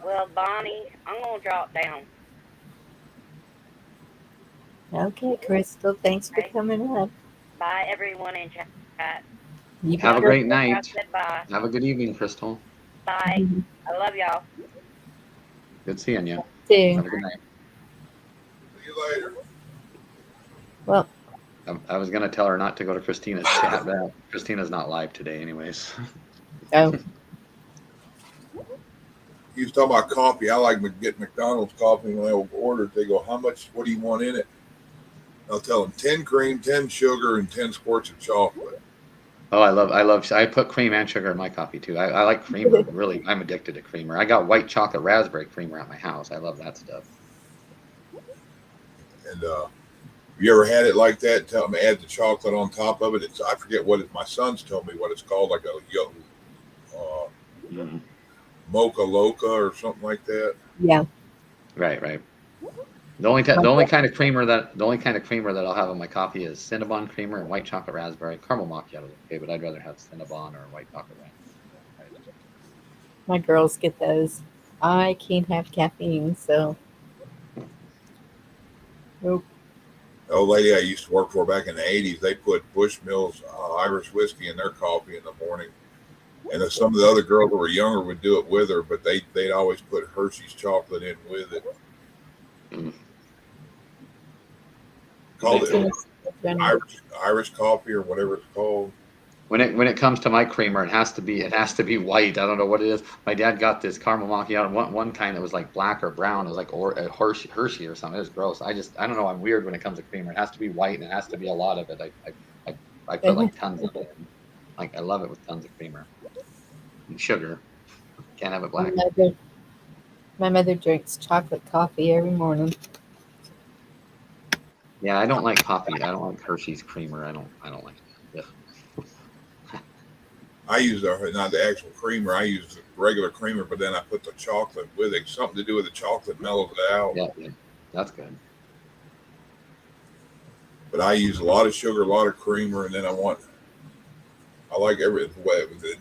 Well, Bonnie, I'm gonna drop down. Okay, Crystal. Thanks for Okay. coming up. Bye, everyone in chat. You have a bet. great I night. said bye. Have a good evening, Crystal. Bye. I love y'all. Good seeing you. Too. Have a good night. See you later. Well, I was gonna tell her not to go to Christina's chat, but Christina's not live today, anyways. oh, He was talking about coffee. I like to get McDonald's coffee when they order it. They go, "How much? What do you want in it?" I'll tell them 10 cream, 10 sugar, and 10 squirts of chocolate. Oh, I put cream and sugar in my coffee too. I like creamer. Really, I'm addicted to creamer. I got white chocolate raspberry creamer at my house. I love that stuff. And you ever had it like that? Tell them add the chocolate on top of it. It's I forget what it. My son's told me what it's called, like a mocha loca or something like that. yeah. Right. The only kind of creamer that I'll have in my coffee is Cinnabon creamer and white chocolate raspberry. Caramel macchiato is okay, but I'd rather have Cinnabon or white chocolate raspberry. My girls get those. I can't have caffeine, so nope. The old lady I used to work for back in the 80s, they put Bushmills Irish whiskey in their coffee in the morning. And some of the other girls that were younger would do it with her, but they'd always put Hershey's chocolate in with it. Called it Irish coffee or whatever it's called. When it comes to my creamer, it has to be white. I don't know what it is. My dad got this caramel macchiato, one kind that was like black or brown. It was like a Hershey or something. It was gross. I don't know. I'm weird when it comes to creamer. It has to be white and it has to be a lot of it. I put like tons of it. Like I love it with tons of creamer and sugar. Can't have it black. My mother drinks chocolate coffee every morning. Yeah, I don't like coffee. I don't like Hershey's creamer. I don't like it. Ugh. I use not the actual creamer. I use the regular creamer, but then I put the chocolate with it. Something to do with the chocolate mellows it out. Yeah, that's good. But I use a lot of sugar, a lot of creamer, and then I like everything.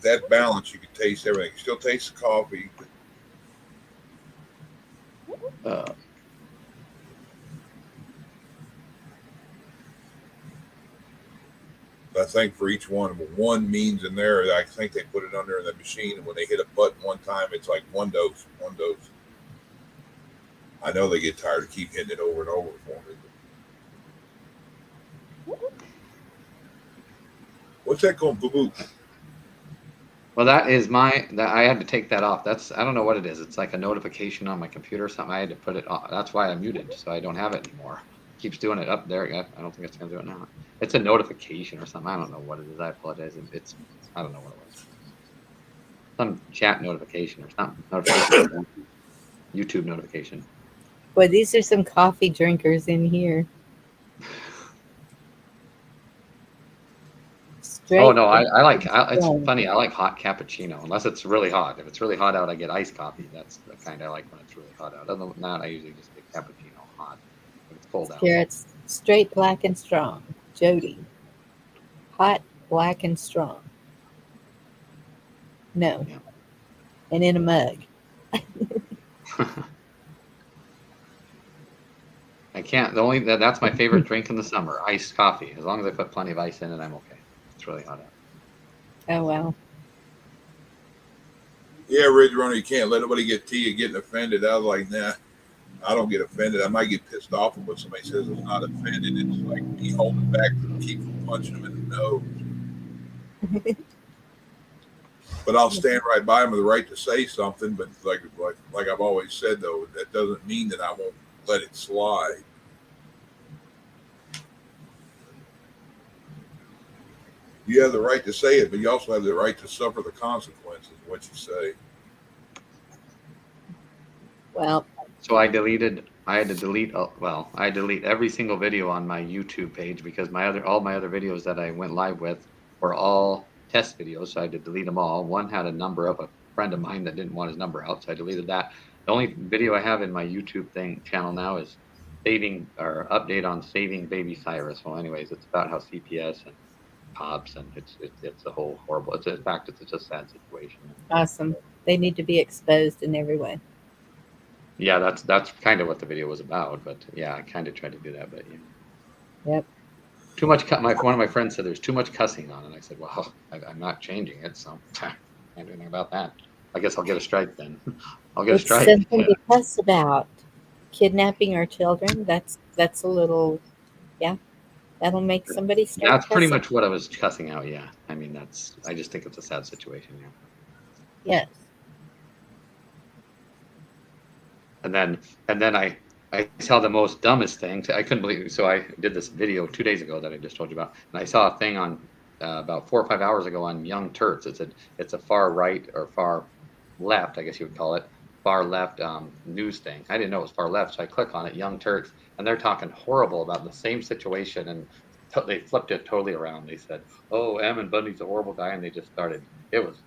That balance, you can taste everything. You still taste the coffee. I think for each one means in there. I think they put it under in the machine, and when they hit a button one time, it's like one dose. I know they get tired of keep hitting it over and over for me. What's that called? Boo boo. Well, that is that I had to take that off. That's I don't know what it is. It's like a notification on my computer or something. I had to put it off. That's why I muted, so I don't have it anymore. Keeps doing it up there. Yeah, I don't think it's gonna do it now. It's a notification or something. I don't know what it is. I apologize. It's I don't know what it was. Some chat notification or something. Notification. YouTube notification. Boy, these are some coffee drinkers in here. Straight. Oh no, I like. It's strong. funny. I like hot cappuccino, unless it's really hot. If it's really hot out, I get iced coffee. That's the kind I like when it's really hot out. Other than that, I usually just get cappuccino hot if it's cold out. Carrots, straight, black, and strong. Jody. Hot, black, and strong. No. Yeah. And in a mug. I can't. The only that's my favorite drink in the summer. Iced coffee. As long as I put plenty of ice in it, I'm okay. It's really hot out. Oh, wow. Yeah, Ridge Runner, you can't let nobody get to you getting offended. I was like, nah, I don't get offended. I might get pissed off when somebody says it's not offended. It's like me holding back to keep from punching them in the nose. But I'll stand right by them with the right to say something. But like I've always said, though, that doesn't mean that I won't let it slide. You have the right to say it, but you also have the right to suffer the consequences of what you say. Well, so I had to delete. I delete every single video on my YouTube page because all my other videos that I went live with were all test videos. So I had to delete them all. One had a number of a friend of mine that didn't want his number out, so I deleted that. The only video I have in my YouTube channel now is update on saving baby Cyrus. Well, anyways, it's about how CPS and cops and it's a whole horrible. In fact, it's just a sad situation. Awesome. They need to be exposed in every way. Yeah, that's kind of what the video was about. But yeah, I kind of tried to do that. But yeah. Yep. Too much. One of my friends said there's too much cussing on it. I said, well, I'm not changing it, so can't do anything about that. I guess I'll get a strike then. I'll get a strike. It's something to cuss about. Kidnapping our children. That's a little. Yeah. That'll make somebody start. That's pretty much what I was cussing out. Yeah. I mean, I just think it's a sad situation. Yeah. Yes. And then I saw the most dumbest thing. I couldn't believe it. So I did this video 2 days ago that I just told you about, and I saw a thing on about 4 or 5 hours ago on Young Turks. It's a far right or far left, I guess you would call it, far left news thing. I didn't know it was far left, so I click on it, Young Turks, and they're talking horrible about the same situation, and they flipped it totally around. They said, "Oh, Ammon Bundy's a horrible guy," and they just started. It was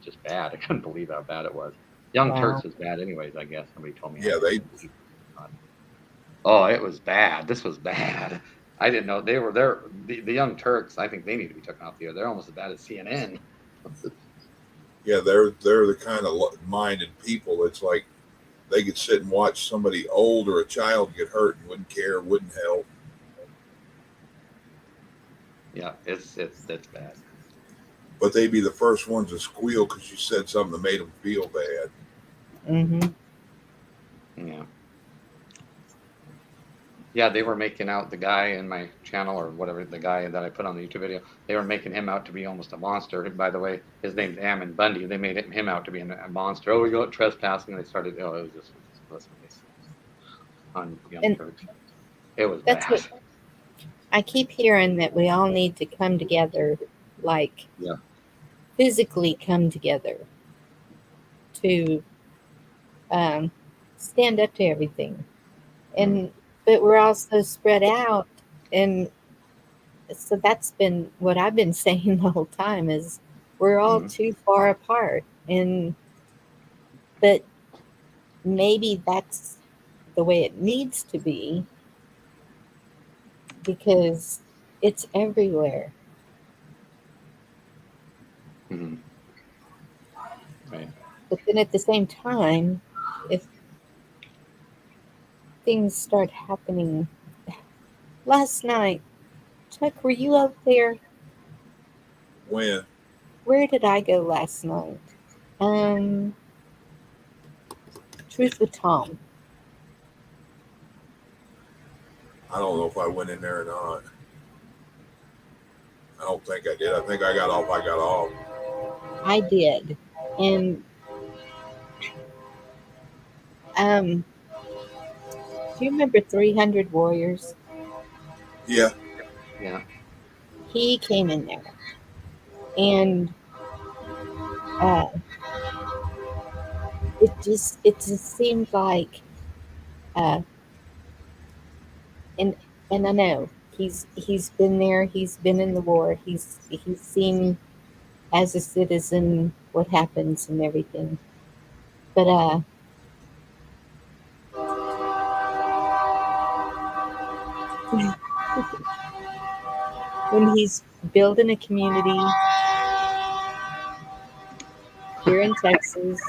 just bad. I couldn't believe how bad it was. Young Turks is bad, anyways. I guess somebody told me. Yeah, they. Oh, it was bad. This was bad. I didn't know they were there. The Young Turks. I think they need to be taken off the air. They're almost as bad as CNN. Yeah, they're the kind of minded people. It's like they could sit and watch somebody old or a child get hurt and wouldn't care, wouldn't help. Yeah, it's bad. But they'd be the first ones to squeal because you said something that made them feel bad. Mm-hmm. Yeah. Yeah, they were making out the guy in my channel or whatever, the guy that I put on the YouTube video, they were making him out to be almost a monster. And by the way, his name's Ammon Bundy. They made him out to be a monster. Oh, we got trespassing. They started, it was just on Young Turks. It was bad. What I keep hearing, that we all need to come together, like physically come together to stand up to everything. And but we're all so spread out, and so that's been what I've been saying the whole time, is we're all too far apart. But maybe that's the way it needs to be, because it's everywhere. Mm-hmm. Right. But then at the same time, if things start happening. Last night, Chuck, were you out there? When? Where did I go last night? Truth with Tom. I don't know if I went in there or not. I don't think I did. I think I got off. I did. And do you remember 300 Warriors? Yeah. Yeah. He came in there, and uh, it just seemed like, uh, and I know he's been there. He's been in the war. He's seen as a citizen what happens and everything. But when he's building a community here in Texas,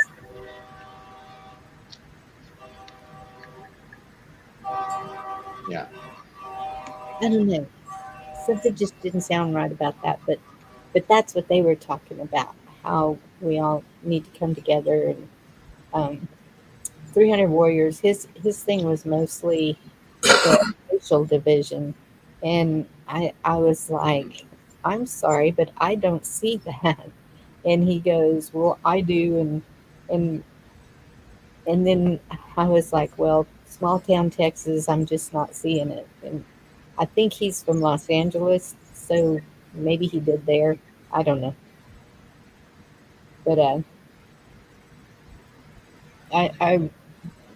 Yeah. I don't know. Something just didn't sound right about that. But that's what they were talking about. How we all need to come together. And 300 Warriors. His thing was mostly the racial division, and I was like, I'm sorry, but I don't see that. And he goes, well, I do. And and then I was like, well, small town Texas, I'm just not seeing it. And I think he's from Los Angeles, so maybe he did there. I don't know. But I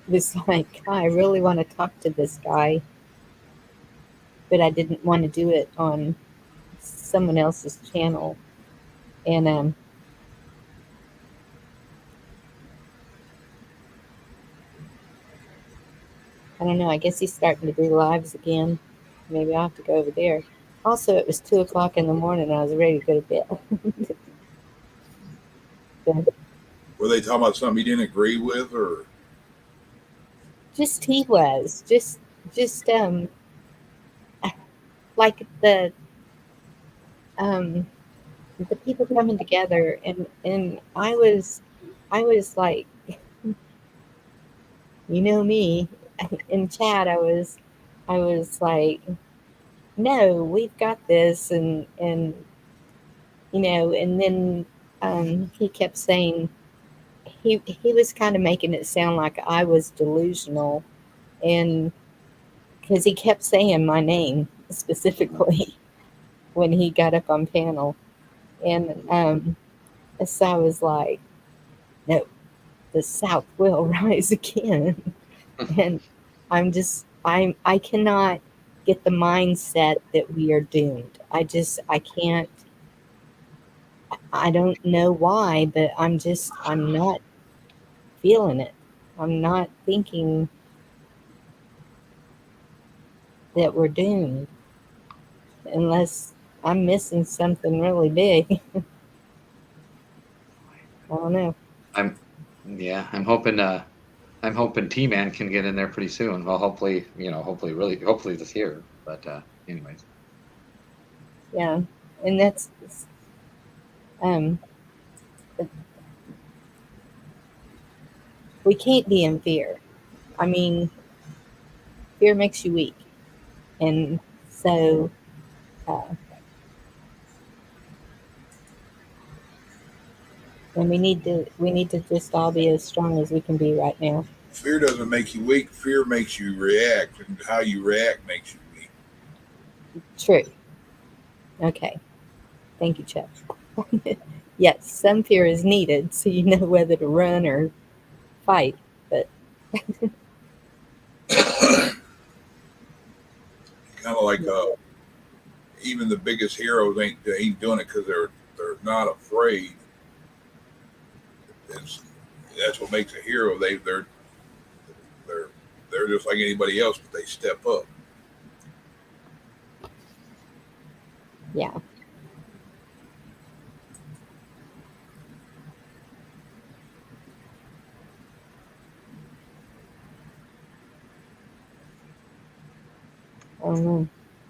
was like, I really want to talk to this guy, but I didn't want to do it on someone else's channel. And I don't know. I guess he's starting to do lives again. Maybe I'll have to go over there. Also, it was 2 o'clock in the morning. I was ready to go to bed. But Were they talking about something you didn't agree with, or just he was just like um the people coming together, and I was like, you know me, in chat I was like, no, we've got this. And and then he kept saying, he was kind of making it sound like I was delusional, and because he kept saying my name specifically when he got up on panel. And so I was like, no, the South will rise again. And I cannot get the mindset that we are doomed. I can't. I don't know why, but I'm not feeling it. I'm not thinking that we're doomed unless I'm missing something really big. I don't know. I'm yeah, I'm hoping T-Man can get in there pretty soon. Well, hopefully, hopefully this year. But anyways, Yeah, and um, we can't be in fear. I mean, fear makes you weak, and so uh, and we need to just all be as strong as we can be right now. fear doesn't make you weak? Fear makes you react, and how you react makes you weak. True. Okay. Thank you, Chuck. Yes, some fear is needed so you know whether to run or fight. But Kind of like even the biggest heroes ain't doing it because they're not afraid. It's, that's what makes a hero. They're they're just like anybody else, but they step up. yeah, I don't know.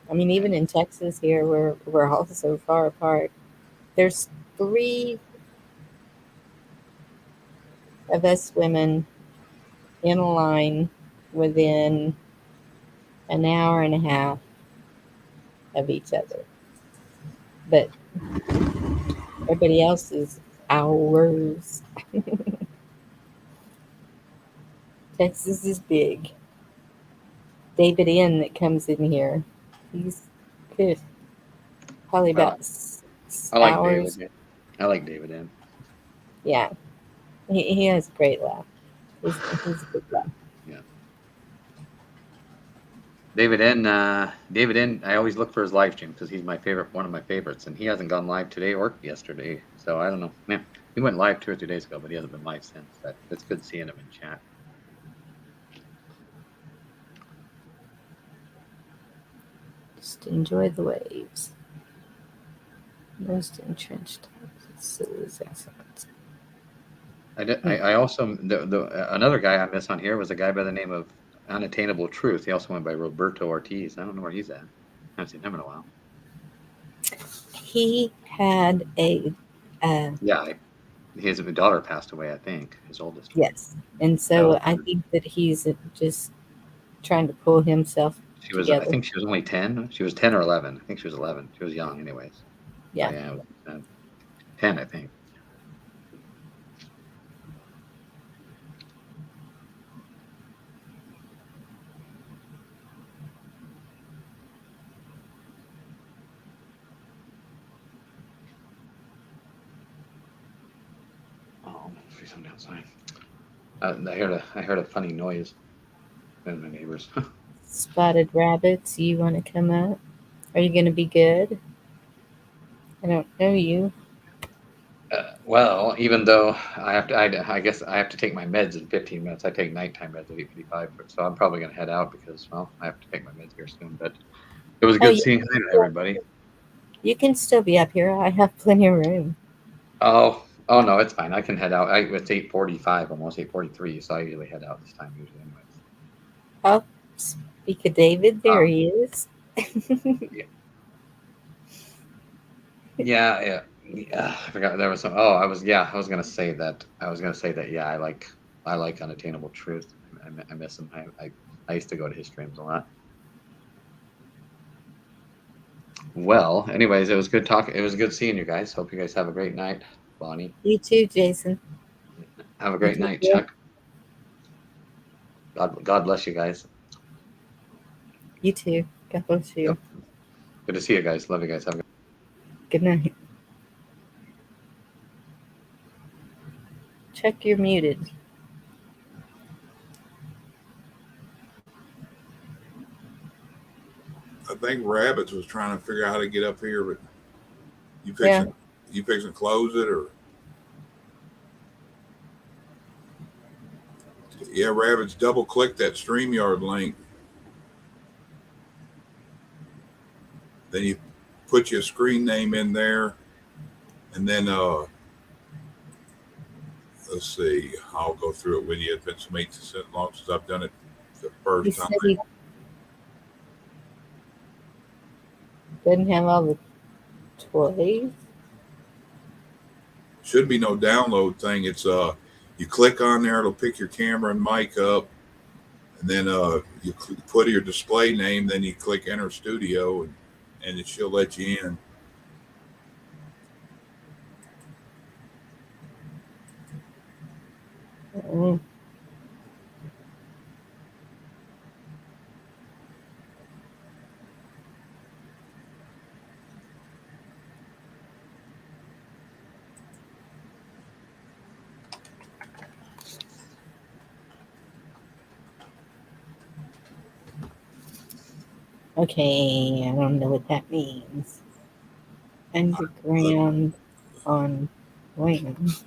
I mean, even in Texas here, we're all so far apart. There's three of us women in a line within an hour and a half of each other, but everybody else is hours. Texas is big. David N that comes in here. He's good. Probably I like, about 6 I like hours. David. I like David M. Yeah. He has a great laugh. He's a good laugh. Yeah. David N. David N. I always look for his live stream because he's one of my favorites, and he hasn't gone live today or yesterday. So I don't know. Yeah, he went live 2 or 3 days ago, but he hasn't been live since. But it's good seeing him in chat. Just enjoy the waves. Most entrenched is excellent. I also another guy I miss on here was a guy by the name of Unattainable Truth. He also went by Roberto Ortiz. I don't know where he's at. I haven't seen him in a while. He had a Yeah, his daughter passed away. I think his oldest. yes, and so I think that he's just trying to pull himself She was. together. I think she was only 10. She was 10 or 11. I think she was 11. She was young, anyways. Yeah. So, yeah, it was, 10, I think. Oh, see something outside. I heard a funny noise. And my neighbors. Spotted rabbits, you want to come up? Are you going to be good? I don't know you. Well, even though I guess I have to take my meds in 15 minutes. I take nighttime meds at 8:55, so I'm probably gonna head out because, well, I have to take my meds here soon. But it was good seeing everybody. You can still be up here. I have plenty of room. Oh no, it's fine. I can head out. It's 8:45, almost 8:43, so I usually head out this time usually, anyways. Oh, speak of David, there he is. Yeah. I forgot there was some. Oh, I was gonna say that. Yeah, I like Unattainable Truth. I miss him. I used to go to his streams a lot. Well, anyways, it was good talking. It was good seeing you guys. Hope you guys have a great night, Bonnie. You too, Jason. Have a great night, Chuck. God bless you guys. You too. God bless you. Yep. Good to see you guys. Love you guys. Have a good night. Chuck, you're muted. I think Rabbits was trying to figure out how to get up here, but you fixing to close it or? Yeah, Rabbits, double click that StreamYard link. Then you put your screen name in there, and then let's see, I'll go through it with you. It's been so long since I've done it the first time. He doesn't have all the toys. Should be no download thing. It's you click on there, it'll pick your camera and mic up, and then you put your display name, then you click enter studio, and she'll let you in. Mm. Okay, I don't know what that means. Underground on land.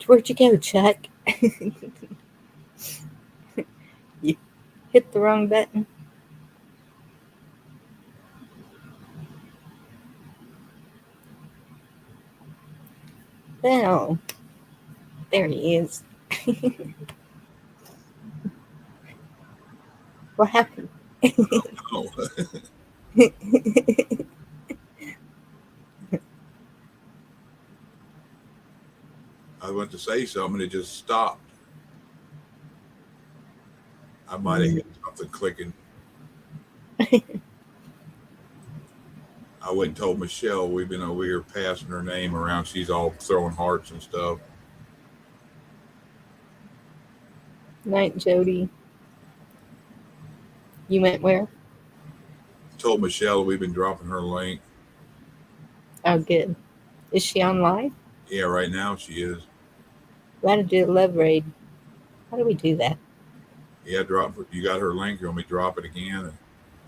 Where'd you go, Chuck? You hit the wrong button. Well, there he is. What happened? to say something, it just stopped. I might have hit something clicking. I went and told Michelle we've been over here passing her name around. She's all throwing hearts and stuff. Night, Jody. You went where? Told Michelle we've been dropping her link. Oh, good. Is she on live? Yeah, right now she is. We got to do a love raid. How do we do that? Yeah, drop. You got her link. You want me to drop it again?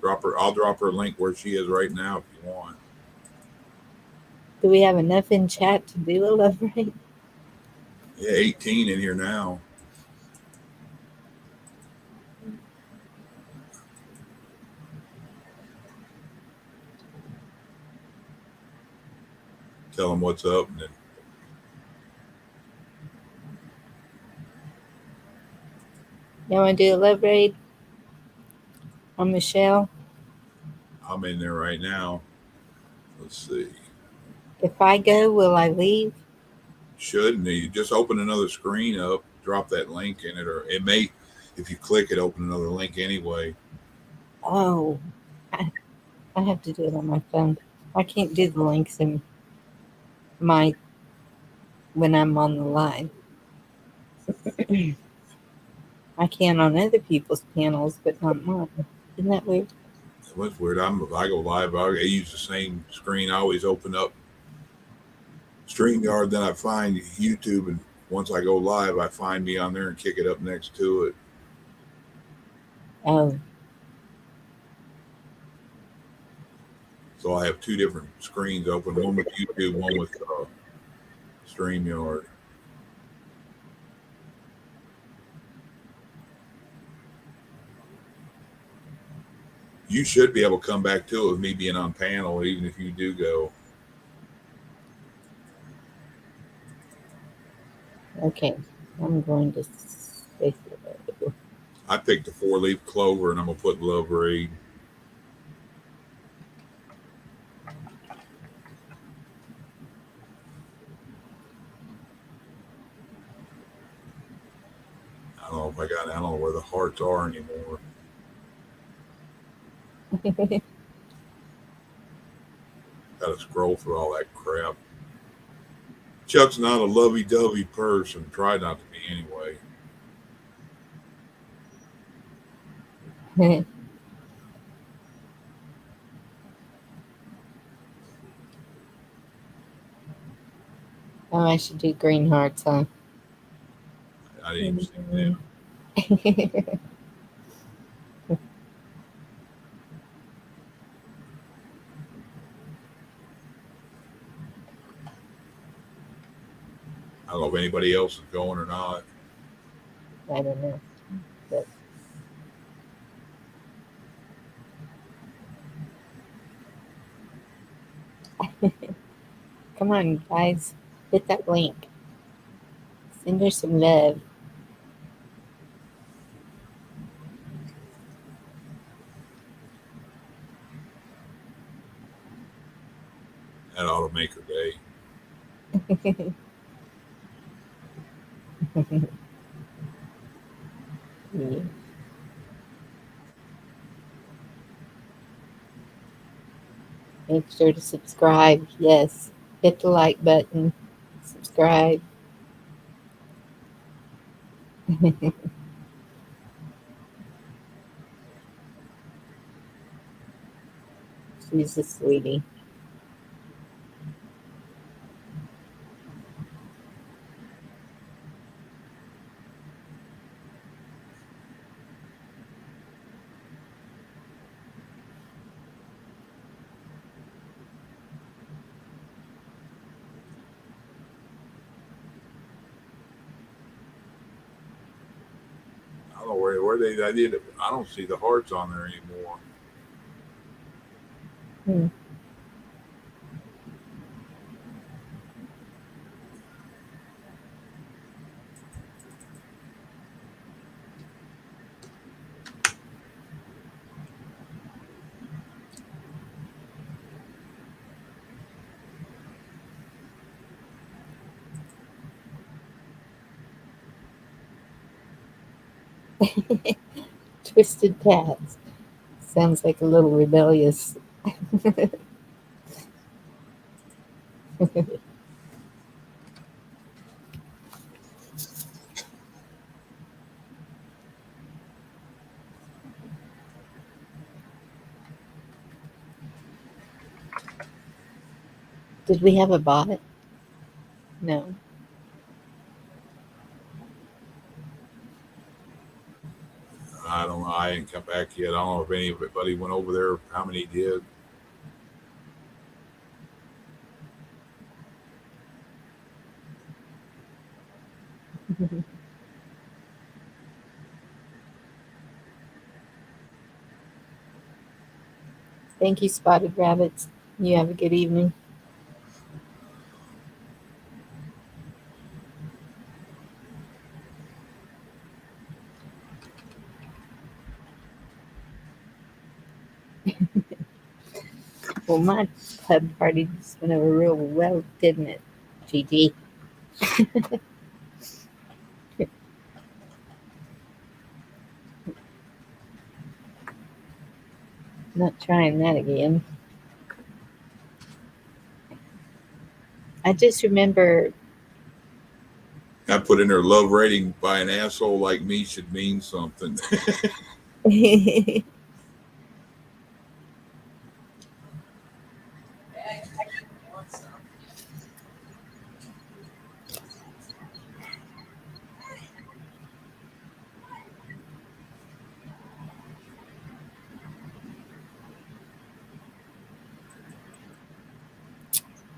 Drop her. I'll drop her link where she is right now if you want. Do we have enough in chat to do a love raid? Yeah, 18 in here now. Tell them what's up. And then You want to do a love raid on Michelle? I'm in there right now. Let's see. If I go, will I leave? Shouldn't you just open another screen up, drop that link in it, or it may, if you click it, open another link anyway. Oh, I have to do it on my phone. I can't do the links in my when I'm on the line. I can on other people's panels, but not mine. Isn't that weird? What's weird? I go live. I use the same screen. I always open up StreamYard, then I find YouTube, and once I go live, I find me on there and kick it up next to it. Oh, So I have two different screens open, one with YouTube, one with StreamYard. You should be able to come back to it with me being on panel, even if you do go. okay. I'm going to stay here. I picked a 4-leaf clover, and I'm gonna put Love Raid. I don't know if I don't know where the hearts are anymore. Gotta scroll through all that crap. Chuck's not a lovey-dovey person. Try not to be anyway. Oh, I should do green hearts, huh? I didn't even see them. I don't know if anybody else is going or not. I don't know. But come on, guys. Hit that link. Send her some love. That ought to make her day. Yeah. Make sure to subscribe. Yes. Hit the like button. Subscribe. She's a sweetie. I don't know where they. I did. I don't see the hearts on there anymore. Hmm. Twisted Cats. Sounds like a little rebellious. Did we have a bot? No. I don't know. I ain't come back yet. I don't know if anybody went over there, how many did. Thank you, Spotted Rabbits. You have a good evening. Well, my club party just went over real well, didn't it, GG? Not trying that again. I just remember. I put in there love rating by an asshole like me should mean something.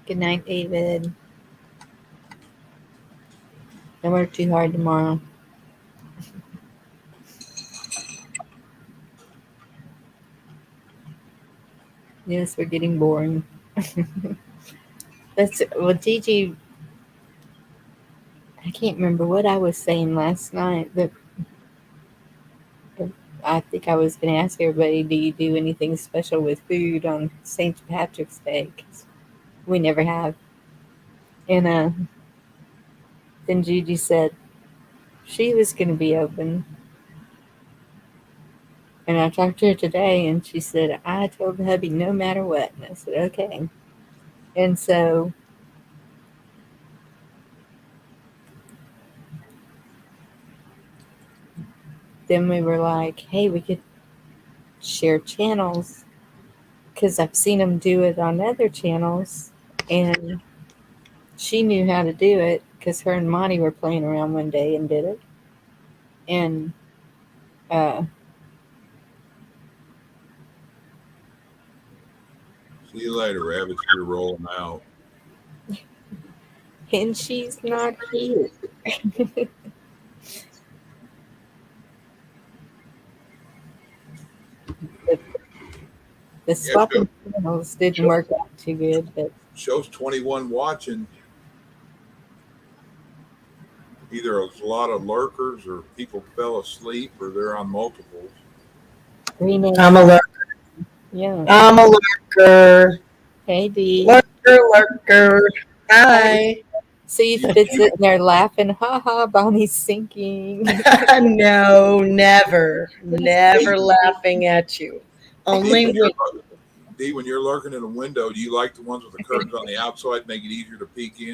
Good night, David. Don't work too hard tomorrow. Yes, we're getting boring. Gigi. I can't remember what I was saying last night, but I think I was going to ask everybody, do you do anything special with food on St. Patrick's Day? 'Cause we never have. And then Gigi said she was going to be open. And I talked to her today, and she said, I told hubby no matter what. And I said, okay. And so then we were like, hey, we could share channels because I've seen them do it on other channels. And she knew how to do it because her and Monty were playing around one day and did it. And See you later, Rabbits. You're rolling out. and she's not here. The swapping channels didn't work out too good, but shows 21 watching. Either there's a lot of lurkers, or people fell asleep, or they're on multiples. I'm a lurker. Yeah. I'm a lurker. Hey, Dee. Lurker. Hi. See if it's sitting there laughing, haha, Bonnie's sinking. No, never. Never laughing at you. Only Dee, when you're lurking in a window, do you like the ones with the curtains on the outside, make it easier to peek in?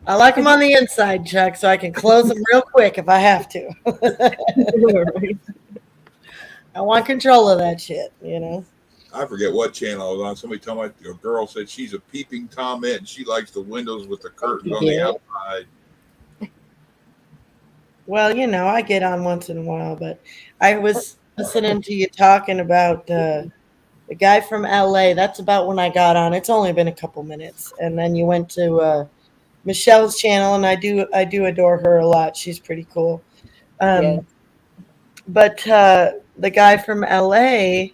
I like them on the inside, Chuck, so I can close them real quick if I have to. I want control of that shit, you know. I forget what channel I was on. Somebody told me a girl said she's a peeping Tomette and she likes the windows with the curtains on the outside. Well, you know, I get on once in a while, but I was listening to you talking about the guy from LA. That's about when I got on. It's only been a couple minutes, and then you went to Michelle's channel, and I do adore her a lot. She's pretty cool. Yeah. But the guy from LA,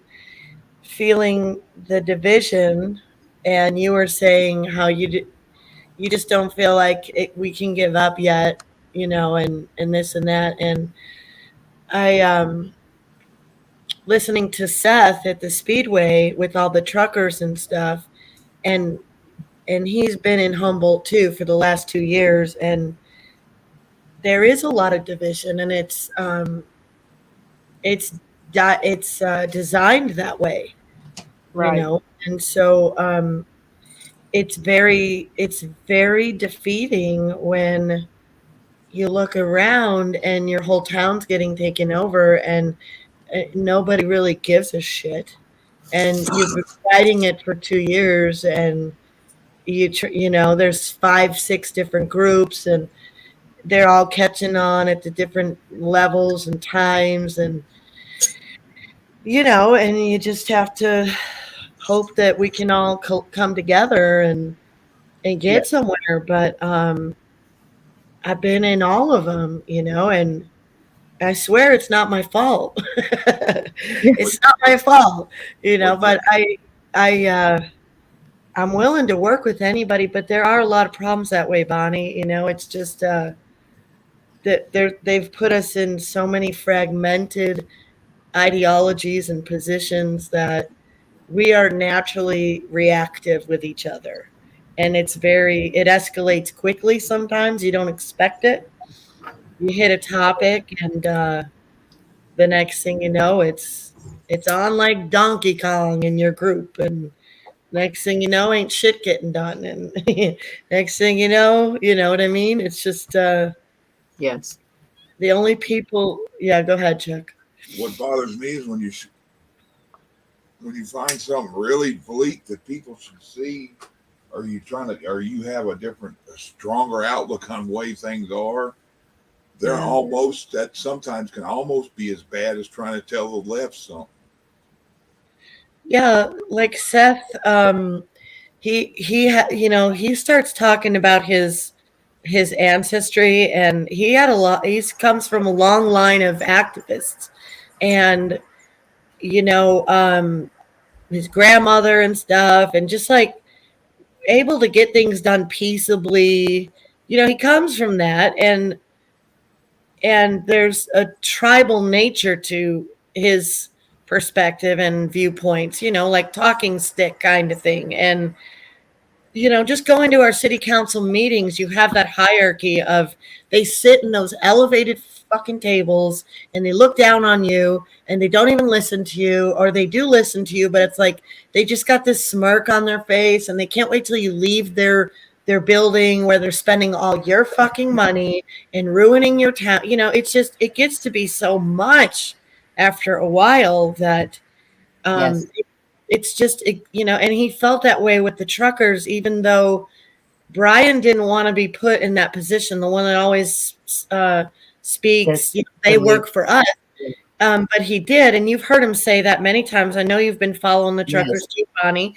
feeling the division, and you were saying how you just don't feel like we can give up yet, you know, and this and that. And I listening to Seth at the Speedway with all the truckers and stuff, and he's been in Humboldt too for the last 2 years, and there is a lot of division, and it's designed that way, Right. and so it's very defeating when you look around and your whole town's getting taken over, and nobody really gives a shit, and you've been fighting it for 2 years, and there's 5 6 different groups, and they're all catching on at the different levels and times, and and you just have to hope that we can all come together and get Yes. somewhere. But I've been in all of them, and I swear it's not my fault. But It's not my fault, but but I'm willing to work with anybody, but there are a lot of problems that way, Bonnie. It's just that they've put us in so many fragmented ideologies and positions that we are naturally reactive with each other. And it escalates quickly sometimes. You don't expect it. You hit a topic, and the next thing you know, it's on like Donkey Kong in your group, and next thing you know, ain't shit getting done, and next thing you know what I mean. It's just Yes. the only people. Yeah, go ahead, Chuck. what bothers me is when you find something really bleak that people should see, or you have a stronger outlook on the way things are. They're Yeah. almost that sometimes can almost be as bad as trying to tell the left something. Yeah, like Seth, he starts talking about his ancestry, and he had a lot. He comes from a long line of activists, and you know, um, his grandmother and stuff, and just like able to get things done peaceably. He comes from that, and there's a tribal nature to his perspective and viewpoints. Like talking stick kind of thing, and just going to our city council meetings, you have that hierarchy of they sit in those elevated fucking tables and they look down on you and they don't even listen to you, or they do listen to you, but it's like they just got this smirk on their face and they can't wait till you leave their building where they're spending all your fucking money and ruining your town. It gets to be so much after a while that um Yes. it's just and he felt that way with the truckers, even though Brian didn't want to be put in that position, the one that always speaks, That's they the lead. work for us. But he did, and you've heard him say that many times. I know you've been following the truckers Yes. too, Bonnie.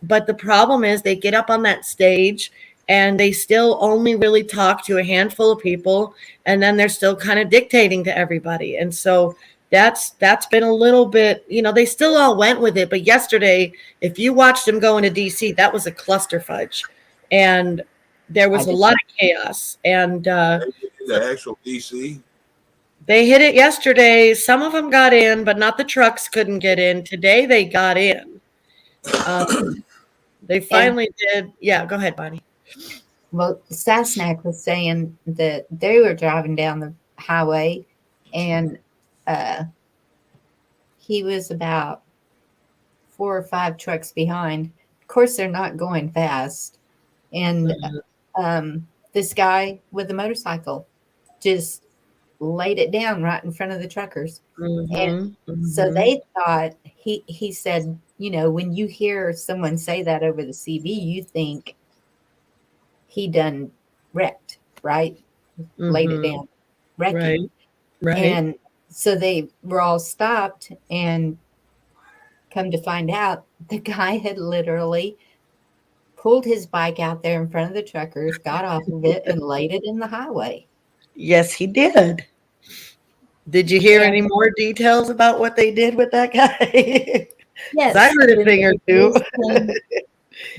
But the problem is they get up on that stage and they still only really talk to a handful of people, and then they're still kind of dictating to everybody. And so that's been a little bit, they still all went with it. But yesterday, if you watched them go into DC, that was a cluster fudge. And there I was a did. lot of chaos. And The actual DC. they hit it yesterday. Some of them got in, but not the trucks couldn't get in. Today they got in. They And finally did. Yeah, go ahead, Bonnie. well, Sasnak was saying that they were driving down the highway, and uh, he was about 4 or 5 trucks behind. Of course, they're not going fast, and this guy with a motorcycle just laid it down right in front of the truckers. And Mm-hmm, so mm-hmm, they thought he said, when you hear someone say that over the CV, you think he done wrecked, right? Laid it mm-hmm. down, wrecking. Right, right. And so they were all stopped, and come to find out, the guy had literally pulled his bike out there in front of the truckers, got off of it, and laid it in the highway. Yes, he did. Did you hear And any more details about what they did with that guy? Because I yes, heard a then thing or the two. police came.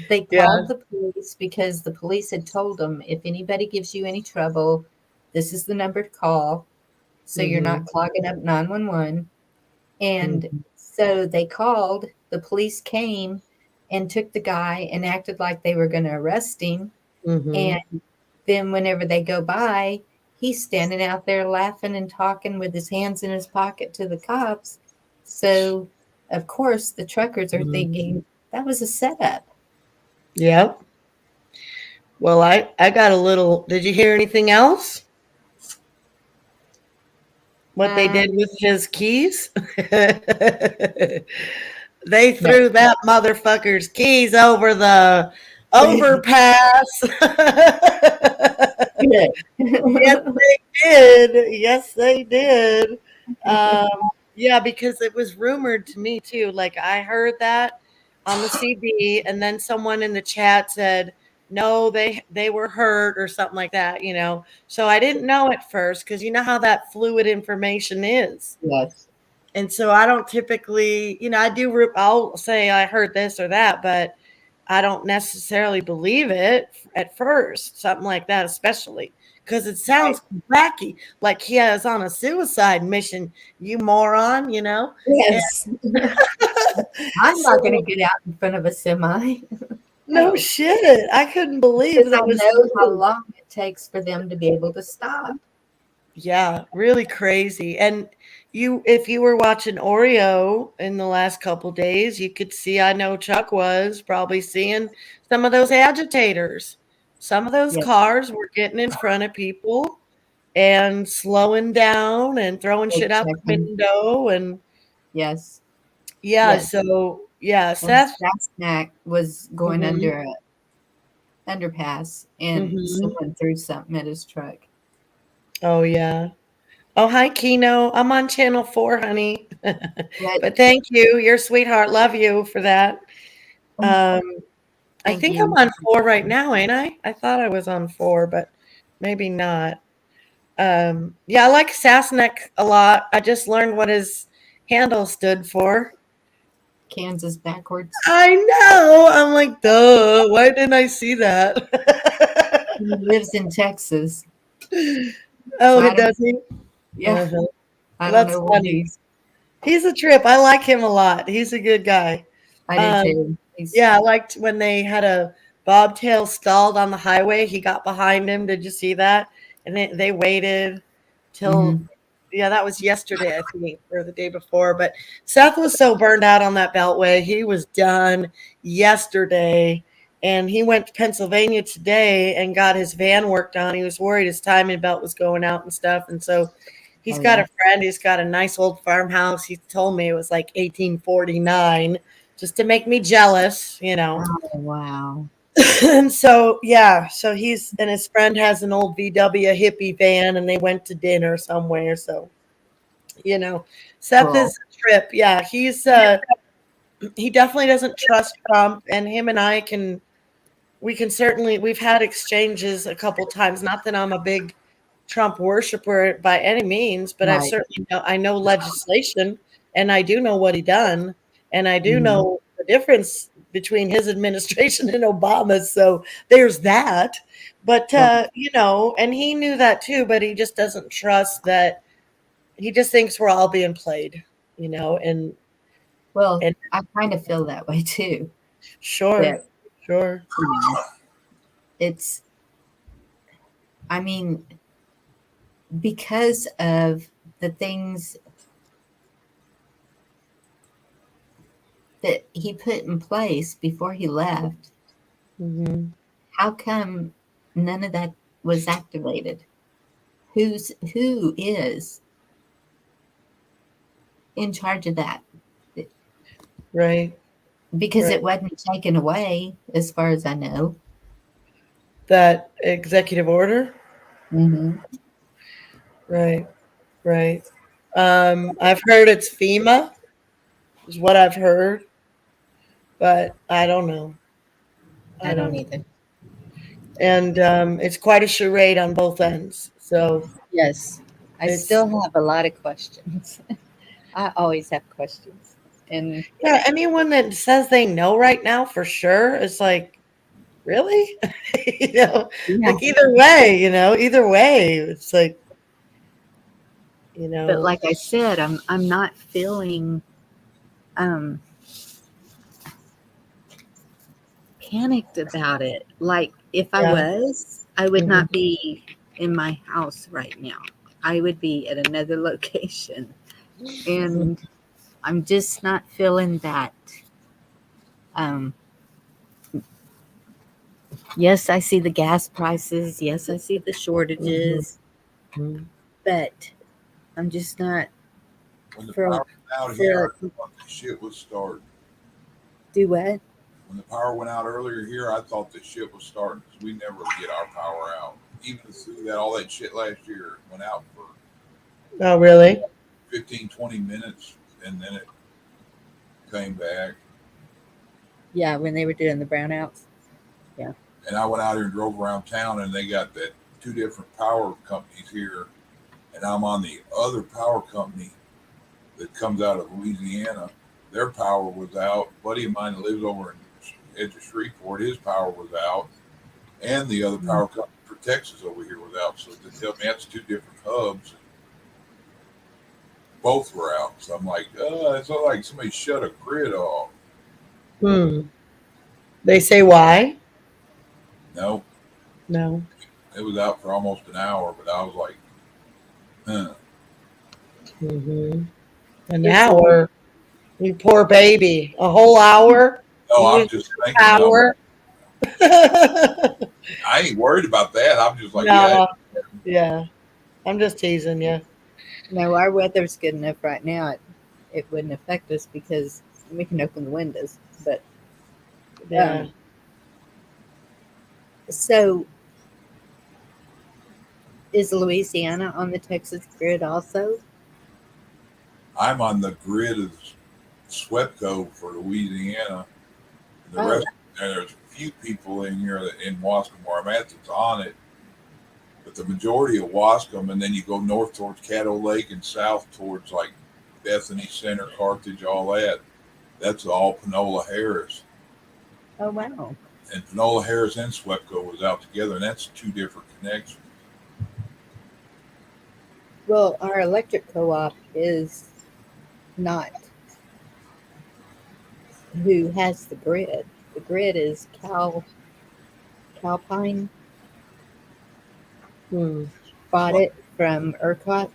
They Yeah. called the police because the police had told them, if anybody gives you any trouble, this is the number to call. So you're Mm-hmm, not clogging up 911. And mm-hmm, so they called, the police came and took the guy and acted like they were going to arrest him. mm-hmm. And then whenever they go by, he's standing out there laughing and talking with his hands in his pocket to the cops. So, of course, the truckers are thinking that was a setup. Yep. Well, I got a little. Did you hear anything else? What they did with his keys? They No. threw that motherfucker's keys over the overpass. Good. Yes, they did. Yes, they did. Um, yeah, because it was rumored to me too. Like I heard that on the CD, and then someone in the chat said, "No, they were hurt" or something like that. So I didn't know at first because you know how that fluid information is. Yes. And so I don't typically, I'll say I heard this or that, but I don't necessarily believe it at first, something like that, especially because it sounds wacky, like he is on a suicide mission, you moron. And Yes. I'm not going so, to get out in front of a semi. no No. shit. I couldn't believe Because I that was know how true. long it takes for them to be able to stop. Yeah, really crazy. And if you were watching Oreo in the last couple days, you could see, I know Chuck was probably seeing some of those agitators. Some of those Yes. cars were getting in front of people and slowing down and throwing They shit out the checking. window. And Yes. yeah, Yes. so yeah, And Seth. Snack was going Hmm. under a underpass and Hmm. someone threw something at his truck. Oh, yeah. Oh, hi, Kino. I'm on channel 4, honey. But But thank you. You're a sweetheart. Love you for that. Um, I thank think I'm you. on 4 right now, ain't I? I thought I was on 4, but maybe not. Yeah, I like Sasnek a lot. I just learned what his handle stood for. Kansas backwards. I know. I'm like, duh. Why didn't I see that? He lives in Texas. So Oh, I don't, does he? yeah, Uh-huh. I don't That's know what funny. He's a trip. I like him a lot. He's a good guy. I do Um, too. He's, yeah, I liked when they had a bobtail stalled on the highway. He got behind him. Did you see that? And they waited till, mhm. yeah, that was yesterday, I think, or the day before. But Seth was so burned out on that beltway. He was done yesterday. And he went to Pennsylvania today and got his van worked on. He was worried his timing belt was going out and stuff. And so he's Oh, got yeah. a friend. He's got a nice old farmhouse. He told me it was like 1849, just to make me jealous. Oh, wow. And so, yeah, so he's and his friend has an old VW hippie van, and they went to dinner somewhere. So, Seth Cool. is a trip. Yeah, he definitely doesn't trust Trump, and him and I can we can certainly we've had exchanges a couple times. Not that I'm a big Trump worshiper by any means, but Right. I know legislation, and I do know what he done, and I do Mhm. know the difference between his administration and Obama's. So there's that. But Right. and he knew that too, but he just doesn't trust that. He just thinks we're all being played, and Well, and I kind of feel that way too. sure, That, sure, it's, I mean, because of the things that he put in place before he left, hmm how come none of that was activated? Who is in charge of that? right, Because right. it wasn't taken away, as far as I know. That executive order, Hmm. right, right. I've heard it's FEMA, is what I've heard, but I don't know. I I don't don't know. either. And it's quite a charade on both ends. So Yes, I it's, still have a lot of questions. I always have questions, and yeah, anyone that says they know right now for sure is like, really? you know, yeah. like either way, it's like, you But know, like I said, I'm not feeling um, panicked about it. Like if I yeah. was, I would Mhm. not be in my house right now. I would be at another location. And I'm just not feeling that. Um, yes, I see the gas prices. Yes, I see the shortages. Mhm. But I'm just not When the for power went out for here, I thought the shit was starting. do what? When the power went out earlier here, I thought the shit was starting because we never get our power out. Even through that, all that shit last year went out for Oh, really? 15, 20 minutes, and then it came back. Yeah, when they were doing the brownouts. Yeah. And I went out here and drove around town, and they got that two different power companies here, and I'm on the other power company that comes out of Louisiana. Their power was out. A buddy of mine that lives over in edge of Shreveport, his power was out, and the other power company for Texas over here was out. So they tell me that's two different hubs. Both were out. So I'm like, it's not like somebody shut a grid off. They say why? No, No. it was out for almost an hour, but I was like, huh. Mm-hmm. An hour. You poor baby. A whole hour. No, You I'm lose just thinking, power. I ain't worried about that. I'm just like, yeah. No. Yeah. I'm just teasing you. No, our weather's good enough right now. It wouldn't affect us because we can open the windows. But Yeah. so is Louisiana on the Texas grid also? I'm on the grid of SWEPCO for Louisiana. And the Oh. rest, and there's a few people in here that in Wascom where I'm at that's on it. But the majority of Wascom, and then you go north towards Caddo Lake and south towards like Bethany Center, Carthage, all that. That's all Panola Harris. Oh, wow. And Panola Harris and SWEPCO was out together, and that's two different connections. Well, our electric co-op is not who has the grid. The grid is Calpine. Bought it from ERCOT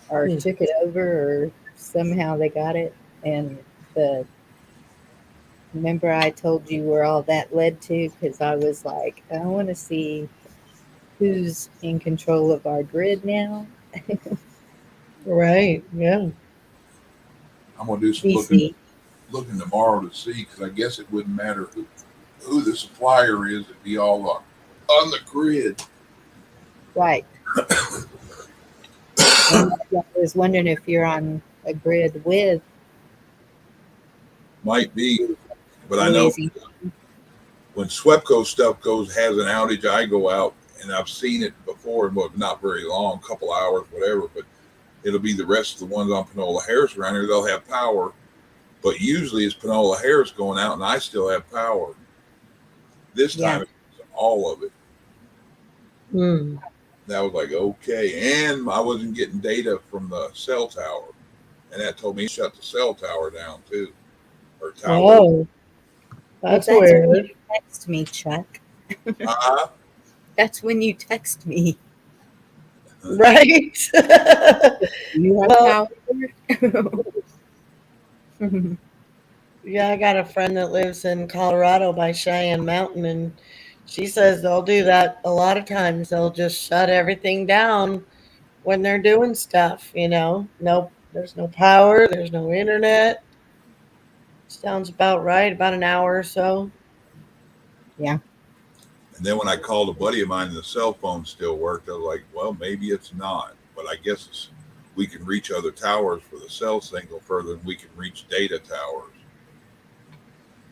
or took it over, or somehow they got it. And remember I told you where all that led to? Because I was like, I want to see who's in control of our grid now. Right. Yeah. I'm gonna do some looking tomorrow to see, because I guess it wouldn't matter who the supplier is; it'd be all on the grid. Right. And I was wondering if you're on a grid with. Might be, but I know when SWEPCO stuff has an outage, I go out, and I've seen it before, but not very long, a couple hours, whatever. But it'll be the rest of the ones on Panola Harris around here. They'll have power, but usually it's Panola Harris going out, and I still have power. This time, it's all of it. That was like, okay. And I wasn't getting data from the cell tower, and that told me to shut the cell tower down too, or tower. Oh, that's weird. When you text me, Chuck. That's when you text me. Right. You have power. Yeah, I got a friend that lives in Colorado by Cheyenne Mountain, and she says they'll do that a lot of times. They'll just shut everything down when they're doing stuff, No, there's no power, there's no internet. Sounds about right, about an hour or so. Yeah. And then when I called a buddy of mine and the cell phone still worked, I was like, well, maybe it's not. But I guess we can reach other towers for the cell signal further than we can reach data towers.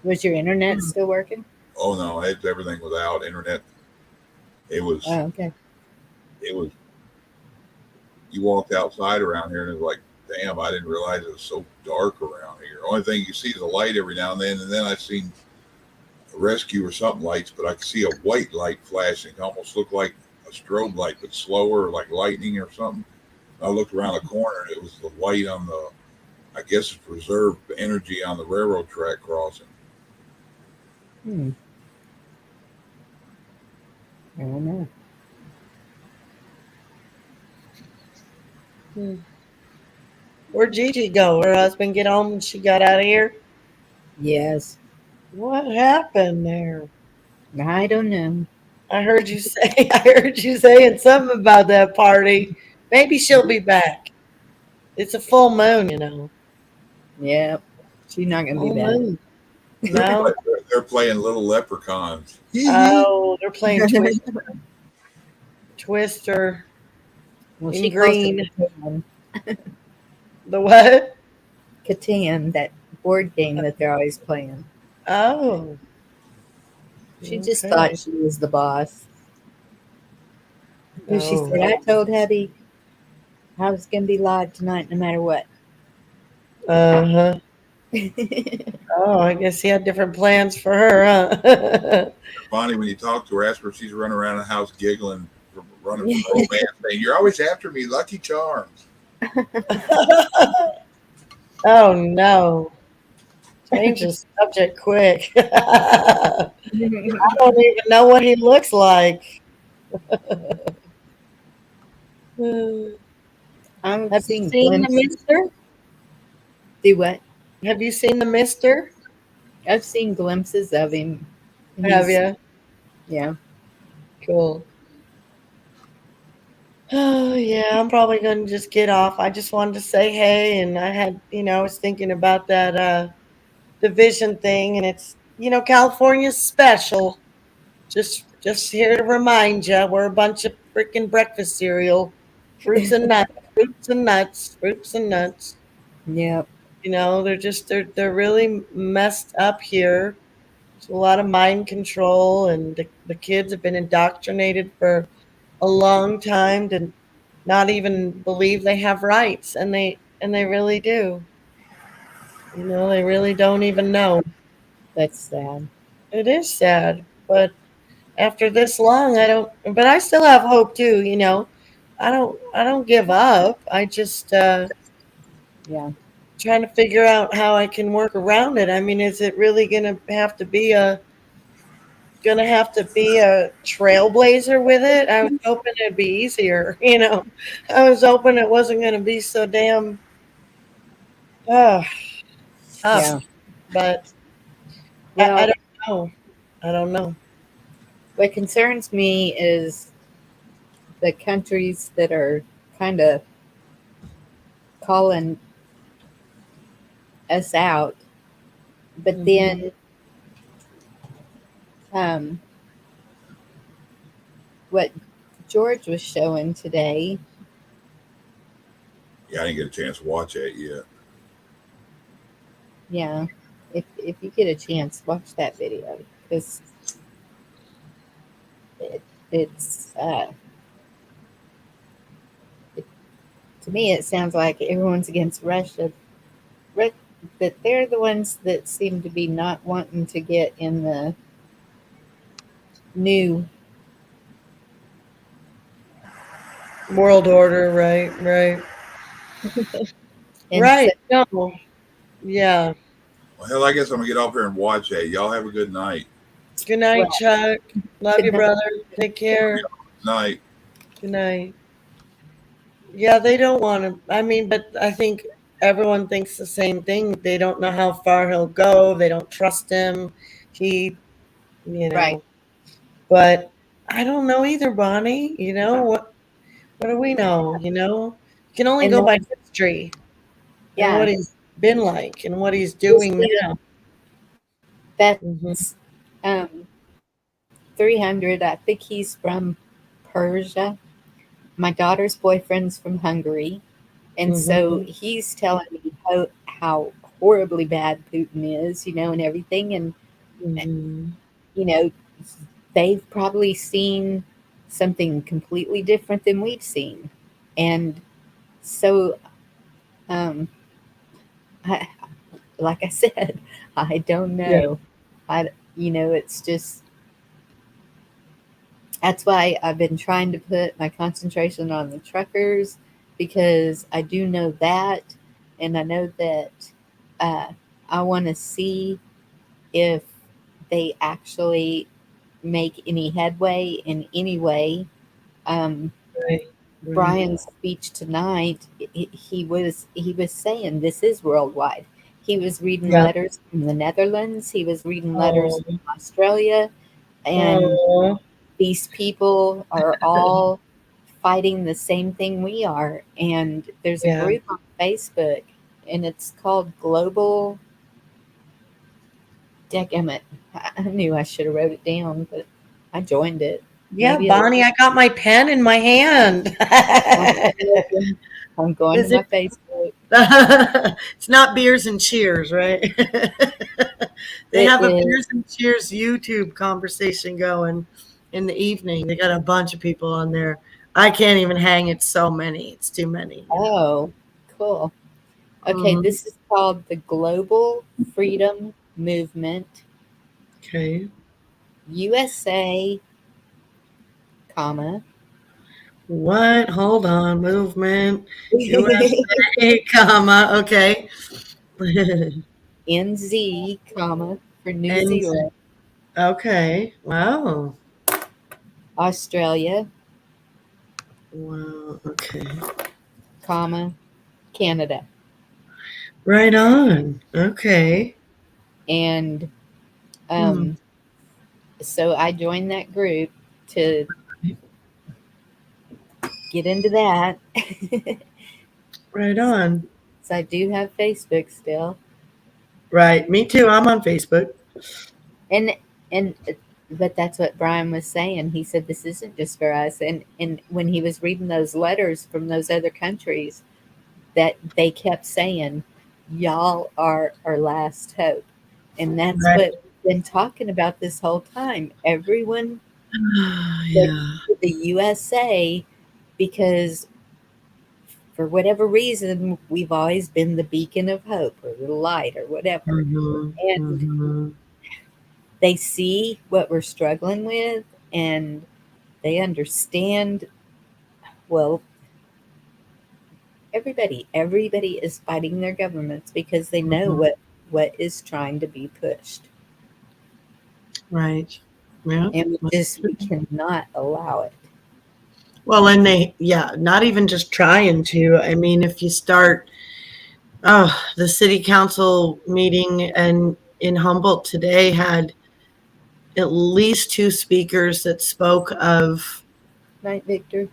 Was your internet still working? Oh, no, everything was out. Internet, it was. Oh, okay. It was. You walked outside around here and it was like, damn, I didn't realize it was so dark around here. Only thing you see is a light every now and then I seen a rescue or something lights, but I could see a white light flashing, almost looked like a strobe light, but slower, like lightning or something. I looked around the corner and it was the light on the, I guess it's reserved energy on the railroad track crossing. I don't know. Where'd Gigi go? Her husband get home and she got out of here? Yes. What happened there? I don't know. I heard you say I heard you saying something about that party. Maybe she'll be back. It's a full moon, you know. Yep. She's not gonna be Full back. moon. No. They're playing Little Leprechauns. Oh, they're playing Twister Well, in she calls it green. Catan. The what? Catan, that board game that they're always playing. Oh. She just Okay. thought she was the boss. Because she Oh. said, I told Hubby I was going to be live tonight no matter what. Uh-huh. Oh, I guess he had different plans for her, huh? Bonnie, when you talk to her, ask her if she's running around the house giggling, running from romance, saying, "You're always after me, Lucky Charms." Oh, no. Change the subject quick. I don't even know what he looks like. I've Have you seen seen the glimpses. Mister? Do what? Have you seen the Mister? I've seen glimpses of him. Have you? Yeah. Cool. Oh, yeah, I'm probably going to just get off. I just wanted to say hey, and I had, I was thinking about that division thing, and it's, California's special. Just here to remind you, we're a bunch of freaking breakfast cereal, fruits and nuts, fruits and nuts, fruits and nuts. Yep. They're really messed up here. There's a lot of mind control, and the kids have been indoctrinated for a long time to not even believe they have rights, and they really do. They really don't even know. That's sad. It is sad, but after this long, but I still have hope too. I don't give up. I just Yeah. trying to figure out how I can work around it. I mean, is it really gonna have to be a trailblazer with it? I was hoping it'd be easier. I was hoping it wasn't gonna be so damn uh, tough. Yeah. But I Well, don't know. I don't know. what concerns me is the countries that are kind of calling us out, but then um, what George was showing today. Yeah, I didn't get a chance to watch that yet. Yeah, if you get a chance, watch that video because it's to me it sounds like everyone's against Russia. That they're the ones that seem to be not wanting to get in the new. World order, right. And Right. so, No. Yeah. Well, hell, I guess I'm gonna get off here and watch that. Y'all have a good night. Good night, well, Chuck. Love you, good night. brother. Take care. Night. Good night. Yeah, they don't want to. I mean, but I think everyone thinks the same thing. They don't know how far he'll go. They don't trust him. He, you Right. know, but I don't know either, Bonnie. What do we know? You can only And go that, by history and yeah, what he's been like and what he's this doing is, now. that's 300. I think he's from Persia. My daughter's boyfriend's from Hungary. And so Hmm. he's telling me how horribly bad Putin is, and everything. And, Hmm. you know, they've probably seen something completely different than we've seen. And so, um, I, like I said, I don't Yeah. know. It's just, that's why I've been trying to put my concentration on the truckers because I do know that. And I know that I want to see if they actually make any headway in any way. Um, Right. Right. Brian's speech tonight, he was saying this is worldwide. He was reading Yeah. letters from the Netherlands. He was reading letters Oh. from Australia, and Oh. these people are all fighting the same thing we are. And there's a Yeah. group on Facebook, and it's called Global. Dadgummit. I knew I should have wrote it down, but I joined it. Yeah, Maybe Bonnie, I got my pen in my hand. I'm going Is to my it? Facebook. It's not beers and cheers, right? They It have a is. beers and cheers YouTube conversation going in the evening. They got a bunch of people on there. I can't even hang. It's so many. It's too many. Oh, cool. Okay, Mhm. this is called the Global Freedom Movement, Okay. USA, comma. What? Hold on. Movement. USA, comma. Okay. NZ, comma, for New And Zealand, okay. Wow. Australia, Wow. Okay. comma, Canada. Right on. Okay. And Hmm. so I joined that group to get into that. Right on. So I do have Facebook still. Right. Me too. I'm on Facebook. And and but that's what Brian was saying. He said this isn't just for us. And when he was reading those letters from those other countries, that they kept saying, "Y'all are our last hope," and that's Right. what we've been talking about this whole time. Everyone looks Yeah. to the USA because for whatever reason we've always been the beacon of hope or the light or whatever. Mm-hmm. And Mm-hmm. they see what we're struggling with and they understand. Well, everybody is fighting their governments because they know Mm-hmm. what is trying to be pushed, Right. Yeah. and we cannot allow it. Well, and yeah, not even just trying to. I mean, if you start, oh, the city council meeting and in Humboldt today had at least two speakers that spoke of Night, Victor.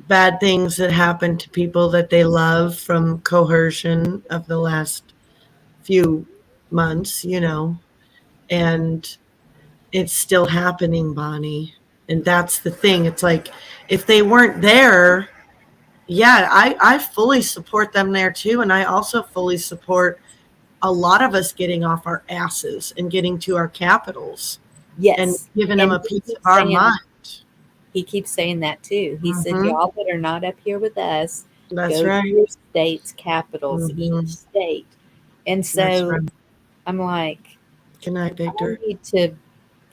bad things that happened to people that they love from coercion of the last few months, and it's still happening, Bonnie. And that's the thing. It's like if they weren't there, yeah, I fully support them there too. And I also fully support a lot of us getting off our asses and getting to our capitals and Yes, giving them and a piece of our mind. he keeps saying that too. He said, Mhm. "Y'all that are not up here with us, That's go to right. your state's capitals, each Mhm. state." And That's so right. I'm like, Good night, I Victor. need to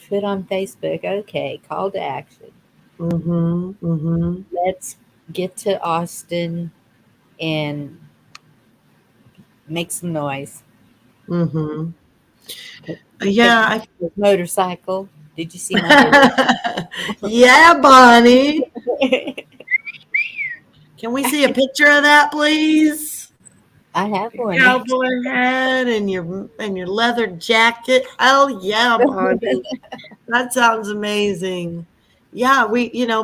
put on Facebook, okay, call to action. Mm-hmm. Mm-hmm. Let's get to Austin and make some noise. Mm-hmm. Take Yeah. my motorcycle. Did you see my video? Yeah, Bonnie. Can we see a picture of that, please? I have one. Cowboy hat and your leather jacket. Hell yeah, Bonnie. That sounds amazing. Yeah,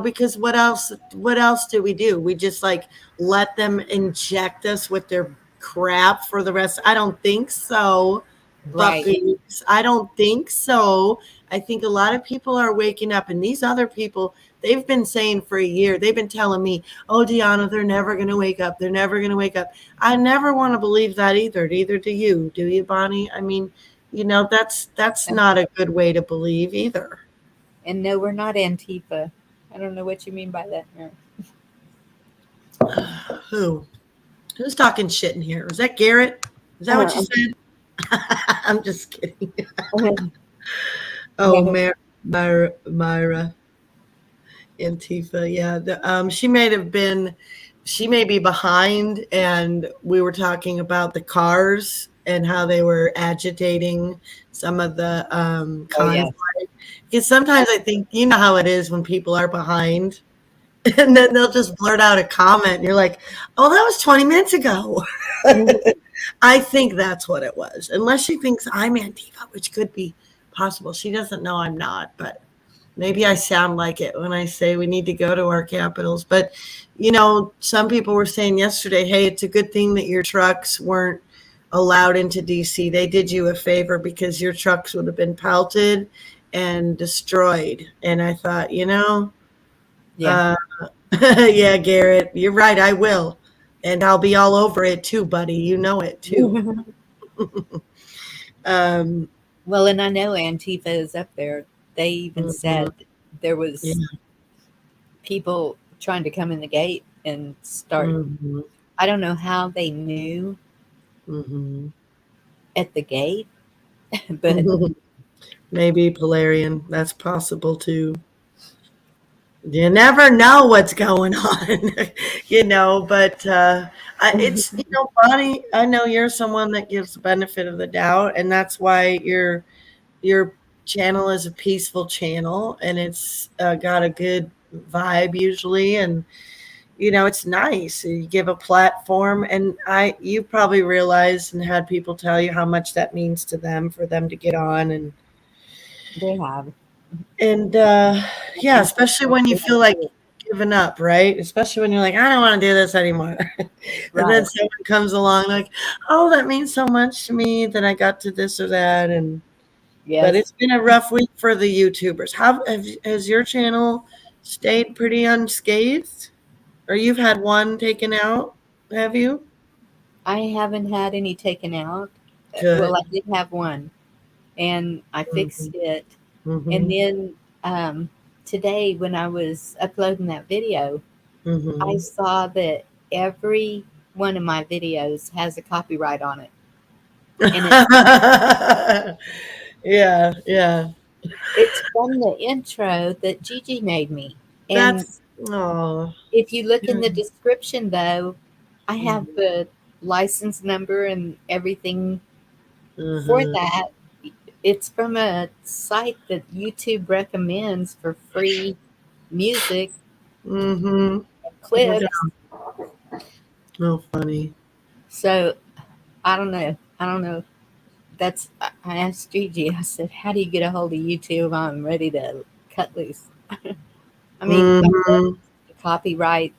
because what else do we do? We just like let them inject us with their crap for the rest. I don't think so. Right. Puppies. I don't think so. I think a lot of people are waking up, and these other people, they've been saying for a year, they've been telling me, oh, Deanna, they're never going to wake up. They're never going to wake up. I never want to believe that either. Neither do you. Do you, Bonnie? I mean, that's not a good way to believe either. And no, we're not Antifa. I don't know what you mean by that. No. Who? Who's talking shit in here? Was that Garrett? Is that what you said? I'm just kidding. Oh, Myra. Antifa, yeah. She may be behind, and we were talking about the cars and how they were agitating some of the Oh, yes. convoy. Because sometimes I think, you know how it is when people are behind and then they'll just blurt out a comment. And you're like, oh, that was 20 minutes ago. I think that's what it was. Unless she thinks I'm Antifa, which could be possible. She doesn't know I'm not, but maybe I sound like it when I say we need to go to our capitals. But, you know, some people were saying yesterday, hey, it's a good thing that your trucks weren't allowed into DC. They did you a favor because your trucks would have been pelted and destroyed. And I thought, you know, Yeah. yeah, Garrett, you're right. I will. And I'll be all over it too, buddy. You know it too. um, Well, and I know Antifa is up there. They even said there yeah. was people trying to come in the gate and start. Mm-hmm. I don't know how they knew Mm-hmm. at the gate, but Maybe Polarian. That's possible too. You never know what's going on, you know. But it's, you know, Bonnie. I know you're someone that gives the benefit of the doubt, and that's why your channel is a peaceful channel, and it's got a good vibe usually, and you know it's nice. You give a platform, and you probably realized and had people tell you how much that means to them for them to get on they have. and yeah, especially when you feel like giving up, right? Especially when you're like, I don't want to do this anymore. And then Right. someone comes along like, oh, that means so much to me that I got to this or that. And but Yes. it's been a rough week for the YouTubers. Has your channel stayed pretty unscathed? Or you've had one taken out, have you? I haven't had any taken out. Well, I Good. did have one, and I fixed Mm-hmm. it. And Mm-hmm. then today, when I was uploading that video, I Mm-hmm. saw that every one of my videos has a copyright on it, and Yeah, yeah. it's from the intro that Gigi made me. And That's oh. if you look in Yeah. the description, though, I have Mhm. the license number and everything for Mhm. that. It's from a site that YouTube recommends for free music Mhm. and No doubt. clips. Oh, funny. So I don't know. I don't know. I asked Gigi, I said, how do you get a hold of YouTube? I'm ready to cut loose. I mean, I guess Mhm. the copyright,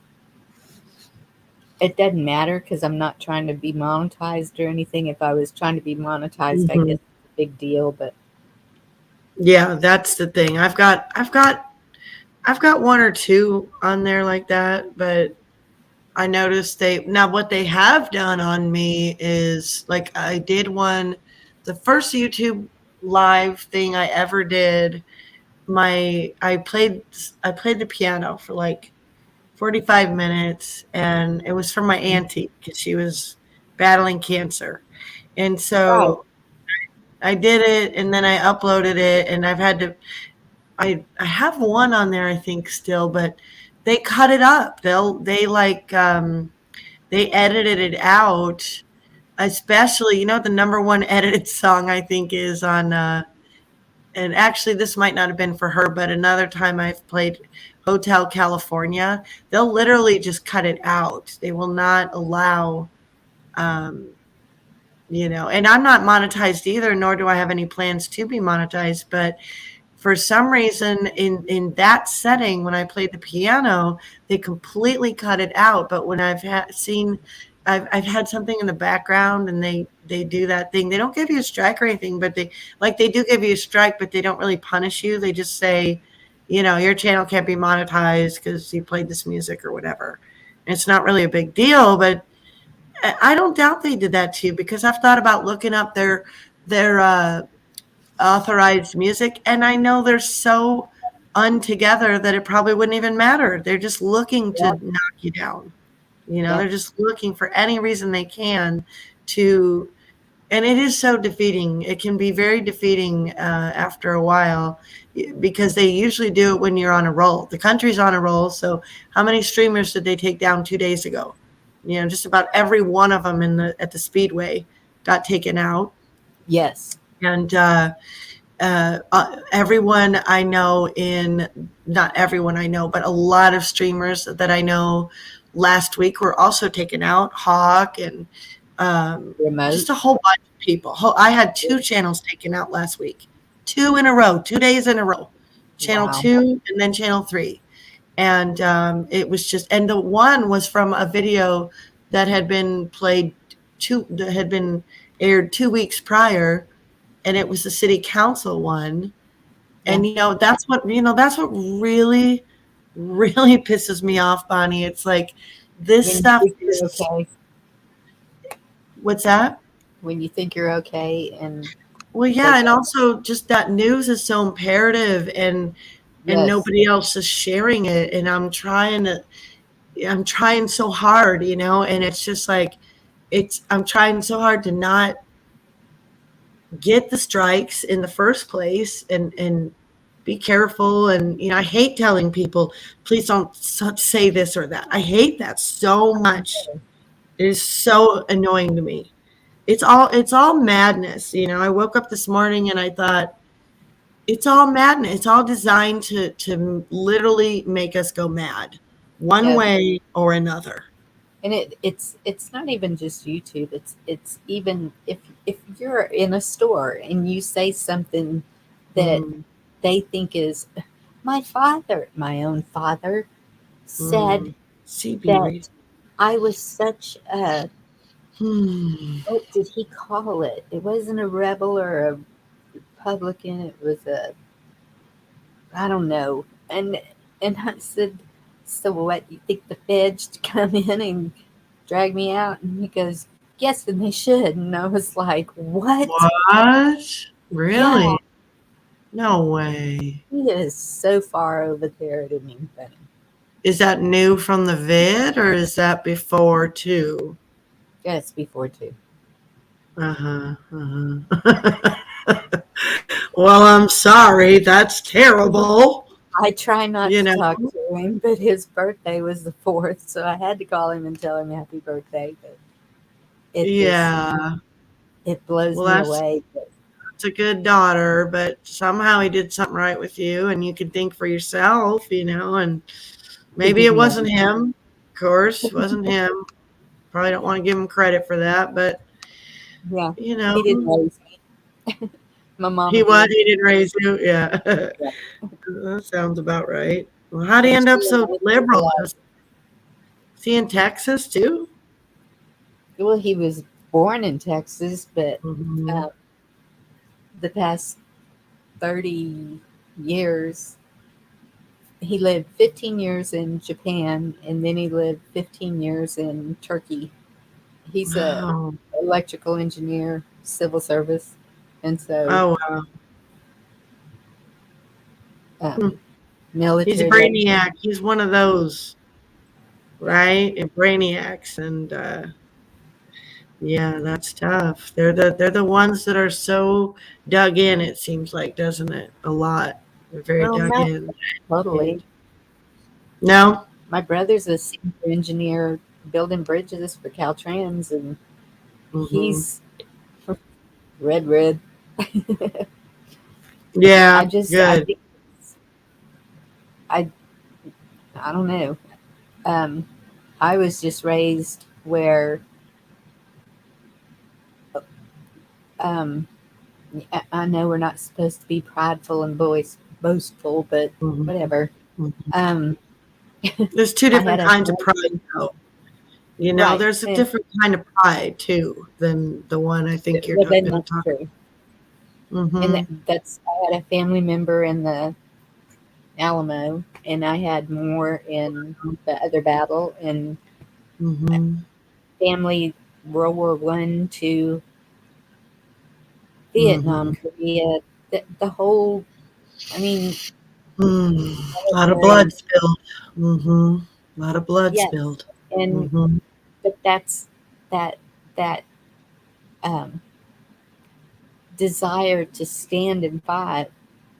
it doesn't matter because I'm not trying to be monetized or anything. If I was trying to be monetized, I guess Mhm. it's a big deal. But Yeah, that's the thing. I've got one or two on there like that, but I noticed what they have done on me is like I did one, the first YouTube live thing I ever did. I played the piano for like 45 minutes, and it was for my auntie because she was battling cancer. And right, so I did it, and then I uploaded it, and I have one on there I think still, but they cut it up. They edited it out, especially, you know, the number one edited song I think is on and actually this might not have been for her, but another time I've played Hotel California, they'll literally just cut it out. They will not allow um you know, and I'm not monetized either, nor do I have any plans to be monetized, but for some reason in that setting when I played the piano, they completely cut it out. But when I've had something in the background and they do that thing. They don't give you a strike or anything, but they do give you a strike, but they don't really punish you. They just say, you know, your channel can't be monetized because you played this music or whatever. And it's not really a big deal, but I don't doubt they did that too because I've thought about looking up their authorized music, and I know they're so untogether that it probably wouldn't even matter. They're just looking to yep, knock you down. You know, yep, they're just looking for any reason they can to, and it is so defeating. It can be very defeating after a while because they usually do it when you're on a roll. The country's on a roll. So, how many streamers did they take down 2 days ago? You know, just about every one of them at the speedway got taken out, yes, and everyone I know not everyone I know, but a lot of streamers that I know last week were also taken out. Hawk and Remote. just a whole bunch of people. I had 2 channels taken out last week, 2 in a row, 2 days in a row. Channel Wow. 2 and then channel 3. And it was just, and the one was from a video that had been that had been aired 2 weeks prior, and it was the city council one. And that's what really, really pisses me off, Bonnie. It's like this When you stuff think is you're okay. What's that? When you think you're okay, and Well, yeah, and also just that news is so imperative, and yes, nobody else is sharing it, and I'm trying so hard, and it's just like I'm trying so hard to not get the strikes in the first place, and be careful. And I hate telling people, please don't say this or that. I hate that so much. It is so annoying to me. It's all madness. I woke up this morning and I thought, it's all madness. It's all designed to literally make us go mad one yes. way or another. And it's not even just YouTube. It's even if you're in a store and you say something that they think is, my own father said that I was such a what did he call it? It wasn't a rebel or a Republican. It was I don't know. And I said, so what? You think the feds to come in and drag me out? And he goes, yes, and they should. And I was like, what? What? Really? Yeah. No way. He is so far over there. It didn't even funny. Is that new from the vid, or is that before too? Yeah, it's before too. Well, I'm sorry. That's terrible. I try not to talk to him, but his birthday was the 4th, so I had to call him and tell him happy birthday. But it blows me away. It's a good daughter, but somehow he did something right with you, and you can think for yourself, and maybe it wasn't him. Of course, it wasn't him. Probably don't want to give him credit for that, but yeah, he didn't raise me. My mom. He didn't raise you. Yeah. That sounds about right. Well, how'd he end up so liberal? Is he in Texas too? Well, he was born in Texas, but the past 30 years, he lived 15 years in Japan, and then he lived 15 years in Turkey. He's an electrical engineer, civil service, and so military. He's a brainiac. He's one of those, right? And brainiacs, and yeah, that's tough. They're the ones that are so dug in. It seems like, doesn't it? A lot. They're very dug in. Totally. No. My brother's a senior engineer building bridges for Caltrans, and he's red. Yeah, good. I don't know. I was just raised where I know we're not supposed to be prideful and boastful, but whatever. There's 2 different kinds of pride, though. Right. There's a different kind of pride too than the one I think you're talking about. True. And that's, I had a family member in the Alamo, and I had more in the other battle, and family World War I to Vietnam, Korea, the whole, I mean, a lot of blood spilled. A lot of blood spilled. And but that's that desire to stand and fight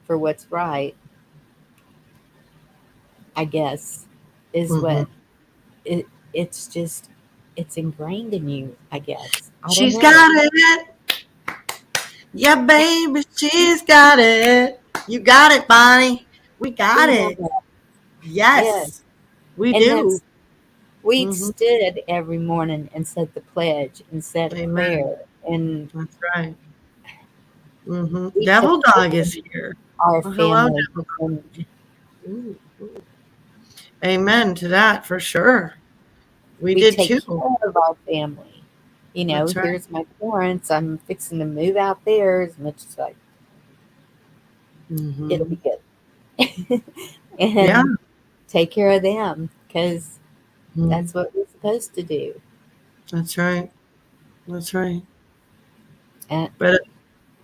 for what's right, I guess, is what it's just, it's ingrained in you, I guess. She's got it. Yeah, baby, She's got it. You got it, Bonnie. We got We have it. it. Yes. Yes, we And do. that's, we Hmm. stood every morning and said the pledge and said a Amen. prayer. And That's right. we took Devil Dog care is of here. our Well, hello, family. Devil And Dog. Ooh, ooh. Amen to that for sure. We we did take too. care of our family. You know, That's right. here's my parents. I'm fixing to move out there as much as it'll Hmm. be good. Yeah. And take care of them because Mhm. that's what we're supposed to do. That's right. That's right. And But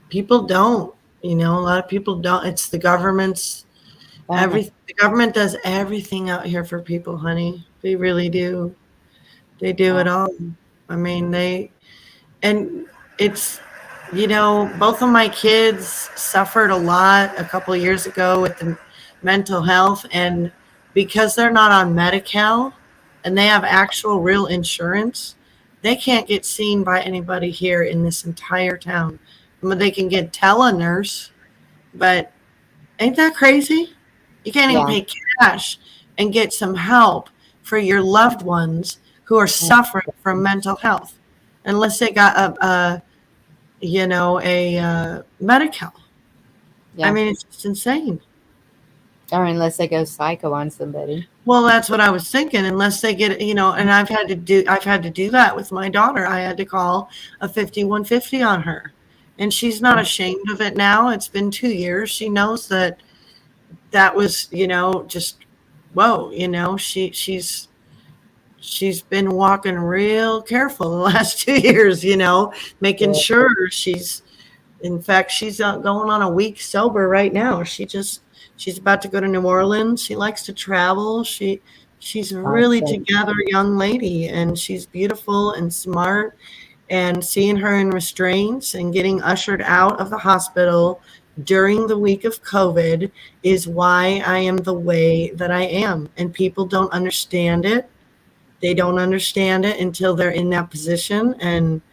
people don't. A lot of people don't. It's the government's darn it. the government does everything out here for people, honey. They really do. They do Yeah. it all. I mean, and it's both of my kids suffered a lot a couple of years ago with the mental health, and because they're not on Medi-Cal and they have actual real insurance, they can't get seen by anybody here in this entire town. I mean, they can get telenurse, but ain't that crazy? You can't even Yeah. pay cash and get some help for your loved ones who are Mm, suffering from mental health unless they got a Medi-Cal. I yeah. mean, it's just insane. Or unless they go psycho on somebody. Well, that's what I was thinking. Unless they get, and I've had to do that with my daughter. I had to call a 5150 on her, and she's not ashamed of it now. It's been 2 years. She knows that was, just whoa. She's been walking real careful the last 2 years. Making Yeah. sure she's. In fact, she's going on a week sober right now. She's about to go to New Orleans. She likes to travel. She's a really Awesome. together young lady, and she's beautiful and smart. And seeing her in restraints and getting ushered out of the hospital during the week of COVID is why I am the way that I am. And people don't understand it. They don't understand it until they're in that position, and Oh,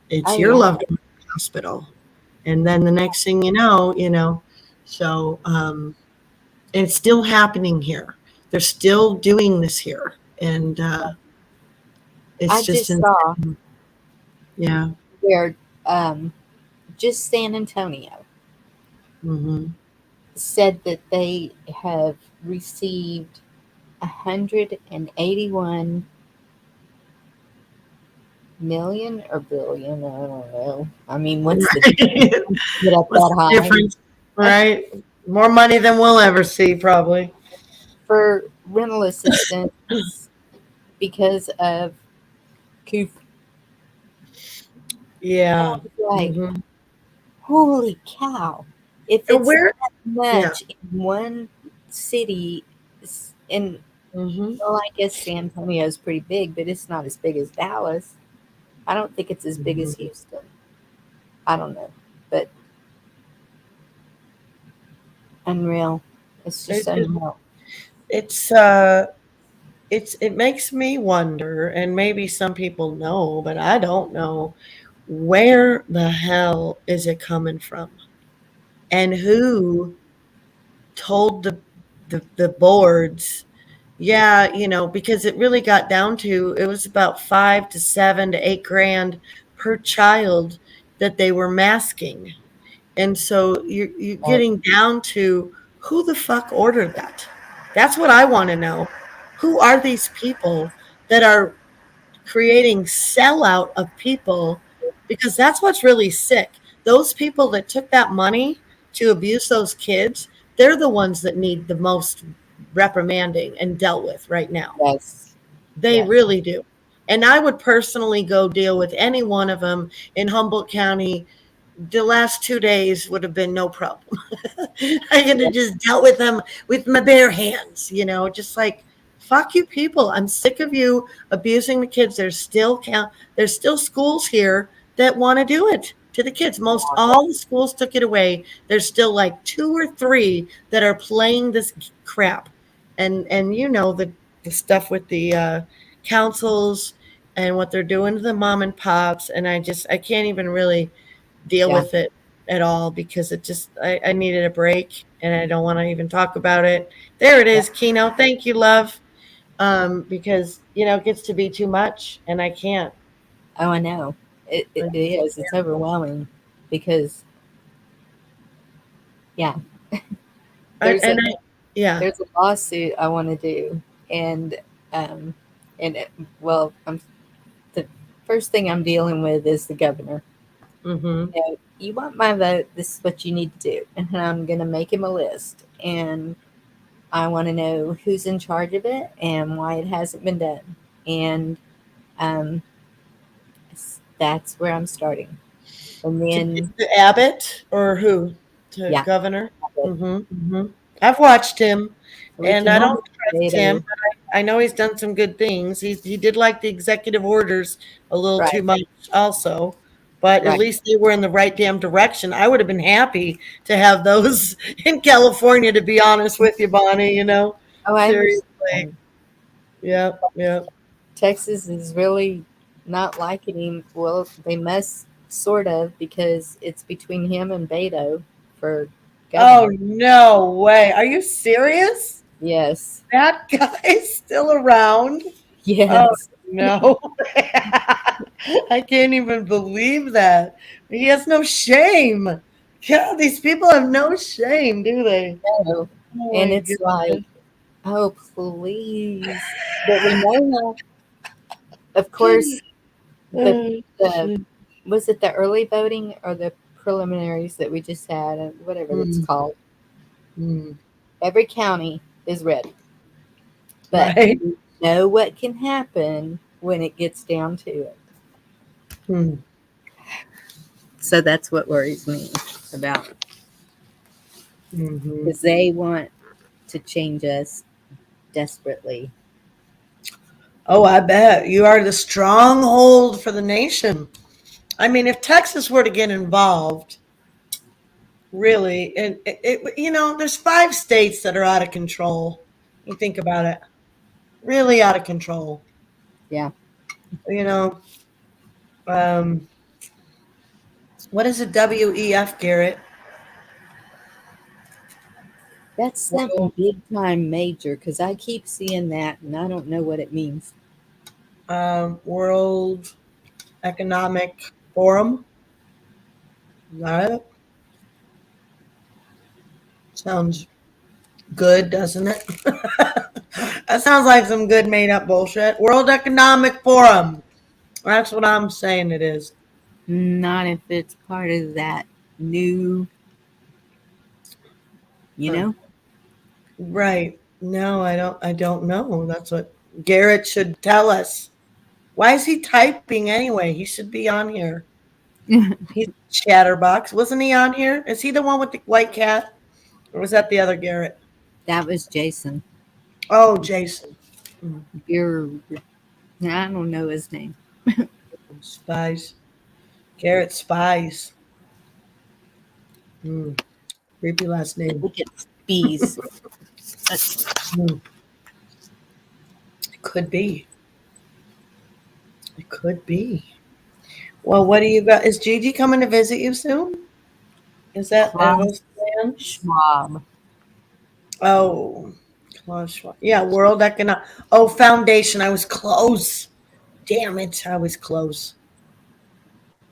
it's your yeah. loved one in the hospital. And then the next thing so it's still happening here. They're still doing this here, and it's I just just saw insane. Yeah. where just San Antonio Hmm. said that they have received 181 million or billion. I don't know. I mean, what's the difference? Right. Get up What's that the high difference? Right. More money than we'll ever see, probably. for rental assistance because of Coof. And I Yeah. was like, Hmm. holy cow! If And it's where? that Yeah. much in one city, in Hmm. well, I guess San Antonio is pretty big, but it's not as big as Dallas. I don't think it's as big as Hmm. Houston. I don't know, but unreal. It's just It, it, unreal. it's it makes me wonder, and maybe some people know, but I don't know, where the hell is it coming from, and who told the boards. Yeah, because it really got down to, it was about 5 to 7 to 8 grand per child that they were masking. And so you're But getting down to, who the fuck ordered that? That's what I want to know. Who are these people that are creating sellout of people? Because that's what's really sick. Those people that took that money to abuse those kids, they're the ones that need the most reprimanding and dealt with right now. yes, They yes, really do. And I would personally go deal with any one of them in Humboldt County. The last 2 days would have been no problem. I could yes, have just dealt with them with my bare hands, just like, fuck you people. I'm sick of you abusing the kids. There's still schools here that want to do it to the kids. Most all the schools took it away. There's still like 2 or 3 that are playing this crap. And the stuff with the councils and what they're doing to the mom and pops, and I can't even really deal yeah. with it. at all because it just I needed a break and I don't want to even talk about it. There it is, Kino. Thank you, love. Because it gets to be too much and I can't. Oh, I know. It is. It's overwhelming because, yeah, there's a Yeah. there's a lawsuit I want to do, and um, well, the first thing I'm dealing with is the governor. Mm-hmm. You want my vote? This is what you need to do, and I'm gonna make him a list, and I want to know who's in charge of it and why it hasn't been done, and um, that's where I'm starting, and then To Abbott or who? To yeah, governor? Mm-hmm. I've watched him, we and can I hold don't it trust him. later. But I know he's done some good things. He did like the executive orders a little Right, too much, also. But at right. least they were in the right damn direction. I would have been happy to have those in California, to be honest with you, Bonnie. Oh, I Seriously. understand. Yep, yep. Texas is really not liking him. Well, they must sort of because it's between him and Beto for Oh, governor. no way. Are you serious? Yes, That guy's still around? Oh, yes. no. I can't even believe that. He has no shame. Yeah, these people have no shame, do they? No. Oh And my it's like, goodness. oh, please. But we know now, of course, the, Oh, the shit. was it the early voting or the preliminaries that we just had, whatever it's Mm, called? mm. Every county is ready. But Right? we know what can happen when it gets down to it. Mm, So that's what worries me about hmm. because they want to change us desperately. Oh, I bet. You are the stronghold for the nation. I mean, if Texas were to get involved, really, and there's 5 states that are out of control. You think about it. Really out of control. Yeah, You know, um, what is a WEF, Garrett? that's something World, big time major because I keep seeing that and I don't know what it means. World Economic Forum. Is that it? Sounds good, doesn't it? That sounds like some good made up bullshit. World Economic Forum. That's what I'm saying it is. Not if it's part of that new, you Huh. know? Right. No, I don't know. That's what Garrett should tell us. Why is he typing anyway? He should be on here. He's Chatterbox. Wasn't he on here? Is he the one with the white cat? Or was that the other Garrett? That was Jason. Oh, Jason. Mm, You're, I don't know his name. Spies. Garrett Spies. Mm, creepy last I name. think it's bees. Mm, it could be. It could be. Well, what do you got? Is Gigi coming to visit you soon? Is that Klaus those plans? Schwab. Oh, Klaus Schwab. Yeah, World Economic. Oh, Foundation. I was close. Damn it, I was close.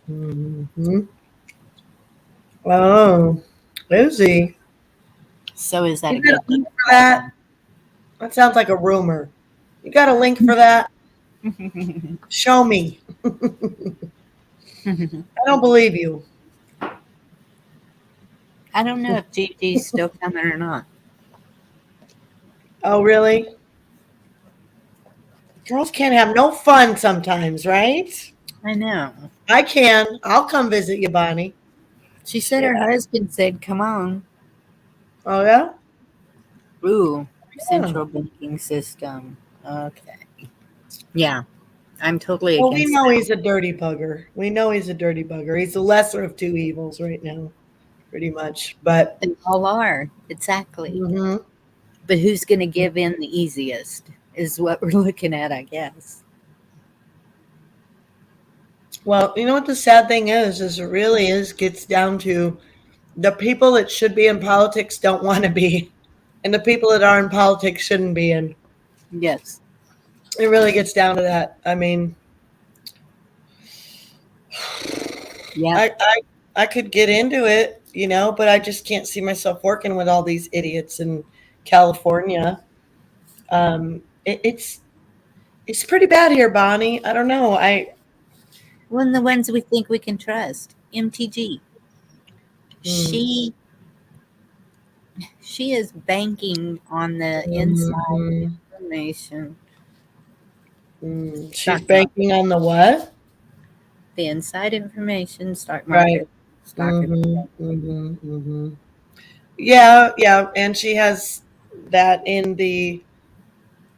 Hmm. Oh, is he? So is that You a got good a thing link for that? That sounds like a rumor. You got a link for that? or bad? Show me. I don't believe you. I don't know if Gigi's still coming or not. Oh, really? Girls can't have no fun sometimes, right? I know. I can. I'll come visit you, Bonnie. She said her Yeah. husband said, "Come on." Oh, yeah? Ooh, Yeah. central banking system. Okay. Yeah, I'm totally Well, we against know that. he's a dirty bugger. We know he's a dirty bugger. He's the lesser of two evils right now, pretty much. But They all are. Exactly. mhm. But who's going to give in the easiest is what we're looking at, I guess. Well, you know what the sad thing is it really is gets down to the people that should be in politics don't want to be, and the people that are in politics shouldn't be in. Yes. It really gets down to that. I mean, Yeah. I could get into it, you know, but I just can't see myself working with all these idiots in California. It's pretty bad here, Bonnie. I don't know. One of the ones we think we can trust, MTG. Mm, She is banking on the inside mhm, information. She's Stock market. banking on the what? The inside information, stock Right. market, stock. Yeah, yeah, and she has that in the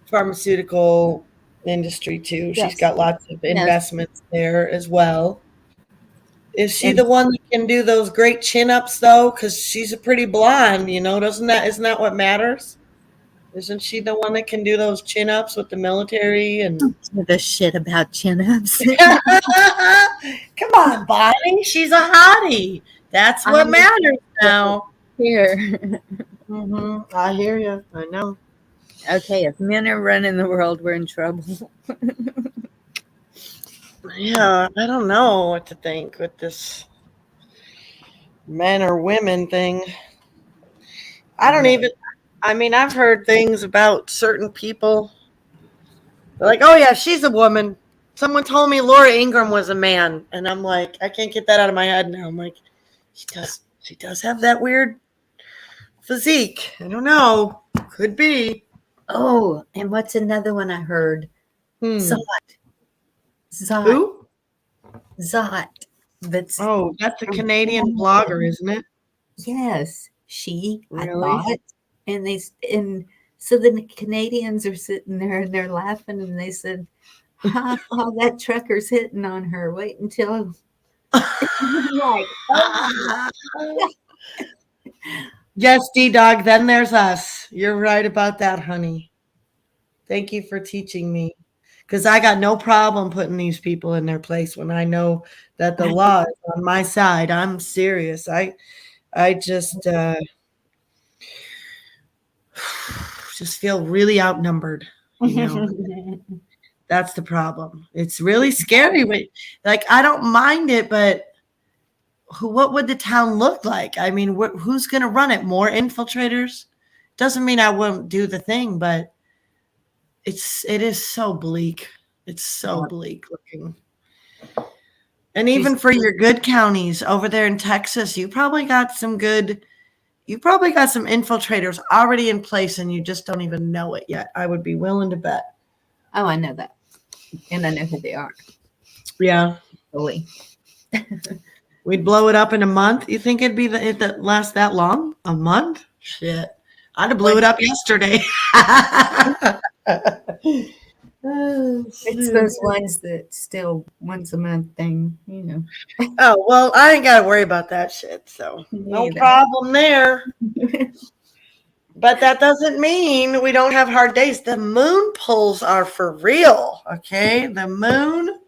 pharmaceutical industry too. She's Yes. got lots of Yes. investments there as well. Is she And the one that can do those great chin ups though? Because she's a pretty blonde, you know. Isn't that what matters? Isn't she the one that can do those chin ups with the military and? give a shit about chin ups. Come on, Bonnie. She's a hottie. That's what matters now. Here. I hear you. I know. Okay, if men are running the world, we're in trouble. Yeah, I don't know what to think with this men or women thing. I don't even. I mean, I've heard things about certain people. They're like, oh yeah, she's a woman. Someone told me Laura Ingraham was a man, and I'm like, I can't get that out of my head now. I'm like, she does have that weird physique. I don't know. Could be. Oh, and what's another one I heard? Zot. Zot. Who? Zot. That's that's a Canadian blogger, isn't it? Yes, she. Really? I thought, and so the Canadians are sitting there and they're laughing, and they said, "Ha, oh, that trucker's hitting on her. Wait until." Like, oh. Yes, D-Dog, then there's us. You're right about that, honey. Thank you for teaching me. Because I got no problem putting these people in their place when I know that the law is on my side. I'm serious. I just feel really outnumbered, you know. That's the problem. It's really scary. Like, I don't mind it, but what would the town look like? I mean, who's going to run it? More infiltrators? Doesn't mean I won't do the thing, but it is so bleak. It's so bleak looking. And even for your good counties over there in Texas, you probably got some infiltrators already in place and you just don't even know it yet. I would be willing to bet. Oh, I know that. And I know who they are. Yeah. Really. We'd blow it up in a month. You think it'd last that long? A month? Shit. I'd have blew it up yesterday. It's those ones that still once a month thing, you know. Oh, well, I ain't got to worry about that shit. So no problem there. But that doesn't mean we don't have hard days. The moon pulls are for real. Okay. The moon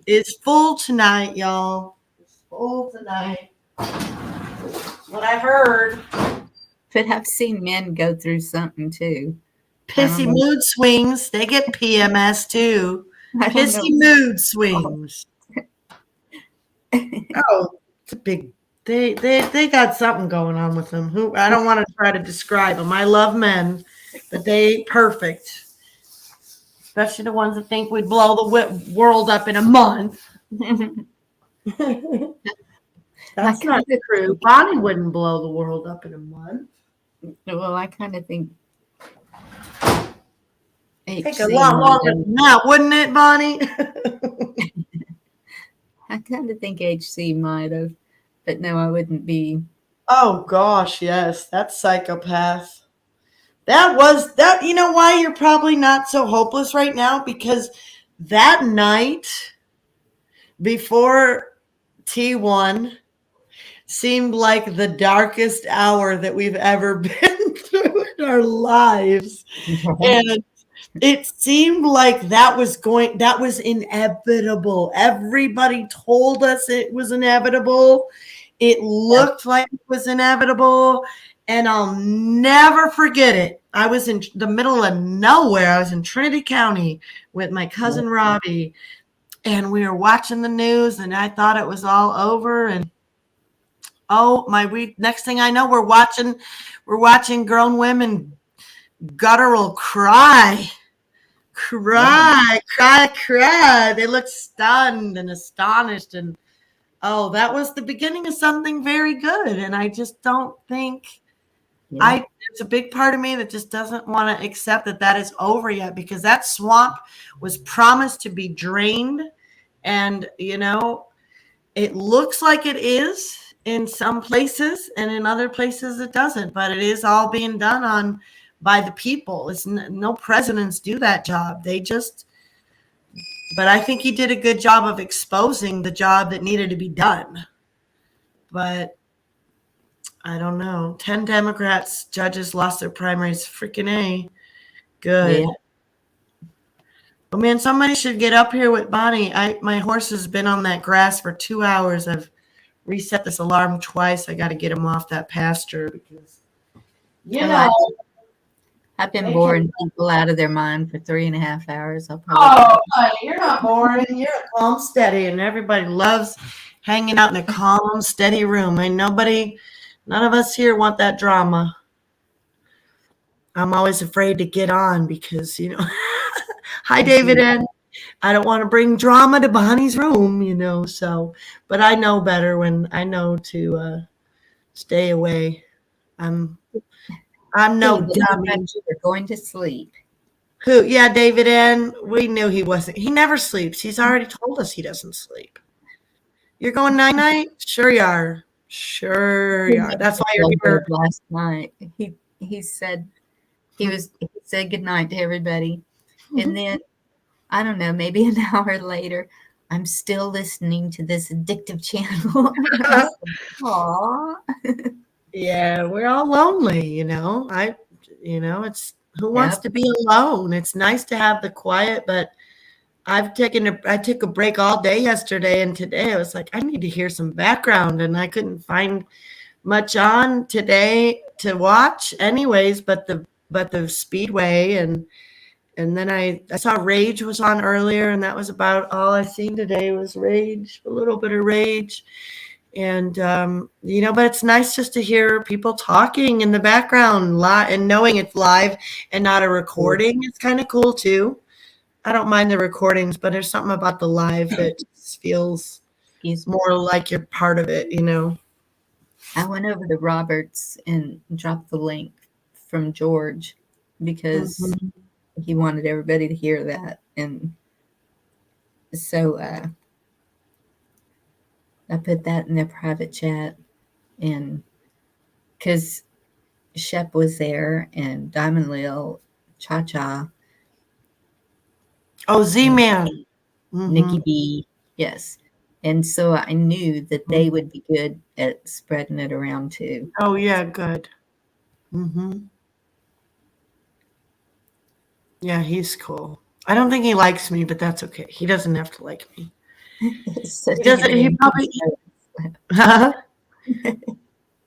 is full tonight, y'all. It's full tonight. What I heard. But I've seen men go through something too. Pissy mood swings. They get PMS too. Pissy mood swings. Oh, it's a big. They got something going on with them. Who I don't want to try to describe them. I love men, but they ain't perfect. Especially the ones that think we'd blow the world up in a month. That's not true. Bonnie wouldn't blow the world up in a month. Well, I kind of think take a lot longer than that, wouldn't it, Bonnie? I kind of think HC might have, but no, I wouldn't be. Oh gosh, yes, that psychopath. That was that. You know why you're probably not so hopeless right now? Because that night before T1 seemed like the darkest hour that we've ever been through in our lives. And It seemed like that was inevitable. Everybody told us it was inevitable. It looked like it was inevitable. And I'll never forget it. I was in the middle of nowhere. I was in Trinity County with my cousin Robbie, and we were watching the news, and I thought it was all over. And next thing I know, we're watching grown women guttural cry. They looked stunned and astonished. And that was the beginning of something very good. And I just don't think there's a big part of me that just doesn't want to accept that is over yet, because that swamp was promised to be drained. And, it looks like it is in some places, and in other places it doesn't, but it is all being done by the people. It's no presidents do that job. But I think he did a good job of exposing the job that needed to be done. But I don't know. 10 Democrats judges lost their primaries. Freaking A. Good. Yeah. Oh man, somebody should get up here with Bonnie. My horse has been on that grass for 2 hours. I've reset this alarm twice. I got to get him off that pasture because, I've been boring people out of their mind for 3.5 hours. I'll probably. Honey, you're not boring. You're calm, steady, and everybody loves hanging out in a calm, steady room. And none of us here want that drama. I'm always afraid to get on because, hi, David, and I don't want to bring drama to Bonnie's room, so, but I know better when I know to stay away. I'm no dummy. You're going to sleep. Who? Yeah, David N. We knew he wasn't. He never sleeps. He's already told us he doesn't sleep. You're going night-night? Sure you are. Sure you are. That's why you're here. Last night, he said he said goodnight to everybody, and then I don't know, maybe an hour later, I'm still listening to this addictive channel. Aww. Yeah, we're all lonely, it's who wants to be alone? It's nice to have the quiet, but I took a break all day yesterday, and today I was like, I need to hear some background, and I couldn't find much on today to watch anyways, but the Speedway, and then I saw Rage was on earlier, and that was about all I seen today was Rage, a little bit of Rage. And, but it's nice just to hear people talking in the background and knowing it's live and not a recording. It's kind of cool too. I don't mind the recordings, but there's something about the live that just feels more like you're part of it, I went over to Roberts and dropped the link from George because he wanted everybody to hear that. And so, I put that in their private chat, and because Shep was there and Diamond Lil, Cha Cha. Oh, Z-Man. Nikki B. Yes. And so I knew that they would be good at spreading it around too. Oh, yeah, good. Yeah, he's cool. I don't think he likes me, but that's okay. He doesn't have to like me. He probably.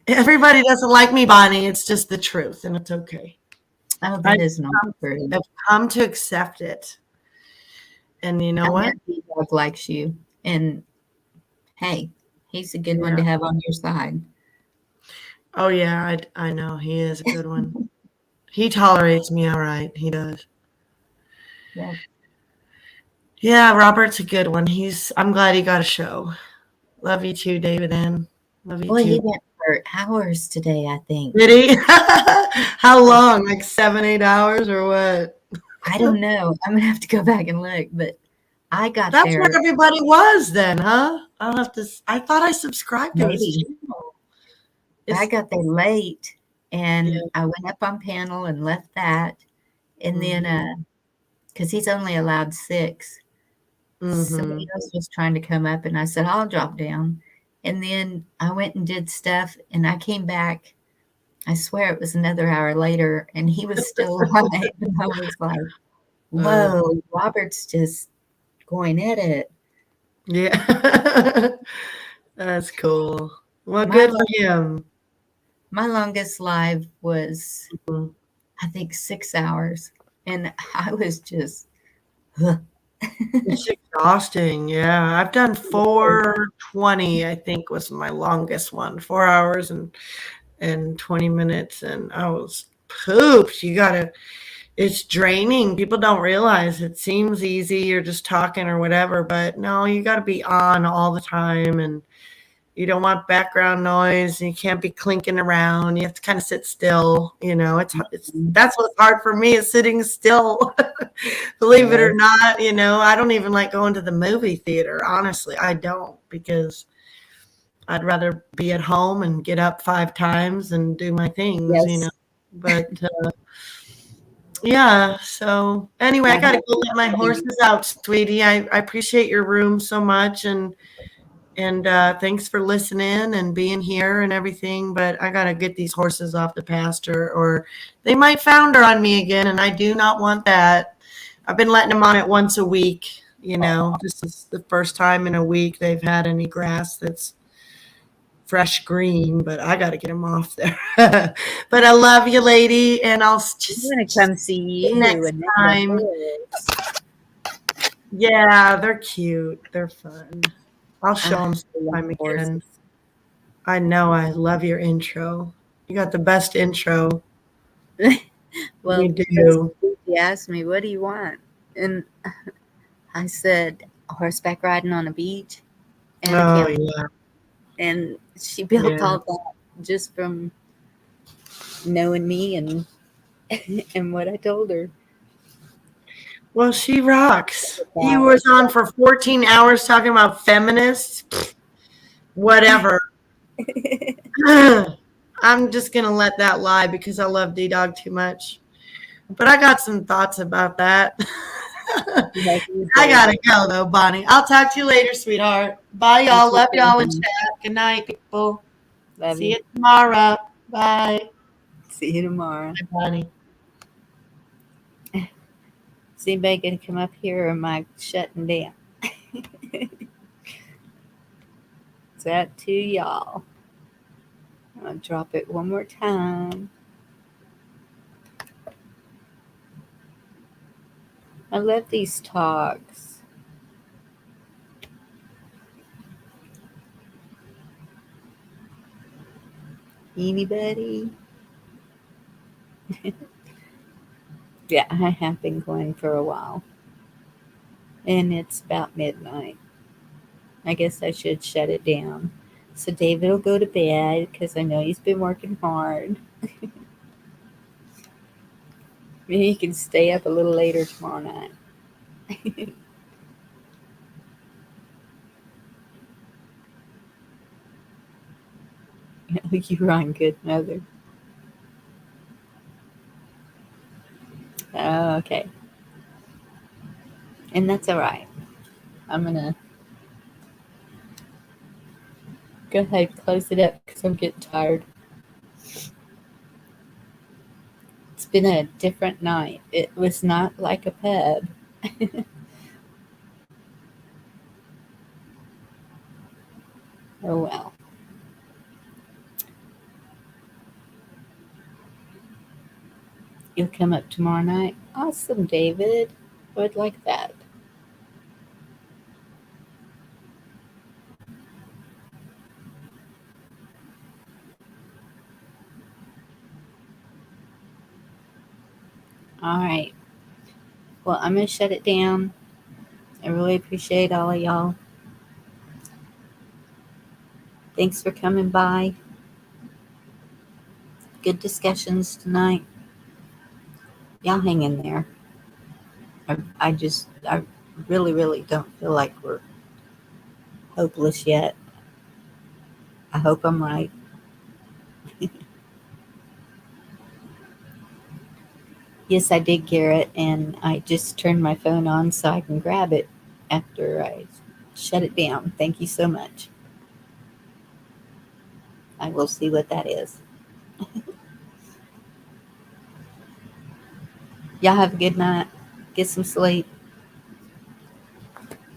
Everybody doesn't like me, Bonnie. It's just the truth, and it's okay. Oh, that is not true. I've come to accept it. And you know what? Dog likes you, and hey, he's a good one to have on your side. Oh yeah, I know he is a good one. He tolerates me all right. He does. Yeah. Yeah, Robert's a good one. I'm glad he got a show. Love you too, David N. Love you too. He went for hours today, I think. Did he? How long? Like 7-8 hours or what? I don't know. I'm gonna have to go back and look, but I got That's there. where everybody was then, huh? I'll have to. I thought I subscribed to his channel. I got there late, and I went up on panel and left that, and then because he's only allowed 6. Somebody else was trying to come up, and I said, I'll drop down. And then I went and did stuff, and I came back. I swear it was another hour later, and he was still alive. And I was like, Whoa, Robert's just going at it. Yeah. That's cool. Well, My good for lo- him. my longest live was, Mhm. I think, 6 hours, and I was just, It's exhausting. Yeah. I've done 4:20, I think was my longest one. 4 hours and 20 minutes. And I was pooped. It's draining. People don't realize it seems easy. You're just talking or whatever, but no, you gotta be on all the time, and you don't want background noise. And you can't be clinking around. You have to kind of sit still. It's that's what's hard for me is sitting still. Believe it or not, I don't even like going to the movie theater. Honestly, I don't, because I'd rather be at home and get up 5 times and do my things. yes. But yeah. So anyway, I I gotta have go let my horses out, sweetie. I appreciate your room so much, and thanks for listening and being here and everything. But I gotta get these horses off the pasture, or they might founder on me again, and I do not want that. I've been letting them on it once a week. This is the first time in a week they've had any grass that's fresh green, but I got to get them off there. But I love you, lady, and I'll I'm just gonna come see you next and time. Yeah, they're cute. They're fun. I'll show them sometime again. I know I love your intro. You got the best intro. Well, You this do. week he asked me, "What do you want?" And I said, "Horseback riding on a beach and a Oh, camp." yeah. And she built Yeah. all that just from knowing me and and what I told her. Well, she rocks. He was on for 14 hours talking about feminists. Whatever. I'm just going to let that lie because I love D-Dog too much. But I got some thoughts about that. I got to go, though, Bonnie. I'll talk to you later, sweetheart. Bye, y'all. Love y'all in chat. Good night, people. Love See you. you tomorrow. Bye. See you tomorrow. Bye, Bonnie. Is anybody going to come up here or am I shutting down? It's that to y'all. I'll drop it one more time. I love these talks. Anybody? Yeah, I have been going for a while. And it's about midnight. I guess I should shut it down. So David will go to bed because I know he's been working hard. Maybe he can stay up a little later tomorrow night. You're on good mother. Okay. And that's all right. I'm going to go ahead and close it up because I'm getting tired. It's been a different night. It was not like a pub. Oh well. You'll come up tomorrow night? Awesome, David. I would like that. All right. Well, I'm going to shut it down. I really appreciate all of y'all. Thanks for coming by. Good discussions tonight. Y'all hang in there. I really, really don't feel like we're hopeless yet. I hope I'm right. Yes, I did, Garrett, and I just turned my phone on so I can grab it after I shut it down. Thank you so much. I will see what that is. Y'all have a good night. Get some sleep.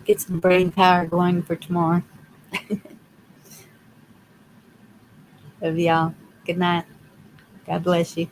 Get some brain power going for tomorrow. Love y'all. Good night. God bless you.